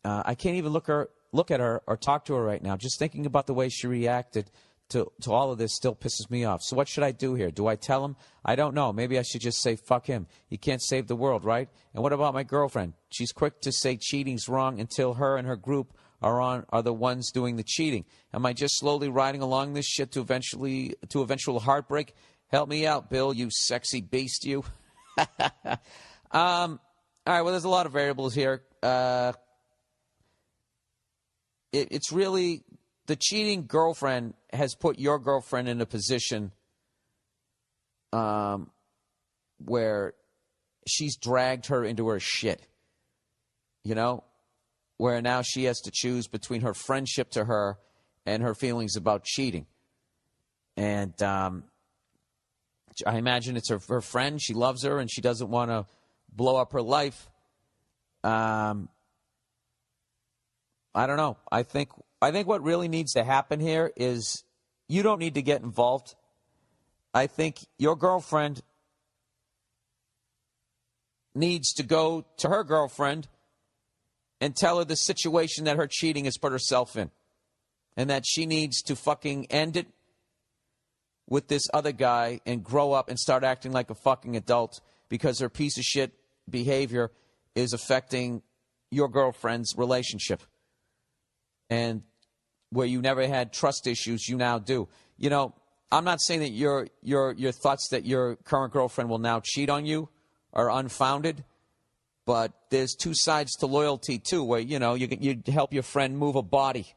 I can't even look at her or talk to her right now. Just thinking about the way she reacted to all of this still pisses me off. So what should I do here? Do I tell him? I don't know. Maybe I should just say, fuck him. He can't save the world, right? And what about my girlfriend? She's quick to say cheating's wrong until her and her group are the ones doing the cheating. Am I just slowly riding along this shit to eventual heartbreak? Help me out, Bill, you sexy beast, you. All right, well, there's a lot of variables here. It's really the cheating girlfriend has put your girlfriend in a position where she's dragged her into her shit, you know, where now she has to choose between her friendship to her and her feelings about cheating. And I imagine it's her friend. She loves her, and she doesn't want to blow up her life. I don't know. I think what really needs to happen here is you don't need to get involved. I think your girlfriend needs to go to her girlfriend and tell her the situation that her cheating has put herself in, and that she needs to fucking end it with this other guy and grow up and start acting like a fucking adult, because her piece of shit behavior is affecting your girlfriend's relationship. And where you never had trust issues, you now do. You know, I'm not saying that your thoughts that your current girlfriend will now cheat on you are unfounded, but there's two sides to loyalty too, where, you know, you help your friend move a body.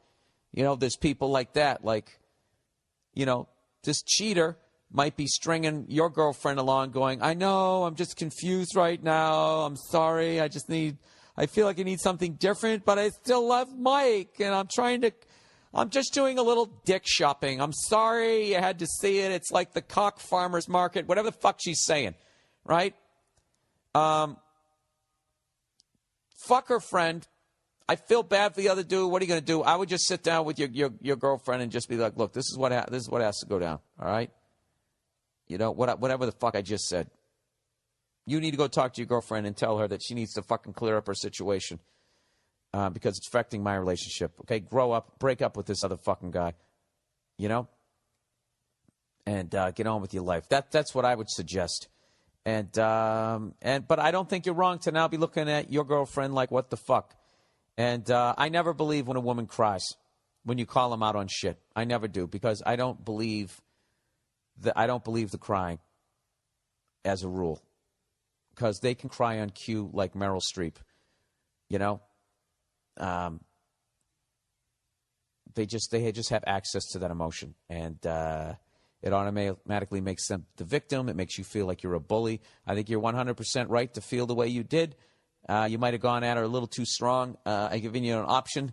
You know, there's people like that, like, you know, this cheater might be stringing your girlfriend along going, I know, I'm just confused right now. I'm sorry. I feel like I need something different, but I still love Mike, and I'm just doing a little dick shopping. I'm sorry you had to see it. It's like the cock farmer's market, whatever the fuck she's saying, right? Fuck her friend. I feel bad for the other dude. What are you going to do? I would just sit down with your girlfriend and just be like, look, this is what has to go down, all right? You know, whatever the fuck I just said. You need to go talk to your girlfriend and tell her that she needs to fucking clear up her situation because it's affecting my relationship. Okay, grow up, break up with this other fucking guy, you know, and get on with your life. That's what I would suggest. But I don't think you're wrong to now be looking at your girlfriend like, what the fuck? And I never believe when a woman cries, when you call them out on shit. I never do, because I don't believe the crying as a rule. Because they can cry on cue like Meryl Streep, you know. They just have access to that emotion, and it automatically makes them the victim. It makes you feel like you're a bully. I think you're 100% right to feel the way you did. You might have gone at her a little too strong. I've given you an option.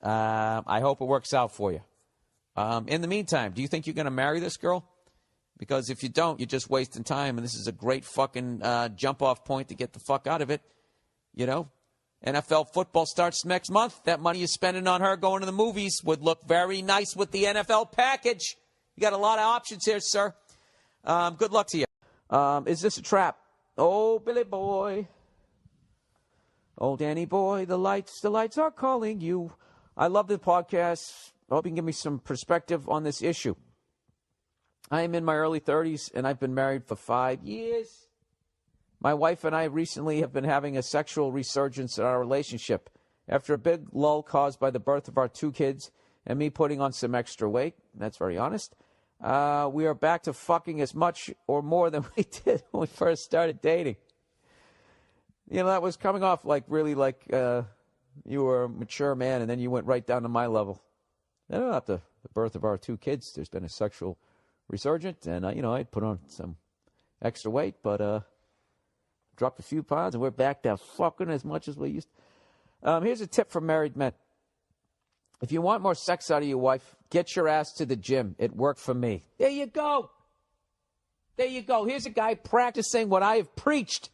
I hope it works out for you. In the meantime, do you think you're going to marry this girl? Because if you don't, you're just wasting time, and this is a great fucking jump-off point to get the fuck out of it. You know? NFL football starts next month. That money you're spending on her going to the movies would look very nice with the NFL package. You got a lot of options here, sir. Good luck to you. Is this a trap? Oh, Billy boy. Oh, Danny boy, the lights are calling you. I love the podcast. I hope you can give me some perspective on this issue. I am in my early 30s, and I've been married for 5 years. My wife and I recently have been having a sexual resurgence in our relationship. After a big lull caused by the birth of our 2 kids and me putting on some extra weight, that's very honest, we are back to fucking as much or more than we did when we first started dating. You know, that was coming off like really like you were a mature man, and then you went right down to my level. Then after the birth of our 2 kids, there's been a sexual resurgence, and, I'd put on some extra weight, but dropped a few pounds, and we're back to fucking as much as we used to. Here's a tip for married men. If you want more sex out of your wife, get your ass to the gym. It worked for me. There you go. There you go. Here's a guy practicing what I have preached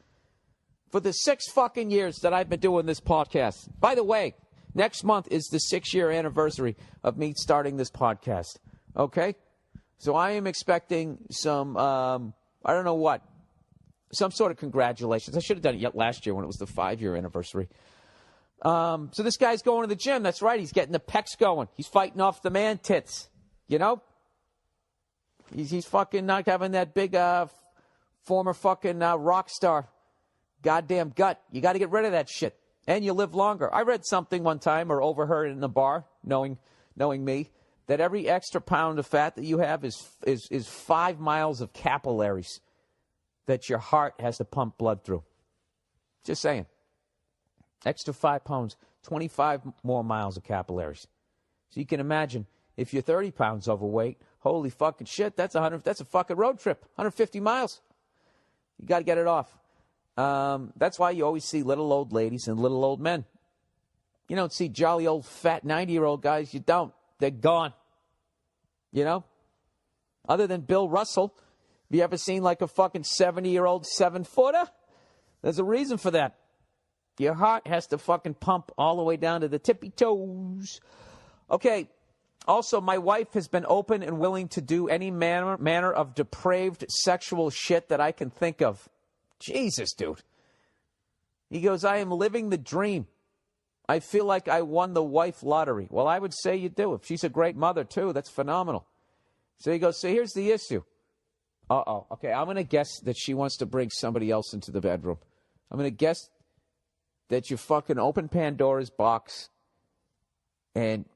for the 6 fucking years that I've been doing this podcast. By the way, next month is the 6-year anniversary of me starting this podcast. Okay? So I am expecting some, I don't know what, some sort of congratulations. I should have done it last year when it was the 5-year anniversary. So this guy's going to the gym. That's right. He's getting the pecs going. He's fighting off the man tits. You know? He's fucking not having that big former fucking rock star goddamn gut. You got to get rid of that shit. And you live longer. I read something one time or overheard it in the bar, knowing me, that every extra pound of fat that you have is 5 miles of capillaries that your heart has to pump blood through. Just saying. Extra 5 pounds, 25 more miles of capillaries. So you can imagine, if you're 30 pounds overweight, holy fucking shit, that's a fucking road trip, 150 miles. You got to get it off. That's why you always see little old ladies and little old men. You don't see jolly old fat 90-year-old guys. You don't. They're gone. You know? Other than Bill Russell, have you ever seen like a fucking 70-year-old 7-footer? There's a reason for that. Your heart has to fucking pump all the way down to the tippy toes. Okay. Also, my wife has been open and willing to do any manner of depraved sexual shit that I can think of. Jesus, dude. He goes, I am living the dream. I feel like I won the wife lottery. Well, I would say you do. If she's a great mother, too, that's phenomenal. So he goes, so here's the issue. Uh-oh. Okay, I'm going to guess that she wants to bring somebody else into the bedroom. I'm going to guess that you fucking open Pandora's box, and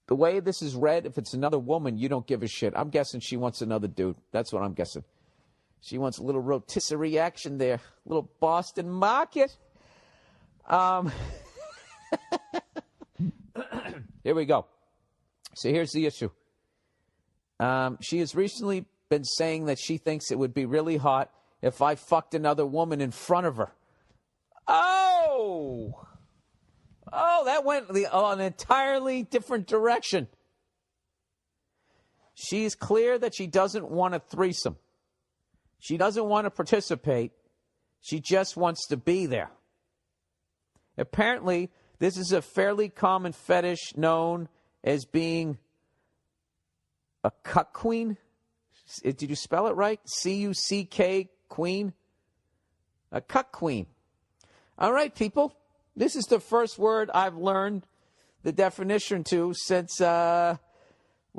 the way this is read, if it's another woman, you don't give a shit. I'm guessing she wants another dude. That's what I'm guessing. She wants a little rotisserie action there, a little Boston market. Here we go. So here's the issue. She has recently been saying that she thinks it would be really hot if I fucked another woman in front of her. Oh, that went an entirely different direction. She's clear that she doesn't want a threesome. She doesn't want to participate. She just wants to be there. Apparently, this is a fairly common fetish known as being a cuck queen. Did you spell it right? C-U-C-K queen? A cuck queen. All right, people. This is the first word I've learned the definition to since, what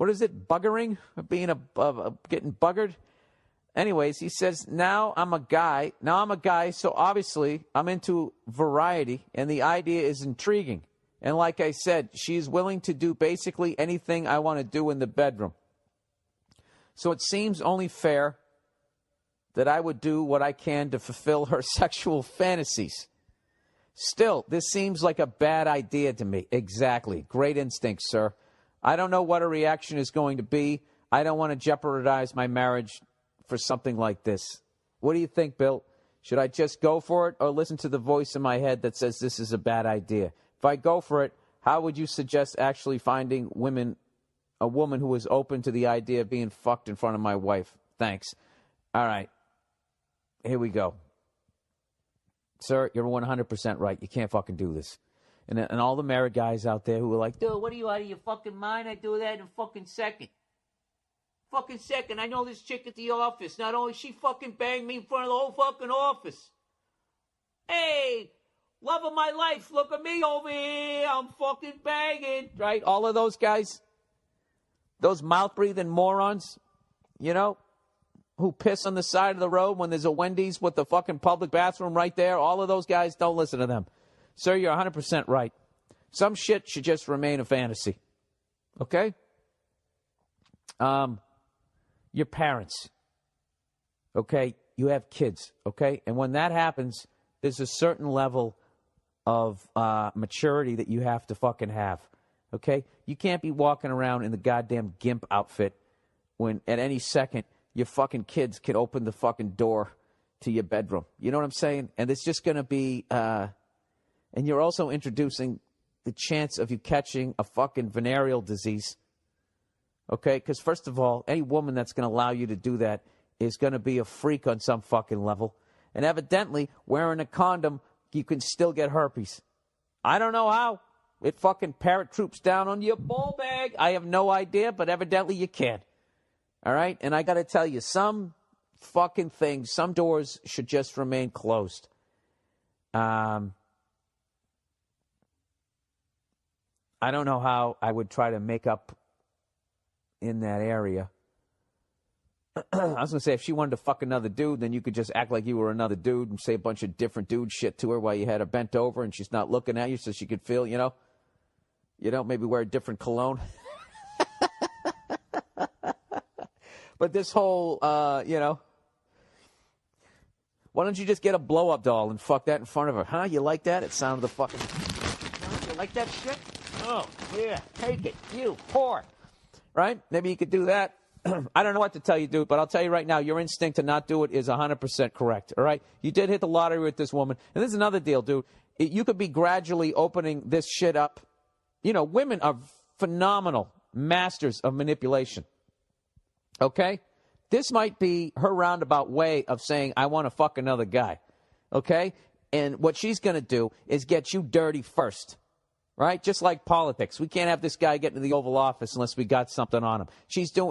is it, buggering? Being getting buggered? Anyways, he says, now I'm a guy, so obviously I'm into variety, and the idea is intriguing. And like I said, she's willing to do basically anything I want to do in the bedroom. So it seems only fair that I would do what I can to fulfill her sexual fantasies. Still, this seems like a bad idea to me. Exactly. Great instinct, sir. I don't know what her reaction is going to be. I don't want to jeopardize my marriage for something like this. What do you think, Bill? Should I just go for it or listen to the voice in my head that says this is a bad idea? If I go for it, how would you suggest actually finding a woman who is open to the idea of being fucked in front of my wife? Thanks. All right. Here we go. Sir, you're 100% right. You can't fucking do this. And all the married guys out there who are like, dude, what are you, out of your fucking mind? I do that in a fucking second. Fucking second. I know this chick at the office. Not only she fucking banged me in front of the whole fucking office. Hey, love of my life. Look at me over here. I'm fucking banging. Right? All of those guys. Those mouth-breathing morons. You know? Who piss on the side of the road when there's a Wendy's with the fucking public bathroom right there. All of those guys, don't listen to them. Sir, you're 100% right. Some shit should just remain a fantasy. Okay? Your parents. Okay? You have kids. Okay? And when that happens, there's a certain level of maturity that you have to fucking have. Okay? You can't be walking around in the goddamn gimp outfit when at any second your fucking kids could open the fucking door to your bedroom. You know what I'm saying? And it's just going to be, and you're also introducing the chance of you catching a fucking venereal disease. Okay? Because first of all, any woman that's going to allow you to do that is going to be a freak on some fucking level. And evidently, wearing a condom, you can still get herpes. I don't know how. It fucking paratroops down on your ball bag. I have no idea, but evidently you can. All right? And I got to tell you, some fucking things, some doors should just remain closed. I don't know how I would try to make up in that area. I was going to say, if she wanted to fuck another dude, then you could just act like you were another dude and say a bunch of different dude shit to her while you had her bent over and she's not looking at you so she could feel, maybe wear a different cologne. But this whole, why don't you just get a blow-up doll and fuck that in front of her? Huh? You like that? It sounded the fucking... You like that shit? Oh, yeah. Take it. You whore. Right? Maybe you could do that. I don't know what to tell you, dude, but I'll tell you right now, your instinct to not do it is 100% correct, all right? You did hit the lottery with this woman. And this is another deal, dude. You could be gradually opening this shit up. Women are phenomenal masters of manipulation, okay? This might be her roundabout way of saying, I want to fuck another guy, okay? And what she's going to do is get you dirty first. Right? Just like politics. We can't have this guy get into the Oval Office unless we got something on him.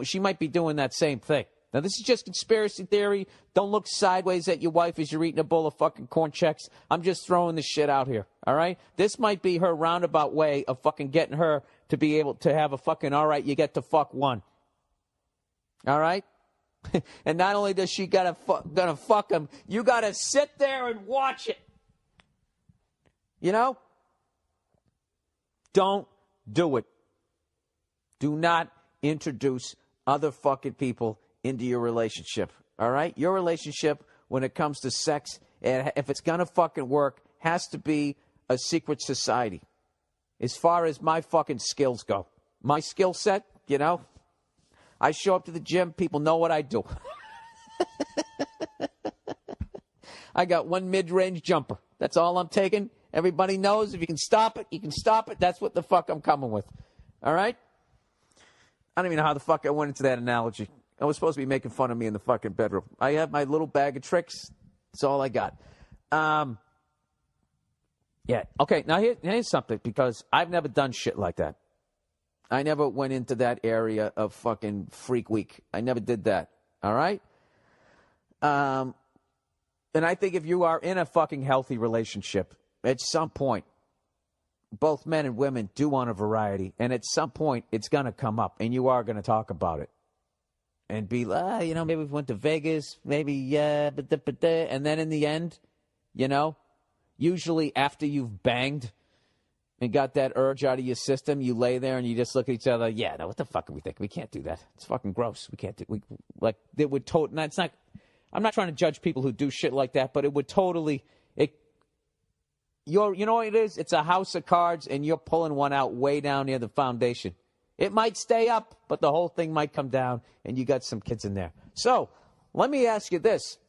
She might be doing that same thing. Now, this is just conspiracy theory. Don't look sideways at your wife as you're eating a bowl of fucking corn checks. I'm just throwing this shit out here. All right? This might be her roundabout way of fucking getting her to be able to have a fucking, all right, you get to fuck one. All right? And not only does she gonna fuck him, you got to sit there and watch it. Don't do it. Do not introduce other fucking people into your relationship. All right? Your relationship, when it comes to sex, if it's going to fucking work, has to be a secret society. As far as my fucking skills go. My skill set, I show up to the gym, people know what I do. I got one mid-range jumper. That's all I'm taking. Everybody knows if you can stop it, you can stop it. That's what the fuck I'm coming with. All right? I don't even know how the fuck I went into that analogy. I was supposed to be making fun of me in the fucking bedroom. I have my little bag of tricks. That's all I got. Yeah. Okay, now here's something, because I've never done shit like that. I never went into that area of fucking freak week. I never did that. All right? And I think if you are in a fucking healthy relationship, at some point, both men and women do want a variety, and at some point, it's going to come up, and you are going to talk about it. And be like, maybe we went to Vegas, maybe, yeah, and then in the end, usually after you've banged and got that urge out of your system, you lay there and you just look at each other, yeah, no, what the fuck are we thinking? We can't do that. It's fucking gross. We can't do it would totally, it's not, I'm not trying to judge people who do shit like that, but it would totally, you know what it is? It's a house of cards, and you're pulling one out way down near the foundation. It might stay up, but the whole thing might come down, and you got some kids in there. So, let me ask you this.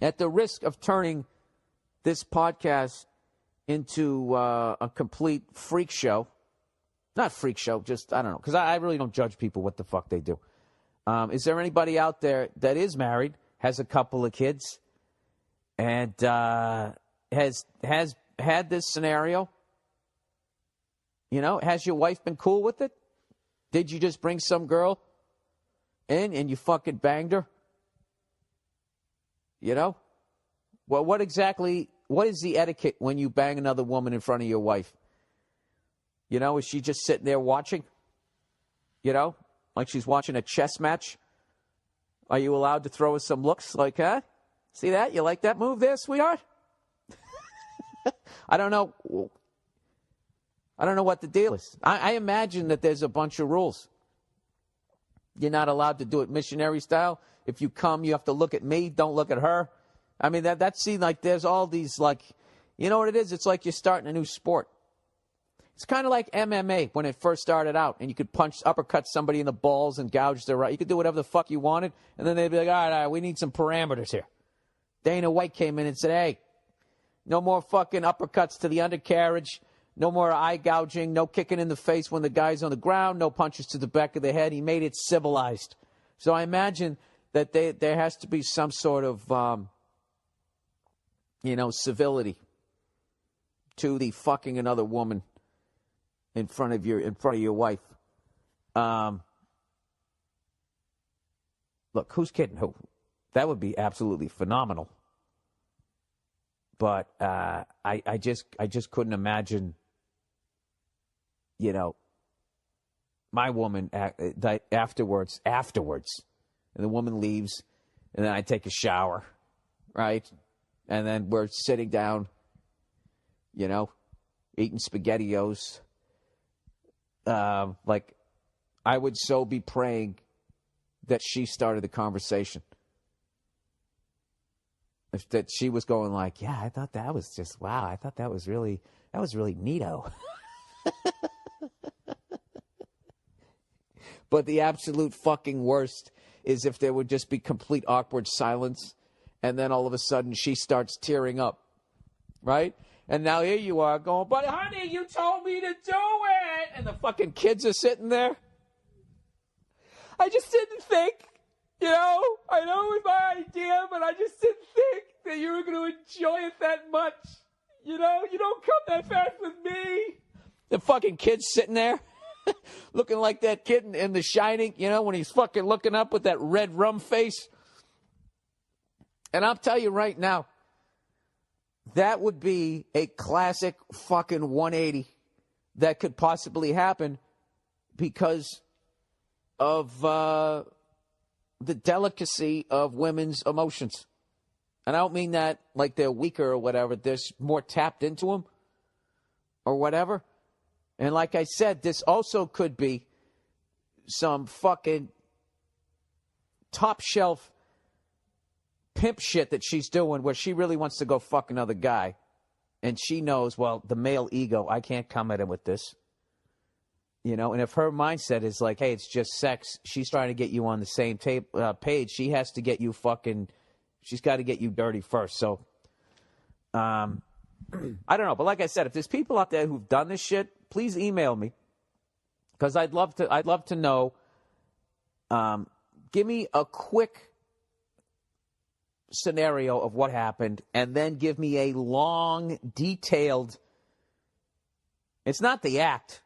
At the risk of turning this podcast into a complete freak show, not freak show, just, I don't know, because I really don't judge people what the fuck they do. Is there anybody out there that is married, has a couple of kids, and has had this scenario? Has your wife been cool with it? Did you just bring some girl in and you fucking banged her? Well, what is the etiquette when you bang another woman in front of your wife? Is she just sitting there watching? Like she's watching a chess match? Are you allowed to throw her some looks like, huh? See that? You like that move there, sweetheart? I don't know what the deal is. I imagine that there's a bunch of rules. You're not allowed to do it missionary style. If you come, you have to look at me. Don't look at her. I mean, that seems like there's all these, like, You know what it is? It's like you're starting a new sport. It's kind of like MMA when it first started out, and you could uppercut somebody in the balls and gouge their eye. You could do whatever the fuck you wanted, and then they'd be like, all right, we need some parameters here. Dana White came in and said, hey, no more fucking uppercuts to the undercarriage, no more eye gouging, no kicking in the face when the guy's on the ground, no punches to the back of the head. He made it civilized. So I imagine that there has to be some sort of, civility to the fucking another woman in front of your wife. Look, who's kidding who? That would be absolutely phenomenal. But I just couldn't imagine, my woman afterwards, and the woman leaves, and then I take a shower, right? And then we're sitting down, eating SpaghettiOs. Like, I would so be praying that she started the conversation. That she was going like, yeah, I thought that was just, wow, I thought that was really neato. But the absolute fucking worst is if there would just be complete awkward silence, and then all of a sudden she starts tearing up, right? And now here you are going, but honey, you told me to do it. And the fucking kids are sitting there. I just didn't think, I know it was my idea, but I just didn't think that you were going to enjoy it that much. You don't come that fast with me. The fucking kid's sitting there looking like that kid in The Shining, when he's fucking looking up with that red rum face. And I'll tell you right now, that would be a classic fucking 180 that could possibly happen because of the delicacy of women's emotions. And I don't mean that like they're weaker or whatever. They're more tapped into them or whatever. And like I said, this also could be some fucking top shelf pimp shit that she's doing where she really wants to go fuck another guy. And she knows, well, the male ego, I can't come at him with this. And if her mindset is like, hey, it's just sex, she's trying to get you on the same page. She has to get you she's got to get you dirty first. So, I don't know. But like I said, if there's people out there who've done this shit, please email me. Because I'd love to know. Give me a quick scenario of what happened, and then give me a long, detailed. It's not the act.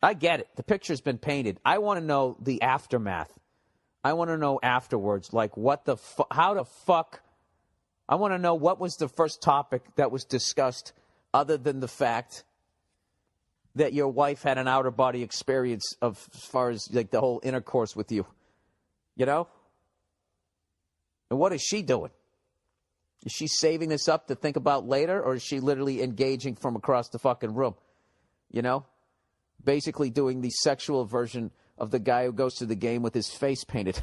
I get it. The picture's been painted. I want to know the aftermath. I want to know afterwards, like how the fuck. I want to know what was the first topic that was discussed other than the fact that your wife had an outer body experience as far as like the whole intercourse with you. And what is she doing? Is she saving this up to think about later, or is she literally engaging from across the fucking room? Basically doing the sexual version of the guy who goes to the game with his face painted.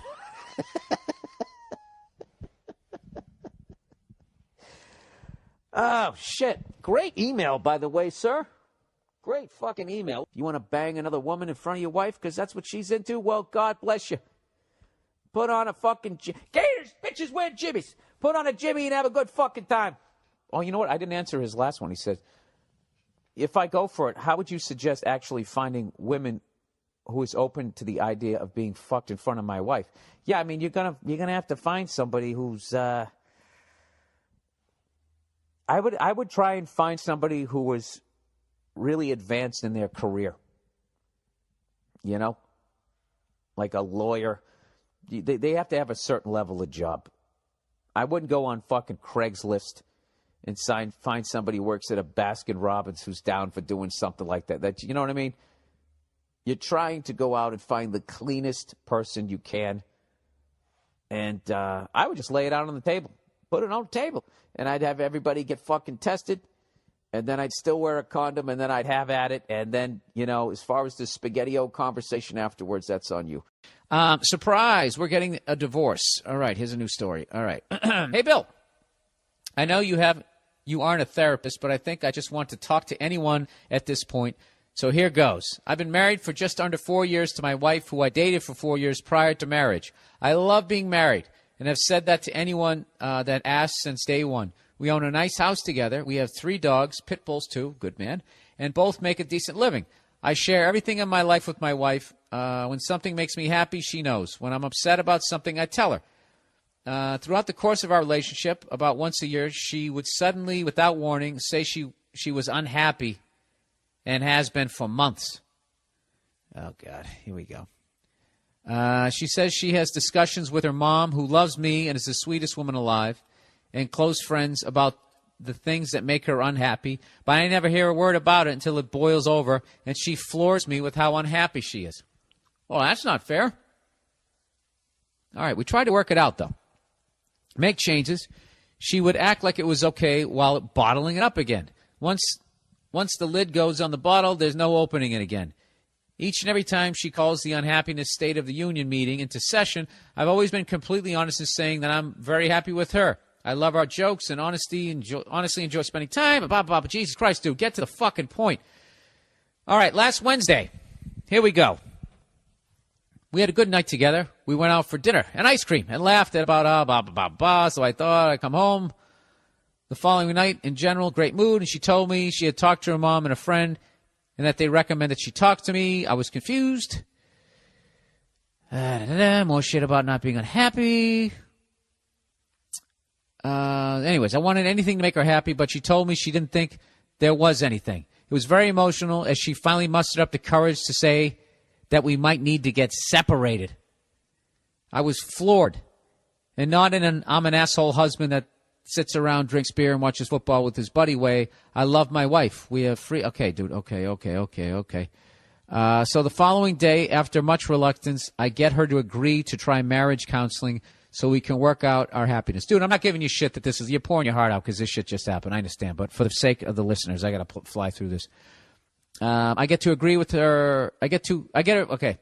Oh, shit. Great email, by the way, sir. Great fucking email. You want to bang another woman in front of your wife because that's what she's into? Well, God bless you. Put on a fucking... Gators, bitches wear jimmies. Put on a jimmy and have a good fucking time. Oh, you know what? I didn't answer his last one. He said, if I go for it, how would you suggest actually finding women who is open to the idea of being fucked in front of my wife? Yeah, I mean, you're gonna have to find somebody who's... I would try and find somebody who was really advanced in their career. Like a lawyer. They have to have a certain level of job. I wouldn't go on fucking Craigslist and find somebody who works at a Baskin Robbins who's down for doing something like that. You know what I mean? You're trying to go out and find the cleanest person you can. And I would just lay it out on the table. Put it on the table. And I'd have everybody get fucking tested. And then I'd still wear a condom. And then I'd have at it. And then, as far as the SpaghettiO conversation afterwards, that's on you. Surprise. We're getting a divorce. All right. Here's a new story. All right. Hey, Bill. I know you have you aren't a therapist, but I think I just want to talk to anyone at this point. So here goes. I've been married for just under 4 years to my wife, who I dated for 4 years prior to marriage. I love being married and have said that to anyone that asks since day one. We own a nice house together. We have 3 dogs, pit bulls too, good man, and both make a decent living. I share everything in my life with my wife. When something makes me happy, she knows. When I'm upset about something, I tell her. Throughout the course of our relationship, about once a year, she would suddenly, without warning, say she was unhappy and has been for months. Oh, God. Here we go. She says she has discussions with her mom, who loves me and is the sweetest woman alive, and close friends about the things that make her unhappy, but I never hear a word about it until it boils over, and she floors me with how unhappy she is. Well, that's not fair. All right, we tried to work it out, though. Make changes. She would act like it was okay while bottling it up again. Once the lid goes on the bottle, there's no opening it again. Each and every time she calls the unhappiness state of the union meeting into session, I've always been completely honest in saying that I'm very happy with her. I love our jokes and honestly enjoy spending time. But Jesus Christ, dude, get to the fucking point. All right, last Wednesday, here we go. We had a good night together. We went out for dinner and ice cream and laughed at about so I thought I'd come home. The following night, in general, great mood, and she told me she had talked to her mom and a friend and that they recommended she talk to me. I was confused. More shit about not being unhappy. Anyways, I wanted anything to make her happy, but she told me she didn't think there was anything. It was very emotional as she finally mustered up the courage to say that we might need to get separated. I was floored, and not in an I'm an asshole husband that sits around, drinks beer, and watches football with his buddy way. I love my wife. We have free... Okay, dude, okay. So the following day, after much reluctance, I get her to agree to try marriage counseling so we can work out our happiness. Dude, I'm not giving you shit that this is... You're pouring your heart out because this shit just happened. I understand. But for the sake of the listeners, I got to fly through this. I get to agree with her. I get her... Okay.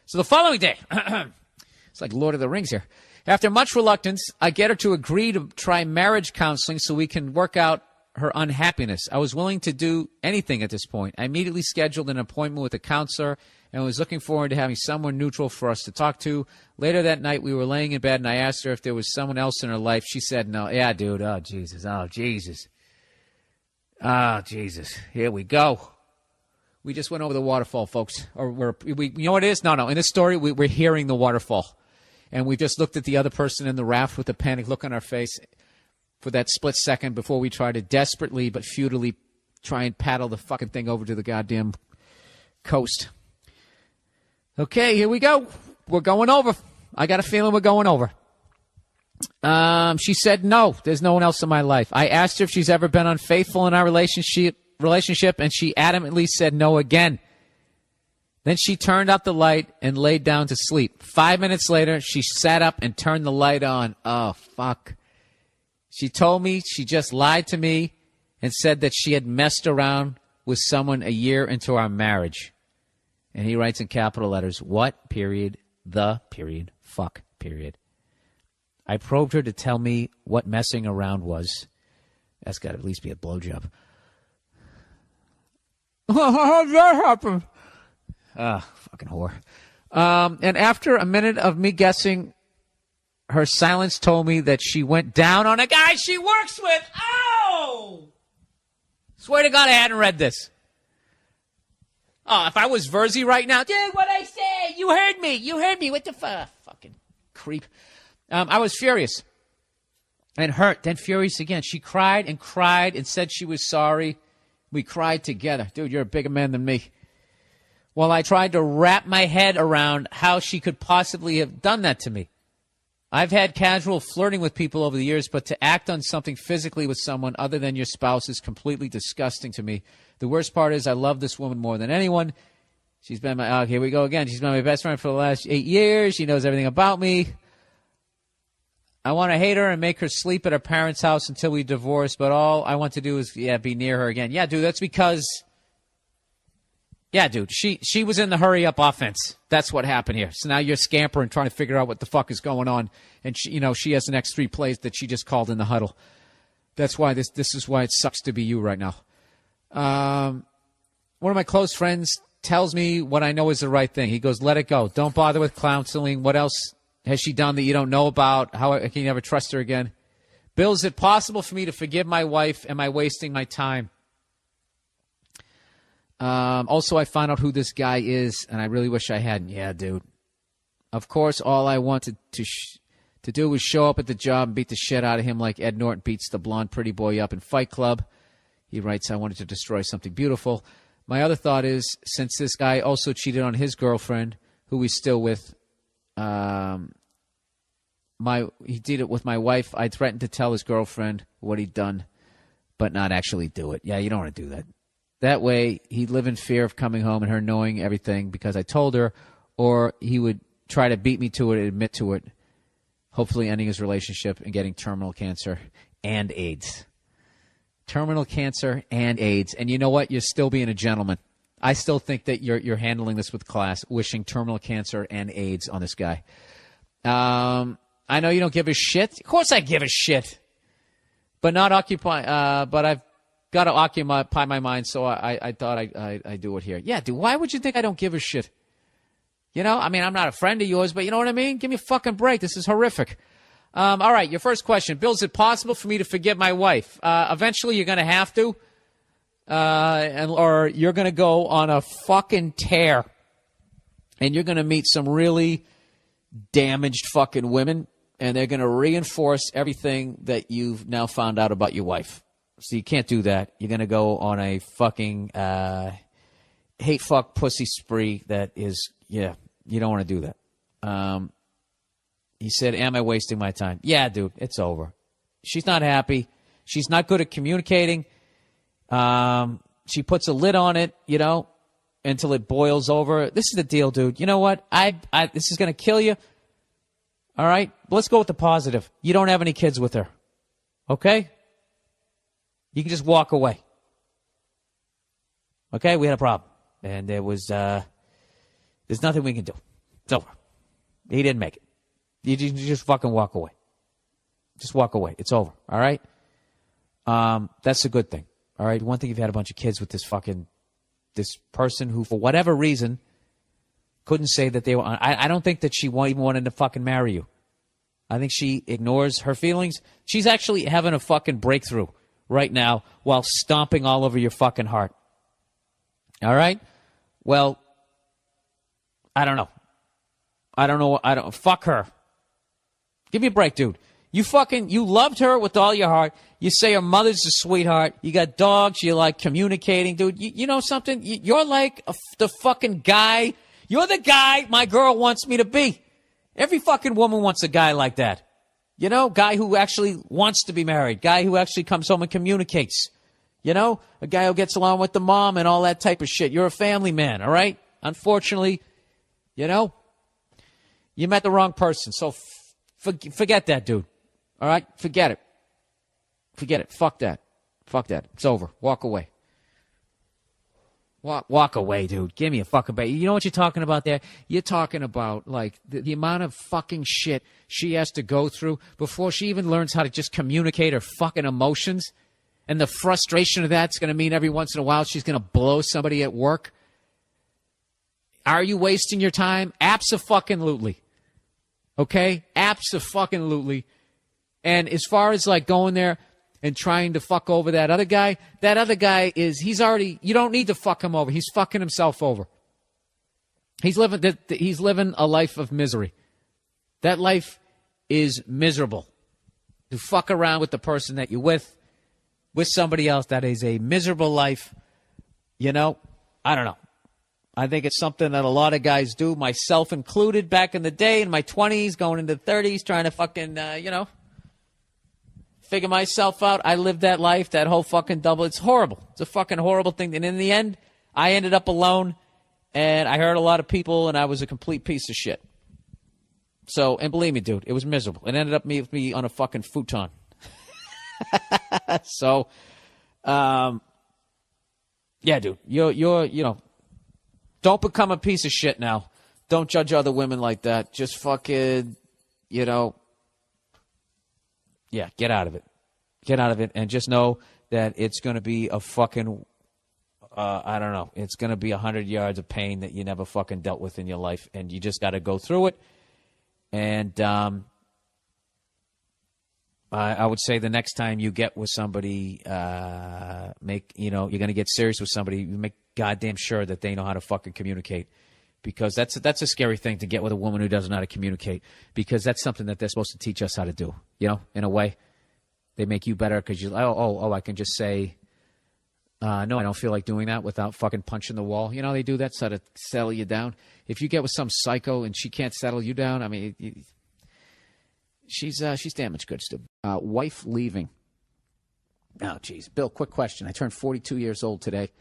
So the following day... It's like Lord of the Rings here. After much reluctance, I get her to agree to try marriage counseling so we can work out her unhappiness. I was willing to do anything at this point. I immediately scheduled an appointment with a counselor and was looking forward to having someone neutral for us to talk to. Later that night, we were laying in bed, and I asked her if there was someone else in her life. She said no. Yeah, dude. Oh, Jesus. Oh, Jesus. Oh, Jesus. Here we go. We just went over the waterfall, folks. Or you know what it is? No. In this story, we're hearing the waterfall. And we just looked at the other person in the raft with a panic look on our face for that split second before we tried to desperately but futilely try and paddle the fucking thing over to the goddamn coast. Okay, here we go. We're going over. I got a feeling we're going over. She said no. There's no one else in my life. I asked her if she's ever been unfaithful in our relationship, and she adamantly said no again. Then she turned out the light and laid down to sleep. 5 minutes later, she sat up and turned the light on. Oh, fuck. She told me she just lied to me and said that she had messed around with someone a year into our marriage. And he writes in capital letters, what, period, the, period, fuck, period. I probed her to tell me what messing around was. That's got to at least be a blowjob. How did that happen? Fucking whore. And after a minute of me guessing, her silence told me that she went down on a guy she works with. Oh! Swear to God I hadn't read this. Oh, if I was Verzi right now, dude, what'd I say? You heard me. What the fuck? Fucking creep. I was furious and hurt, then furious again. She cried and said she was sorry. We cried together. Dude, you're a bigger man than me. While I tried to wrap my head around how she could possibly have done that to me. I've had casual flirting with people over the years, but to act on something physically with someone other than your spouse is completely disgusting to me. The worst part is I love this woman more than anyone. She's been my, here we go again. She's been my best friend for the last 8 years. She knows everything about me. I want to hate her and make her sleep at her parents' house until we divorce, but all I want to do is, be near her again. Yeah, dude, that's because... Yeah, dude, she was in the hurry-up offense. That's what happened here. So now you're scampering, trying to figure out what the fuck is going on. And, she has the next 3 plays that she just called in the huddle. That's why this is why it sucks to be you right now. One of my close friends tells me what I know is the right thing. He goes, let it go. Don't bother with counseling. What else has she done that you don't know about? How can you never trust her again? Bill, is it possible for me to forgive my wife? Am I wasting my time? Also, I found out who this guy is, and I really wish I hadn't. Yeah, dude. Of course, all I wanted to do was show up at the job and beat the shit out of him like Ed Norton beats the blonde pretty boy up in Fight Club. He writes, I wanted to destroy something beautiful. My other thought is, since this guy also cheated on his girlfriend, who he's still with, he did it with my wife. I threatened to tell his girlfriend what he'd done, but not actually do it. Yeah, you don't want to do that. That way, he'd live in fear of coming home and her knowing everything because I told her, or he would try to beat me to it and admit to it, hopefully ending his relationship and getting terminal cancer and AIDS. Terminal cancer and AIDS. And you know what? You're still being a gentleman. I still think that you're handling this with class, wishing terminal cancer and AIDS on this guy. I know you don't give a shit. Of course I give a shit. But not occupy. But I've got to occupy my mind, so I thought I'd do it here. Yeah, dude, why would you think I don't give a shit? You know, I mean, I'm not a friend of yours, but you know what I mean? Give me a fucking break. This is horrific. All right, your first question. Bill, is it possible for me to forgive my wife? Eventually, you're going to have to. Or you're going to go on a fucking tear. And you're going to meet some really damaged fucking women. And they're going to reinforce everything that you've now found out about your wife. So you can't do that. You're going to go on a fucking hate fuck pussy spree that is, yeah, you don't want to do that. He said, am I wasting my time? Yeah, dude, it's over. She's not happy. She's not good at communicating. She puts a lid on it, you know, until it boils over. This is the deal, dude. You know what? This is going to kill you. All right? Let's go with the positive. You don't have any kids with her. Okay? You can just walk away. Okay? We had a problem. And there was, there's nothing we can do. It's over. He didn't make it. You just fucking walk away. Just walk away. It's over. All right? That's a good thing. All right? One thing, you've had a bunch of kids with this person who, for whatever reason, couldn't say that they were. I don't think that she even wanted to fucking marry you. I think she ignores her feelings. She's actually having a fucking breakthrough right now while stomping all over your fucking heart. All right? Well, I don't know. Fuck her. Give me a break, dude. You loved her with all your heart. You say her mother's a sweetheart. You got dogs. You like communicating, dude. You know something? You're like the fucking guy. You're the guy my girl wants me to be. Every fucking woman wants a guy like that. You know, guy who actually wants to be married. Guy who actually comes home and communicates. You know, a guy who gets along with the mom and all that type of shit. You're a family man, all right? Unfortunately, you know, you met the wrong person. So forget that, dude. All right? Forget it. Forget it. Fuck that. Fuck that. It's over. Walk away. Walk away, dude. Give me a fucking break. You know what you're talking about there? You're talking about, like, the amount of fucking shit she has to go through before she even learns how to just communicate her fucking emotions. And the frustration of that's going to mean every once in a while she's going to blow somebody at work. Are you wasting your time? Abso-fucking-lutely. Okay? Abso-fucking-lutely. And as far as, like, going there and trying to fuck over that other guy he's already, you don't need to fuck him over. He's fucking himself over. He's living a life of misery. That life is miserable. To fuck around with the person that you're with somebody else, that is a miserable life. You know, I don't know. I think it's something that a lot of guys do, myself included, back in the day, in my 20s, going into 30s, trying to fucking, figure myself out. I lived that life, that whole fucking double. It's horrible. It's a fucking horrible thing. And in the end, I ended up alone, and I hurt a lot of people, and I was a complete piece of shit. So, and believe me, dude, it was miserable. It ended up with me on a fucking futon. So, yeah, dude, you're don't become a piece of shit now. Don't judge other women like that. Just fucking, yeah, get out of it. Get out of it and just know that it's going to be a fucking, I don't know, it's going to be 100 yards of pain that you never fucking dealt with in your life, and you just got to go through it. And I would say the next time you get with somebody, you're going to get serious with somebody, you make goddamn sure that they know how to fucking communicate. Because that's a scary thing to get with a woman who doesn't know how to communicate. Because that's something that they're supposed to teach us how to do, in a way. They make you better because I can just say, no, I don't feel like doing that without fucking punching the wall. They do that so to settle you down. If you get with some psycho and she can't settle you down, I mean, she's damaged goods, dude. Wife leaving. Oh, geez. Bill, quick question. I turned 42 years old today,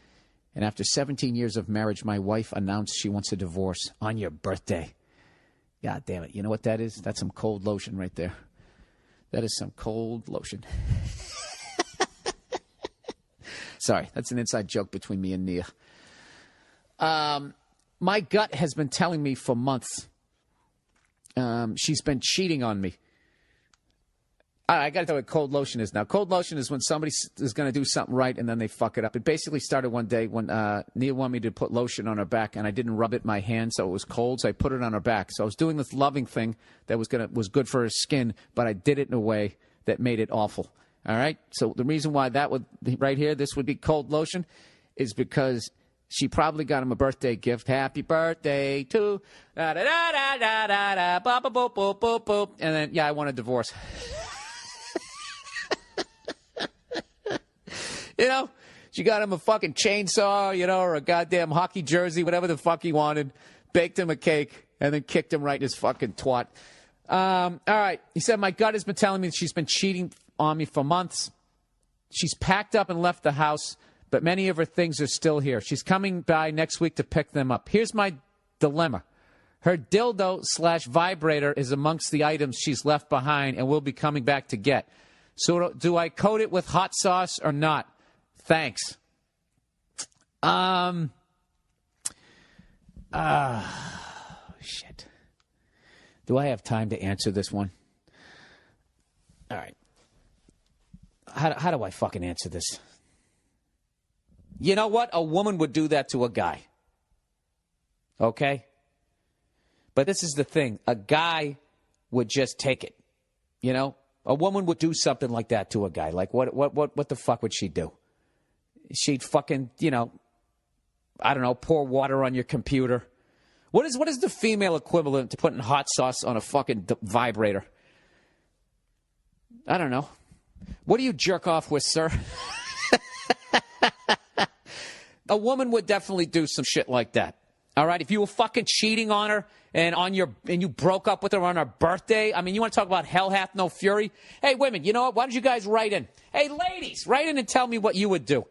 and after 17 years of marriage, my wife announced she wants a divorce on your birthday. God damn it. You know what that is? That's some cold lotion right there. That is some cold lotion. Sorry, that's an inside joke between me and Nia. My gut has been telling me for months she's been cheating on me. I got to tell you what cold lotion is now. Cold lotion is when somebody is going to do something right and then they fuck it up. It basically started one day when Nia wanted me to put lotion on her back, and I didn't rub it in my hand, so it was cold, so I put it on her back. So I was doing this loving thing that was good for her skin, but I did it in a way that made it awful. All right? So the reason why that would, right here, this would be cold lotion, is because she probably got him a birthday gift. Happy birthday to da da da da da da da ba ba boop boop boop boop. And then, I want a divorce. She got him a fucking chainsaw, or a goddamn hockey jersey, whatever the fuck he wanted, baked him a cake, and then kicked him right in his fucking twat. All right. He said, my gut has been telling me that she's been cheating on me for months. She's packed up and left the house, but many of her things are still here. She's coming by next week to pick them up. Here's my dilemma. Her dildo/vibrator is amongst the items she's left behind and will be coming back to get. So do I coat it with hot sauce or not? Thanks. Shit. Do I have time to answer this one? All right. How do I fucking answer this? You know what? A woman would do that to a guy. Okay? But this is the thing. A guy would just take it. A woman would do something like that to a guy. Like, what the fuck would she do? She'd fucking, I don't know, pour water on your computer. What is the female equivalent to putting hot sauce on a fucking vibrator? I don't know. What do you jerk off with, sir? A woman would definitely do some shit like that. All right? If you were fucking cheating on her and you broke up with her on her birthday, I mean, you want to talk about hell hath no fury? Hey, women, you know what? Why don't you guys write in? Hey, ladies, write in and tell me what you would do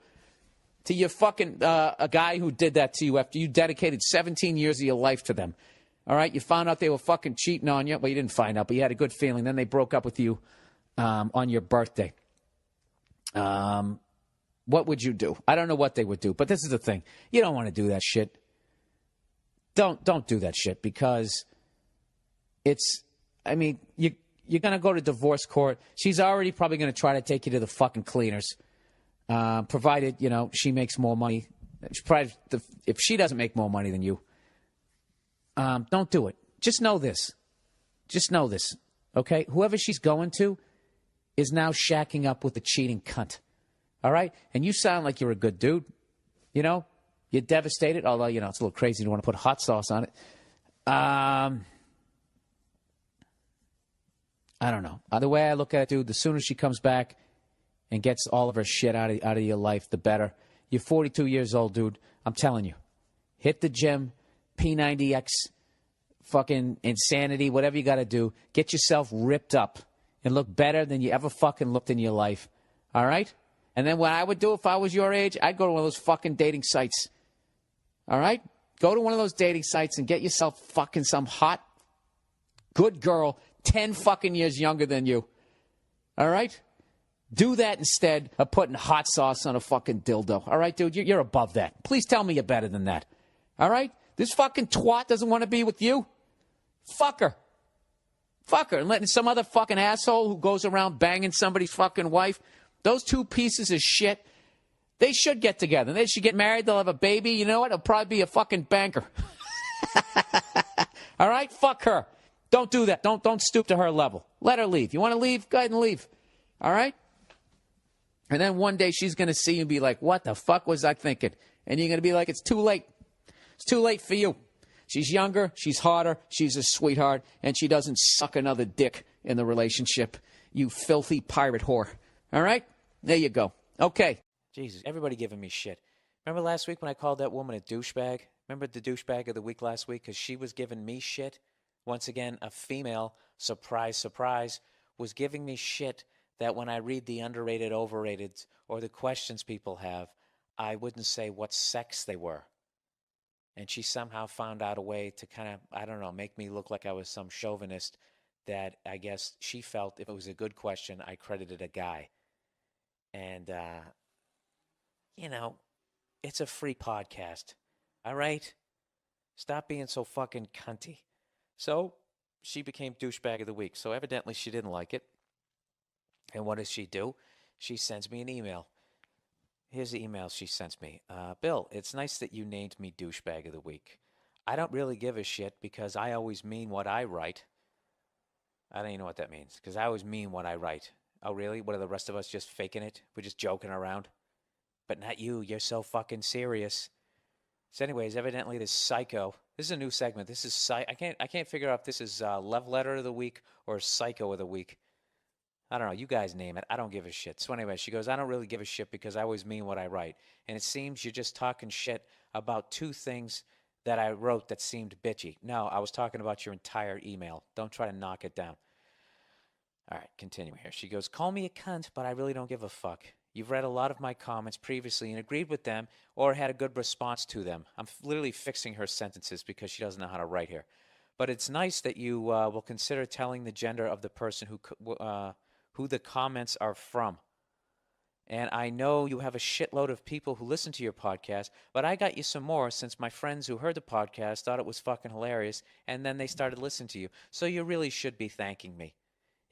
to your fucking a guy who did that to you after you dedicated 17 years of your life to them. All right? You found out they were fucking cheating on you. Well, you didn't find out, but you had a good feeling. Then they broke up with you on your birthday. What would you do? I don't know what they would do, but this is the thing. You don't want to do that shit. Don't do that shit, because you're going to go to divorce court. She's already probably going to try to take you to the fucking cleaners, provided, she makes more money. If she doesn't make more money than you, don't do it. Just know this. Okay? Whoever she's going to is now shacking up with a cheating cunt. All right? And you sound like you're a good dude. You're devastated, although, it's a little crazy to want to put hot sauce on it. I don't know. The way I look at it, dude, the sooner she comes back and gets all of her shit out of your life, the better. You're 42 years old, dude. I'm telling you. Hit the gym, P90X, fucking insanity, whatever you got to do. Get yourself ripped up and look better than you ever fucking looked in your life. All right? And then what I would do if I was your age, I'd go to one of those fucking dating sites. All right? Go to one of those dating sites and get yourself fucking some hot, good girl, 10 fucking years younger than you. All right? Do that instead of putting hot sauce on a fucking dildo. All right, dude? You're above that. Please tell me you're better than that. All right? This fucking twat doesn't want to be with you? Fuck her. Fuck her. And letting some other fucking asshole who goes around banging somebody's fucking wife, Those two pieces of shit, they should get together. They should get married. They'll have a baby. You know what? He'll probably be a fucking banker. All right? Fuck her. Don't do that. Don't stoop to her level. Let her leave. You want to leave? Go ahead and leave. All right? And then one day she's going to see you and be like, what the fuck was I thinking? And you're going to be like, it's too late. It's too late for you. She's younger. She's hotter. She's a sweetheart. And she doesn't suck another dick in the relationship. You filthy pirate whore. All right? There you go. Okay. Jesus, everybody giving me shit. Remember last week when I called that woman a douchebag? Remember the douchebag of the week last week? Because she was giving me shit. Once again, a female, surprise, surprise, was giving me shit that when I read the underrated, overrated, or the questions people have, I wouldn't say what sex they were. And she somehow found out a way to kind of, I don't know, make me look like I was some chauvinist that I guess she felt if it was a good question, I credited a guy. And, it's a free podcast. All right? Stop being so fucking cunty. So she became douchebag of the week. So evidently she didn't like it. And what does she do? She sends me an email. Here's the email she sends me. Bill, it's nice that you named me douchebag of the week. I don't really give a shit because I always mean what I write. I don't even know what that means because I always mean what I write. Oh, really? What are the rest of us just faking it? We're just joking around? But not you. You're so fucking serious. So anyways, evidently this psycho, this is a new segment. This is I can't figure out if this is love letter of the week or psycho of the week. I don't know. You guys name it. I don't give a shit. So anyway, she goes, I don't really give a shit because I always mean what I write. And it seems you're just talking shit about two things that I wrote that seemed bitchy. No, I was talking about your entire email. Don't try to knock it down. All right, continuing here. She goes, call me a cunt, but I really don't give a fuck. You've read a lot of my comments previously and agreed with them or had a good response to them. I'm literally fixing her sentences because she doesn't know how to write here. But it's nice that you will consider telling the gender of the person who the comments are from. And I know you have a shitload of people who listen to your podcast, but I got you some more since my friends who heard the podcast thought it was fucking hilarious, and then they started listening to you. So you really should be thanking me.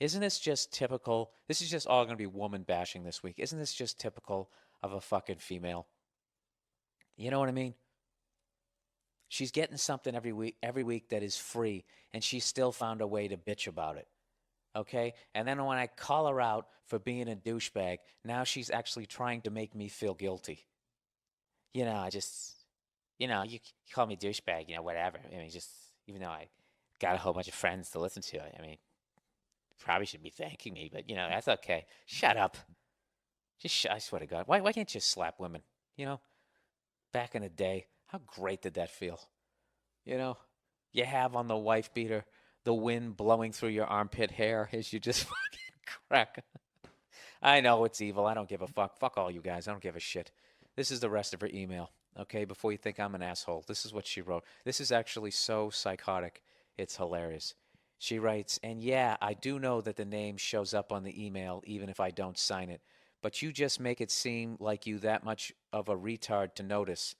Isn't this just typical? This is just all going to be woman bashing this week. Isn't this just typical of a fucking female? You know what I mean? She's getting something every week that is free, and she still found a way to bitch about it. Okay? And then when I call her out for being a douchebag, now she's actually trying to make me feel guilty. You call me douchebag, whatever. I mean, just, even though I got a whole bunch of friends to listen to it, I mean, probably should be thanking me, but, that's okay. Shut up. I swear to God. Why can't you slap women? Back in the day, how great did that feel? You have on the wife beater, the wind blowing through your armpit hair as you just fucking crack. I know it's evil. I don't give a fuck. Fuck all you guys. I don't give a shit. This is the rest of her email, okay? Before you think I'm an asshole, this is what she wrote. This is actually so psychotic. It's hilarious. She writes, and yeah, I do know that the name shows up on the email even if I don't sign it, but you just make it seem like you that much of a retard to notice.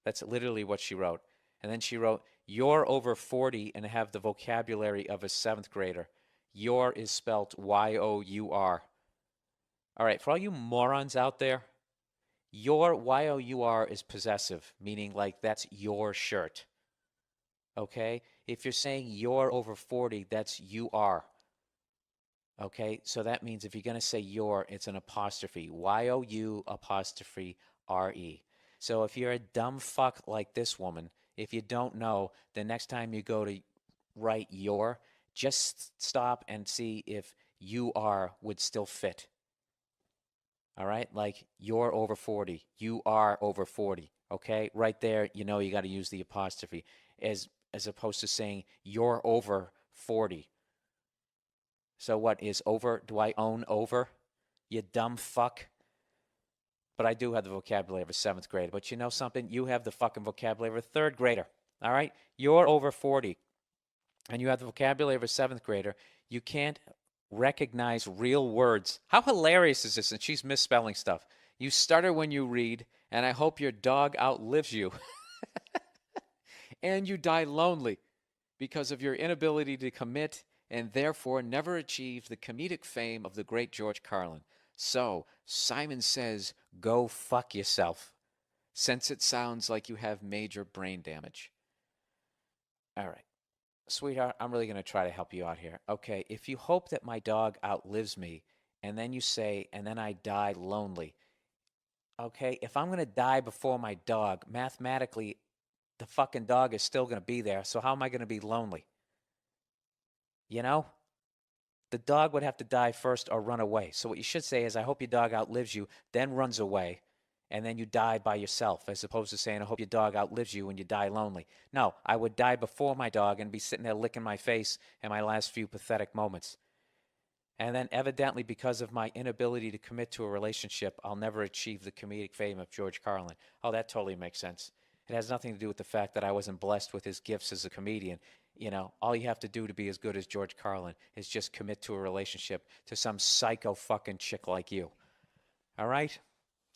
That's literally what she wrote. And then she wrote, you're over 40 and have the vocabulary of a 7th grader. Your is spelt Y-O-U-R. All right, for all you morons out there, your Y-O-U-R is possessive, meaning like that's your shirt. Okay? If you're saying you're over 40, that's you are. Okay? So that means if you're going to say your, it's an apostrophe. Y-O-U apostrophe R-E. So if you're a dumb fuck like this woman, if you don't know, the next time you go to write your, just stop and see if you are would still fit. All right? Like you're over 40. You are over 40. Okay? Right there, you got to use the apostrophe as opposed to saying you're over 40. So what is over? Do I own over? You dumb fuck. But I do have the vocabulary of a 7th grader. But you know something? You have the fucking vocabulary of a 3rd grader. All right? You're over 40. And you have the vocabulary of a 7th grader. You can't recognize real words. How hilarious is this? And she's misspelling stuff. You stutter when you read, and I hope your dog outlives you. And you die lonely because of your inability to commit and therefore never achieve the comedic fame of the great George Carlin. So, Simon says, go fuck yourself, since it sounds like you have major brain damage. All right. Sweetheart, I'm really going to try to help you out here. Okay, if you hope that my dog outlives me, and then you say, and then I die lonely. Okay, if I'm going to die before my dog, mathematically, the fucking dog is still going to be there, so how am I going to be lonely? You know? The dog would have to die first or run away. So what you should say is, I hope your dog outlives you, then runs away, and then you die by yourself, as opposed to saying, I hope your dog outlives you and you die lonely. No, I would die before my dog and be sitting there licking my face in my last few pathetic moments. And then evidently, because of my inability to commit to a relationship, I'll never achieve the comedic fame of George Carlin. Oh, that totally makes sense. It has nothing to do with the fact that I wasn't blessed with his gifts as a comedian. You know, all you have to do to be as good as George Carlin is just commit to a relationship to some psycho fucking chick like you. All right?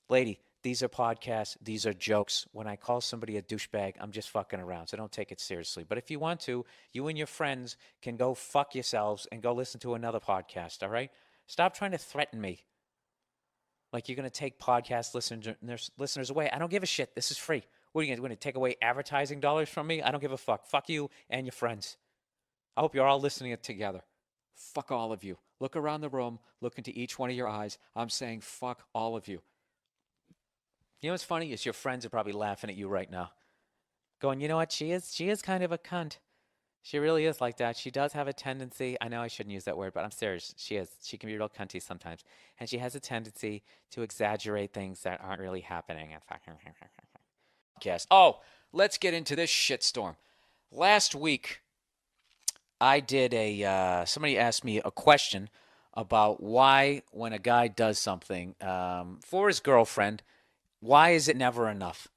Lady, these are podcasts. These are jokes. When I call somebody a douchebag, I'm just fucking around, so don't take it seriously. But if you want to, you and your friends can go fuck yourselves and go listen to another podcast, all right? Stop trying to threaten me like you're going to take podcast listeners away. I don't give a shit. This is free. What are you going to take away advertising dollars from me? I don't give a fuck. Fuck you and your friends. I hope you're all listening it together. Fuck all of you. Look around the room. Look into each one of your eyes. I'm saying fuck all of you. You know what's funny is your friends are probably laughing at you right now. Going, you know what? She is kind of a cunt. She really is like that. She does have a tendency. I know I shouldn't use that word, but I'm serious. She is. She can be real cunty sometimes. And she has a tendency to exaggerate things that aren't really happening. Oh, let's get into this shitstorm. Last week, I did somebody asked me a question about why, when a guy does something for his girlfriend, why is it never enough?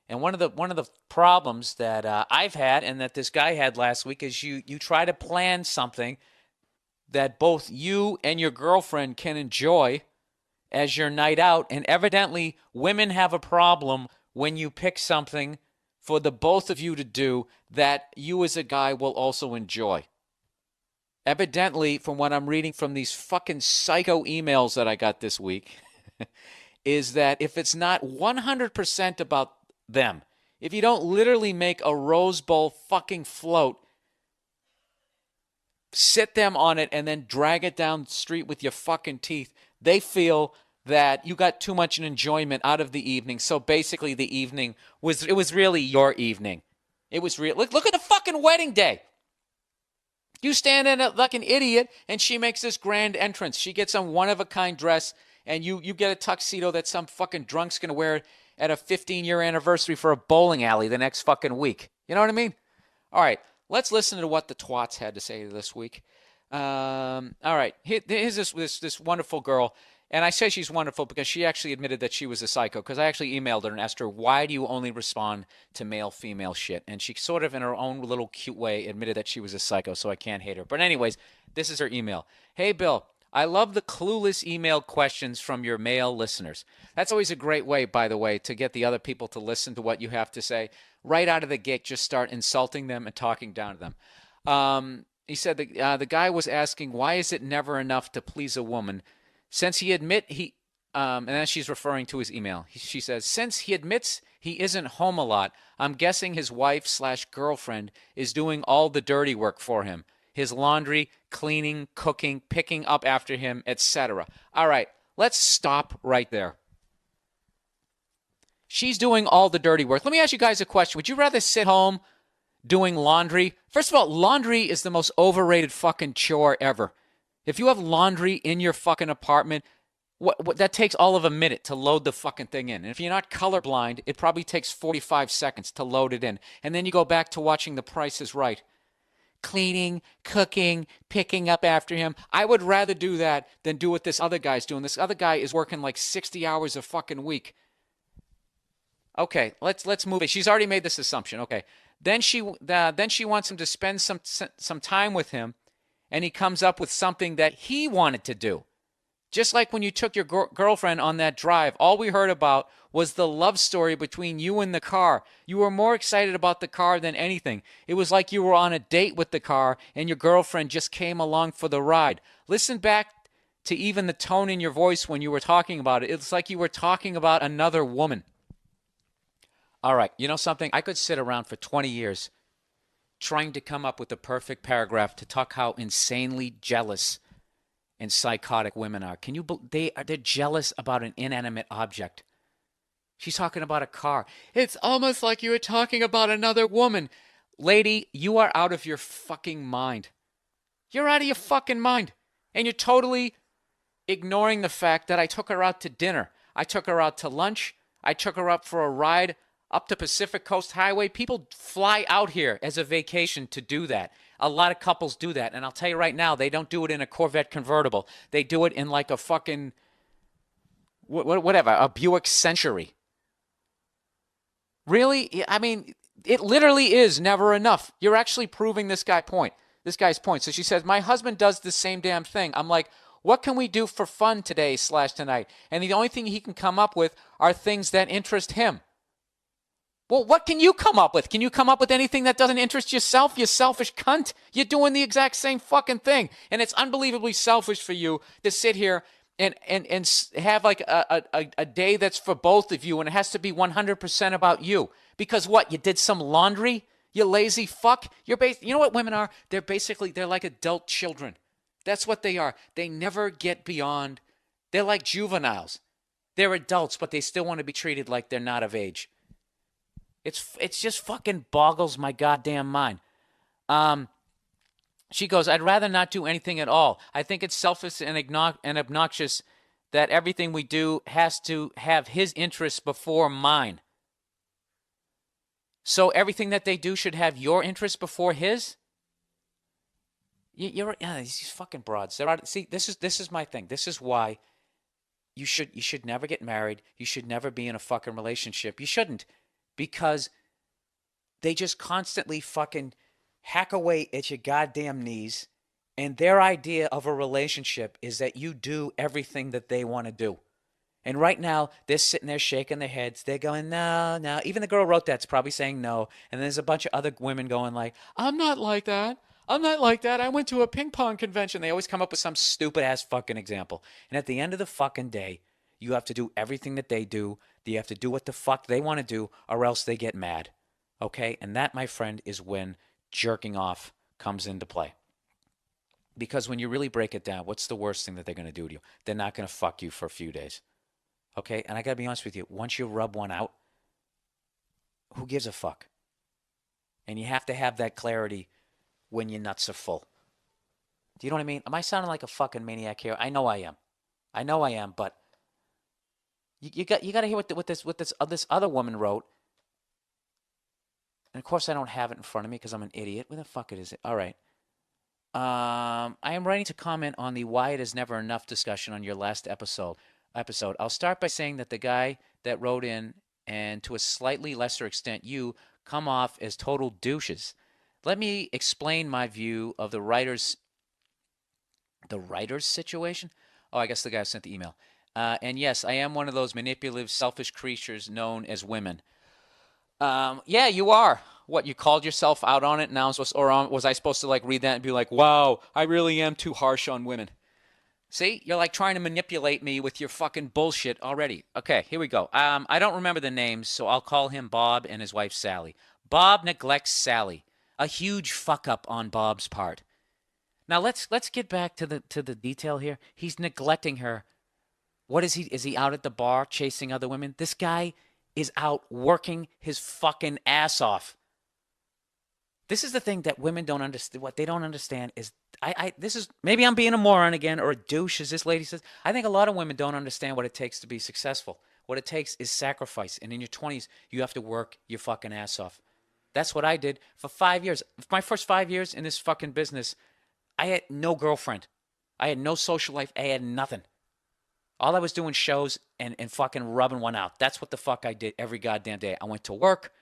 And one of the problems that I've had and that this guy had last week is you try to plan something that both you and your girlfriend can enjoy as your night out, and evidently women have a problem when you pick something for the both of you to do that you as a guy will also enjoy. Evidently, from what I'm reading from these fucking psycho emails that I got this week, is that if it's not 100% about them, if you don't literally make a Rose Bowl fucking float, sit them on it, and then drag it down the street with your fucking teeth, they feel that you got too much enjoyment out of the evening. So basically the evening was really your evening. It was real. Look at the fucking wedding day. You stand in like an idiot, and she makes this grand entrance. She gets on one-of-a-kind dress, and you get a tuxedo that some fucking drunk's going to wear at a 15-year anniversary for a bowling alley the next fucking week. You know what I mean? All right, let's listen to what the twats had to say this week. All right, here's this wonderful girl. And I say she's wonderful because she actually admitted that she was a psycho, because I actually emailed her and asked her, why do you only respond to male-female shit? And she sort of, in her own little cute way, admitted that she was a psycho, so I can't hate her. But anyways, this is her email. Hey, Bill, I love the clueless email questions from your male listeners. That's always a great way, by the way, to get the other people to listen to what you have to say. Right out of the gate, just start insulting them and talking down to them. He said the guy was asking, why is it never enough to please a woman? Since he and then she's referring to his email. She says, since he admits he isn't home a lot, I'm guessing his wife/girlfriend is doing all the dirty work for him. His laundry, cleaning, cooking, picking up after him, etc. All right, let's stop right there. She's doing all the dirty work. Let me ask you guys a question. Would you rather sit home doing laundry? First of all, laundry is the most overrated fucking chore ever. If you have laundry in your fucking apartment, what that takes all of a minute to load the fucking thing in. And if you're not colorblind, it probably takes 45 seconds to load it in. And then you go back to watching The Price is Right. Cleaning, cooking, picking up after him. I would rather do that than do what this other guy's doing. This other guy is working like 60 hours a fucking week. Okay, let's move it. She's already made this assumption. Okay. Then she wants him to spend some time with him. And he comes up with something that he wanted to do. Just like when you took your girlfriend on that drive, all we heard about was the love story between you and the car. You were more excited about the car than anything. It was like you were on a date with the car and your girlfriend just came along for the ride. Listen back to even the tone in your voice when you were talking about it. It's like you were talking about another woman. All right, you know something? I could sit around for 20 years trying to come up with the perfect paragraph to talk how insanely jealous and psychotic women are. Can you? They're jealous about an inanimate object. She's talking about a car. It's almost like you were talking about another woman. Lady, you are out of your fucking mind. You're out of your fucking mind. And you're totally ignoring the fact that I took her out to dinner. I took her out to lunch. I took her up for a ride up to Pacific Coast Highway. People fly out here as a vacation to do that. A lot of couples do that. And I'll tell you right now, they don't do it in a Corvette convertible. They do it in like a fucking, whatever, a Buick Century. Really? I mean, it literally is never enough. You're actually proving this guy's point. So she says, my husband does the same damn thing. I'm like, what can we do for fun today / tonight? And the only thing he can come up with are things that interest him. Well, what can you come up with? Can you come up with anything that doesn't interest yourself, you selfish cunt? You're doing the exact same fucking thing. And it's unbelievably selfish for you to sit here and have like a day that's for both of you, and it has to be 100% about you. Because what? You did some laundry? You lazy fuck? You know what women are? They're like adult children. That's what they are. They never get beyond. They're like juveniles. They're adults, but they still want to be treated like they're not of age. It's just fucking boggles my goddamn mind. She goes, I'd rather not do anything at all. I think it's selfish and obnoxious that everything we do has to have his interests before mine. So everything that they do should have your interests before his? These fucking broads. See, this is my thing. This is why you should never get married. You should never be in a fucking relationship. You shouldn't. Because they just constantly fucking hack away at your goddamn knees, and their idea of a relationship is that you do everything that they want to do. And right now, they're sitting there shaking their heads. They're going, no, no. Even the girl wrote that's probably saying no. And there's a bunch of other women going like, I'm not like that. I'm not like that. I went to a ping pong convention. They always come up with some stupid-ass fucking example. And at the end of the fucking day, you have to do everything that they do. You have to do what the fuck they want to do, or else they get mad. Okay? And that, my friend, is when jerking off comes into play. Because when you really break it down, what's the worst thing that they're going to do to you? They're not going to fuck you for a few days. Okay? And I got to be honest with you. Once you rub one out, who gives a fuck? And you have to have that clarity when your nuts are full. Do you know what I mean? Am I sounding like a fucking maniac here? I know I am, but you got to hear what this other woman wrote. And of course I don't have it in front of me because I'm an idiot. Where the fuck is it? All right. I am writing to comment on the why it is never enough discussion on your last episode. I'll start by saying that the guy that wrote in, and to a slightly lesser extent you, come off as total douches. Let me explain my view of the writer's situation. Oh, I guess the guy who sent the email. And yes, I am one of those manipulative, selfish creatures known as women. Yeah, you are. What, you called yourself out on it? Now was I supposed to like read that and be like, wow, I really am too harsh on women? See, you're like trying to manipulate me with your fucking bullshit already. Okay, here we go. I don't remember the names, so I'll call him Bob and his wife Sally. Bob neglects Sally. A huge fuck up on Bob's part. Now let's get back to the detail here. He's neglecting her. What is he? Is he out at the bar chasing other women? This guy is out working his fucking ass off. This is the thing that women don't understand. What they don't understand is, this is, maybe I'm being a moron again, or a douche, as this lady says. I think a lot of women don't understand what it takes to be successful. What it takes is sacrifice. And in your 20s, you have to work your fucking ass off. That's what I did for 5 years. My first 5 years in this fucking business, I had no girlfriend. I had no social life. I had nothing. All I was doing shows and fucking rubbing one out. That's what the fuck I did every goddamn day. I went to work.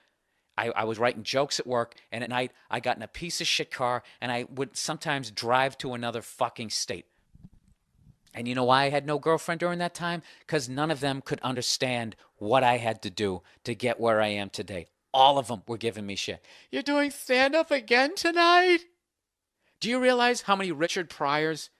I was writing jokes at work. And at night, I got in a piece of shit car. And I would sometimes drive to another fucking state. And you know why I had no girlfriend during that time? Because none of them could understand what I had to do to get where I am today. All of them were giving me shit. You're doing stand-up again tonight? Do you realize how many Richard Pryors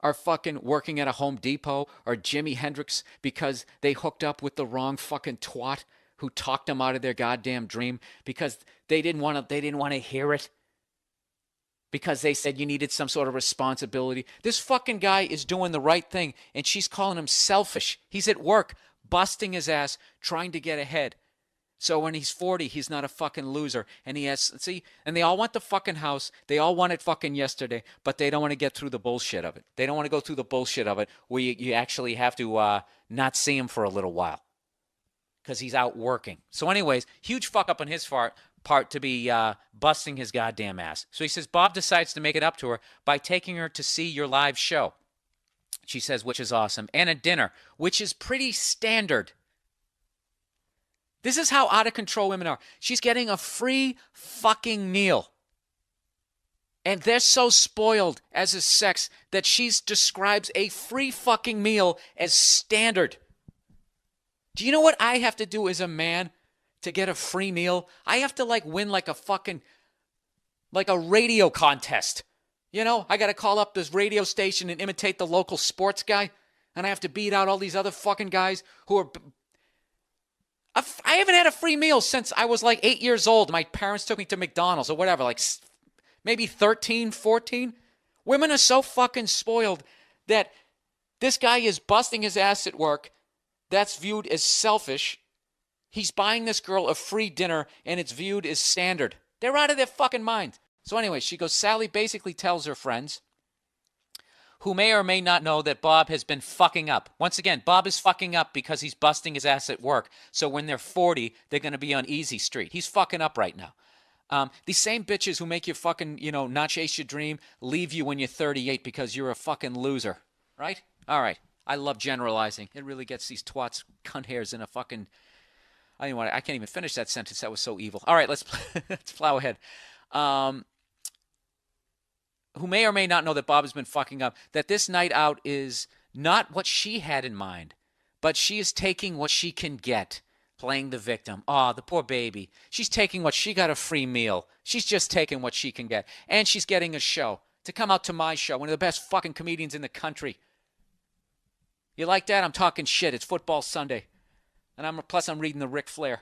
are fucking working at a Home Depot or Jimi Hendrix because they hooked up with the wrong fucking twat who talked them out of their goddamn dream because they didn't want to hear it. Because they said you needed some sort of responsibility. This fucking guy is doing the right thing, and she's calling him selfish. He's at work, busting his ass, trying to get ahead. So when he's 40, he's not a fucking loser. And he has, see, and they all want the fucking house. They all want it fucking yesterday, but they don't want to get through the bullshit of it. They don't want to go through the bullshit of it where you actually have to not see him for a little while because he's out working. So anyways, huge fuck up on his part to be busting his goddamn ass. So he says Bob decides to make it up to her by taking her to see your live show. She says, which is awesome. And a dinner, which is pretty standard. This is how out of control women are. She's getting a free fucking meal. And they're so spoiled as a sex that she describes a free fucking meal as standard. Do you know what I have to do as a man to get a free meal? I have to win like a radio contest. You know, I got to call up this radio station and imitate the local sports guy. And I have to beat out all these other fucking guys who are... I haven't had a free meal since I was 8 years old. My parents took me to McDonald's or whatever, maybe 13, 14. Women are so fucking spoiled that this guy is busting his ass at work. That's viewed as selfish. He's buying this girl a free dinner, and it's viewed as standard. They're out of their fucking mind. So anyway, she goes, Sally basically tells her friends, who may or may not know, that Bob has been fucking up. Once again, Bob is fucking up because he's busting his ass at work. So when they're 40, they're going to be on easy street. He's fucking up right now. These same bitches who make you fucking, not chase your dream, leave you when you're 38 because you're a fucking loser. Right? All right. I love generalizing. It really gets these twats, cunt hairs in a fucking... I can't even finish that sentence. That was so evil. All right, let's plow ahead. Who may or may not know that Bob has been fucking up, that this night out is not what she had in mind, but she is taking what she can get, playing the victim. Oh, the poor baby. She's taking what she got, a free meal. She's just taking what she can get. And she's getting a show, to come out to my show, one of the best fucking comedians in the country. You like that? I'm talking shit. It's football Sunday. And plus I'm reading the Ric Flair.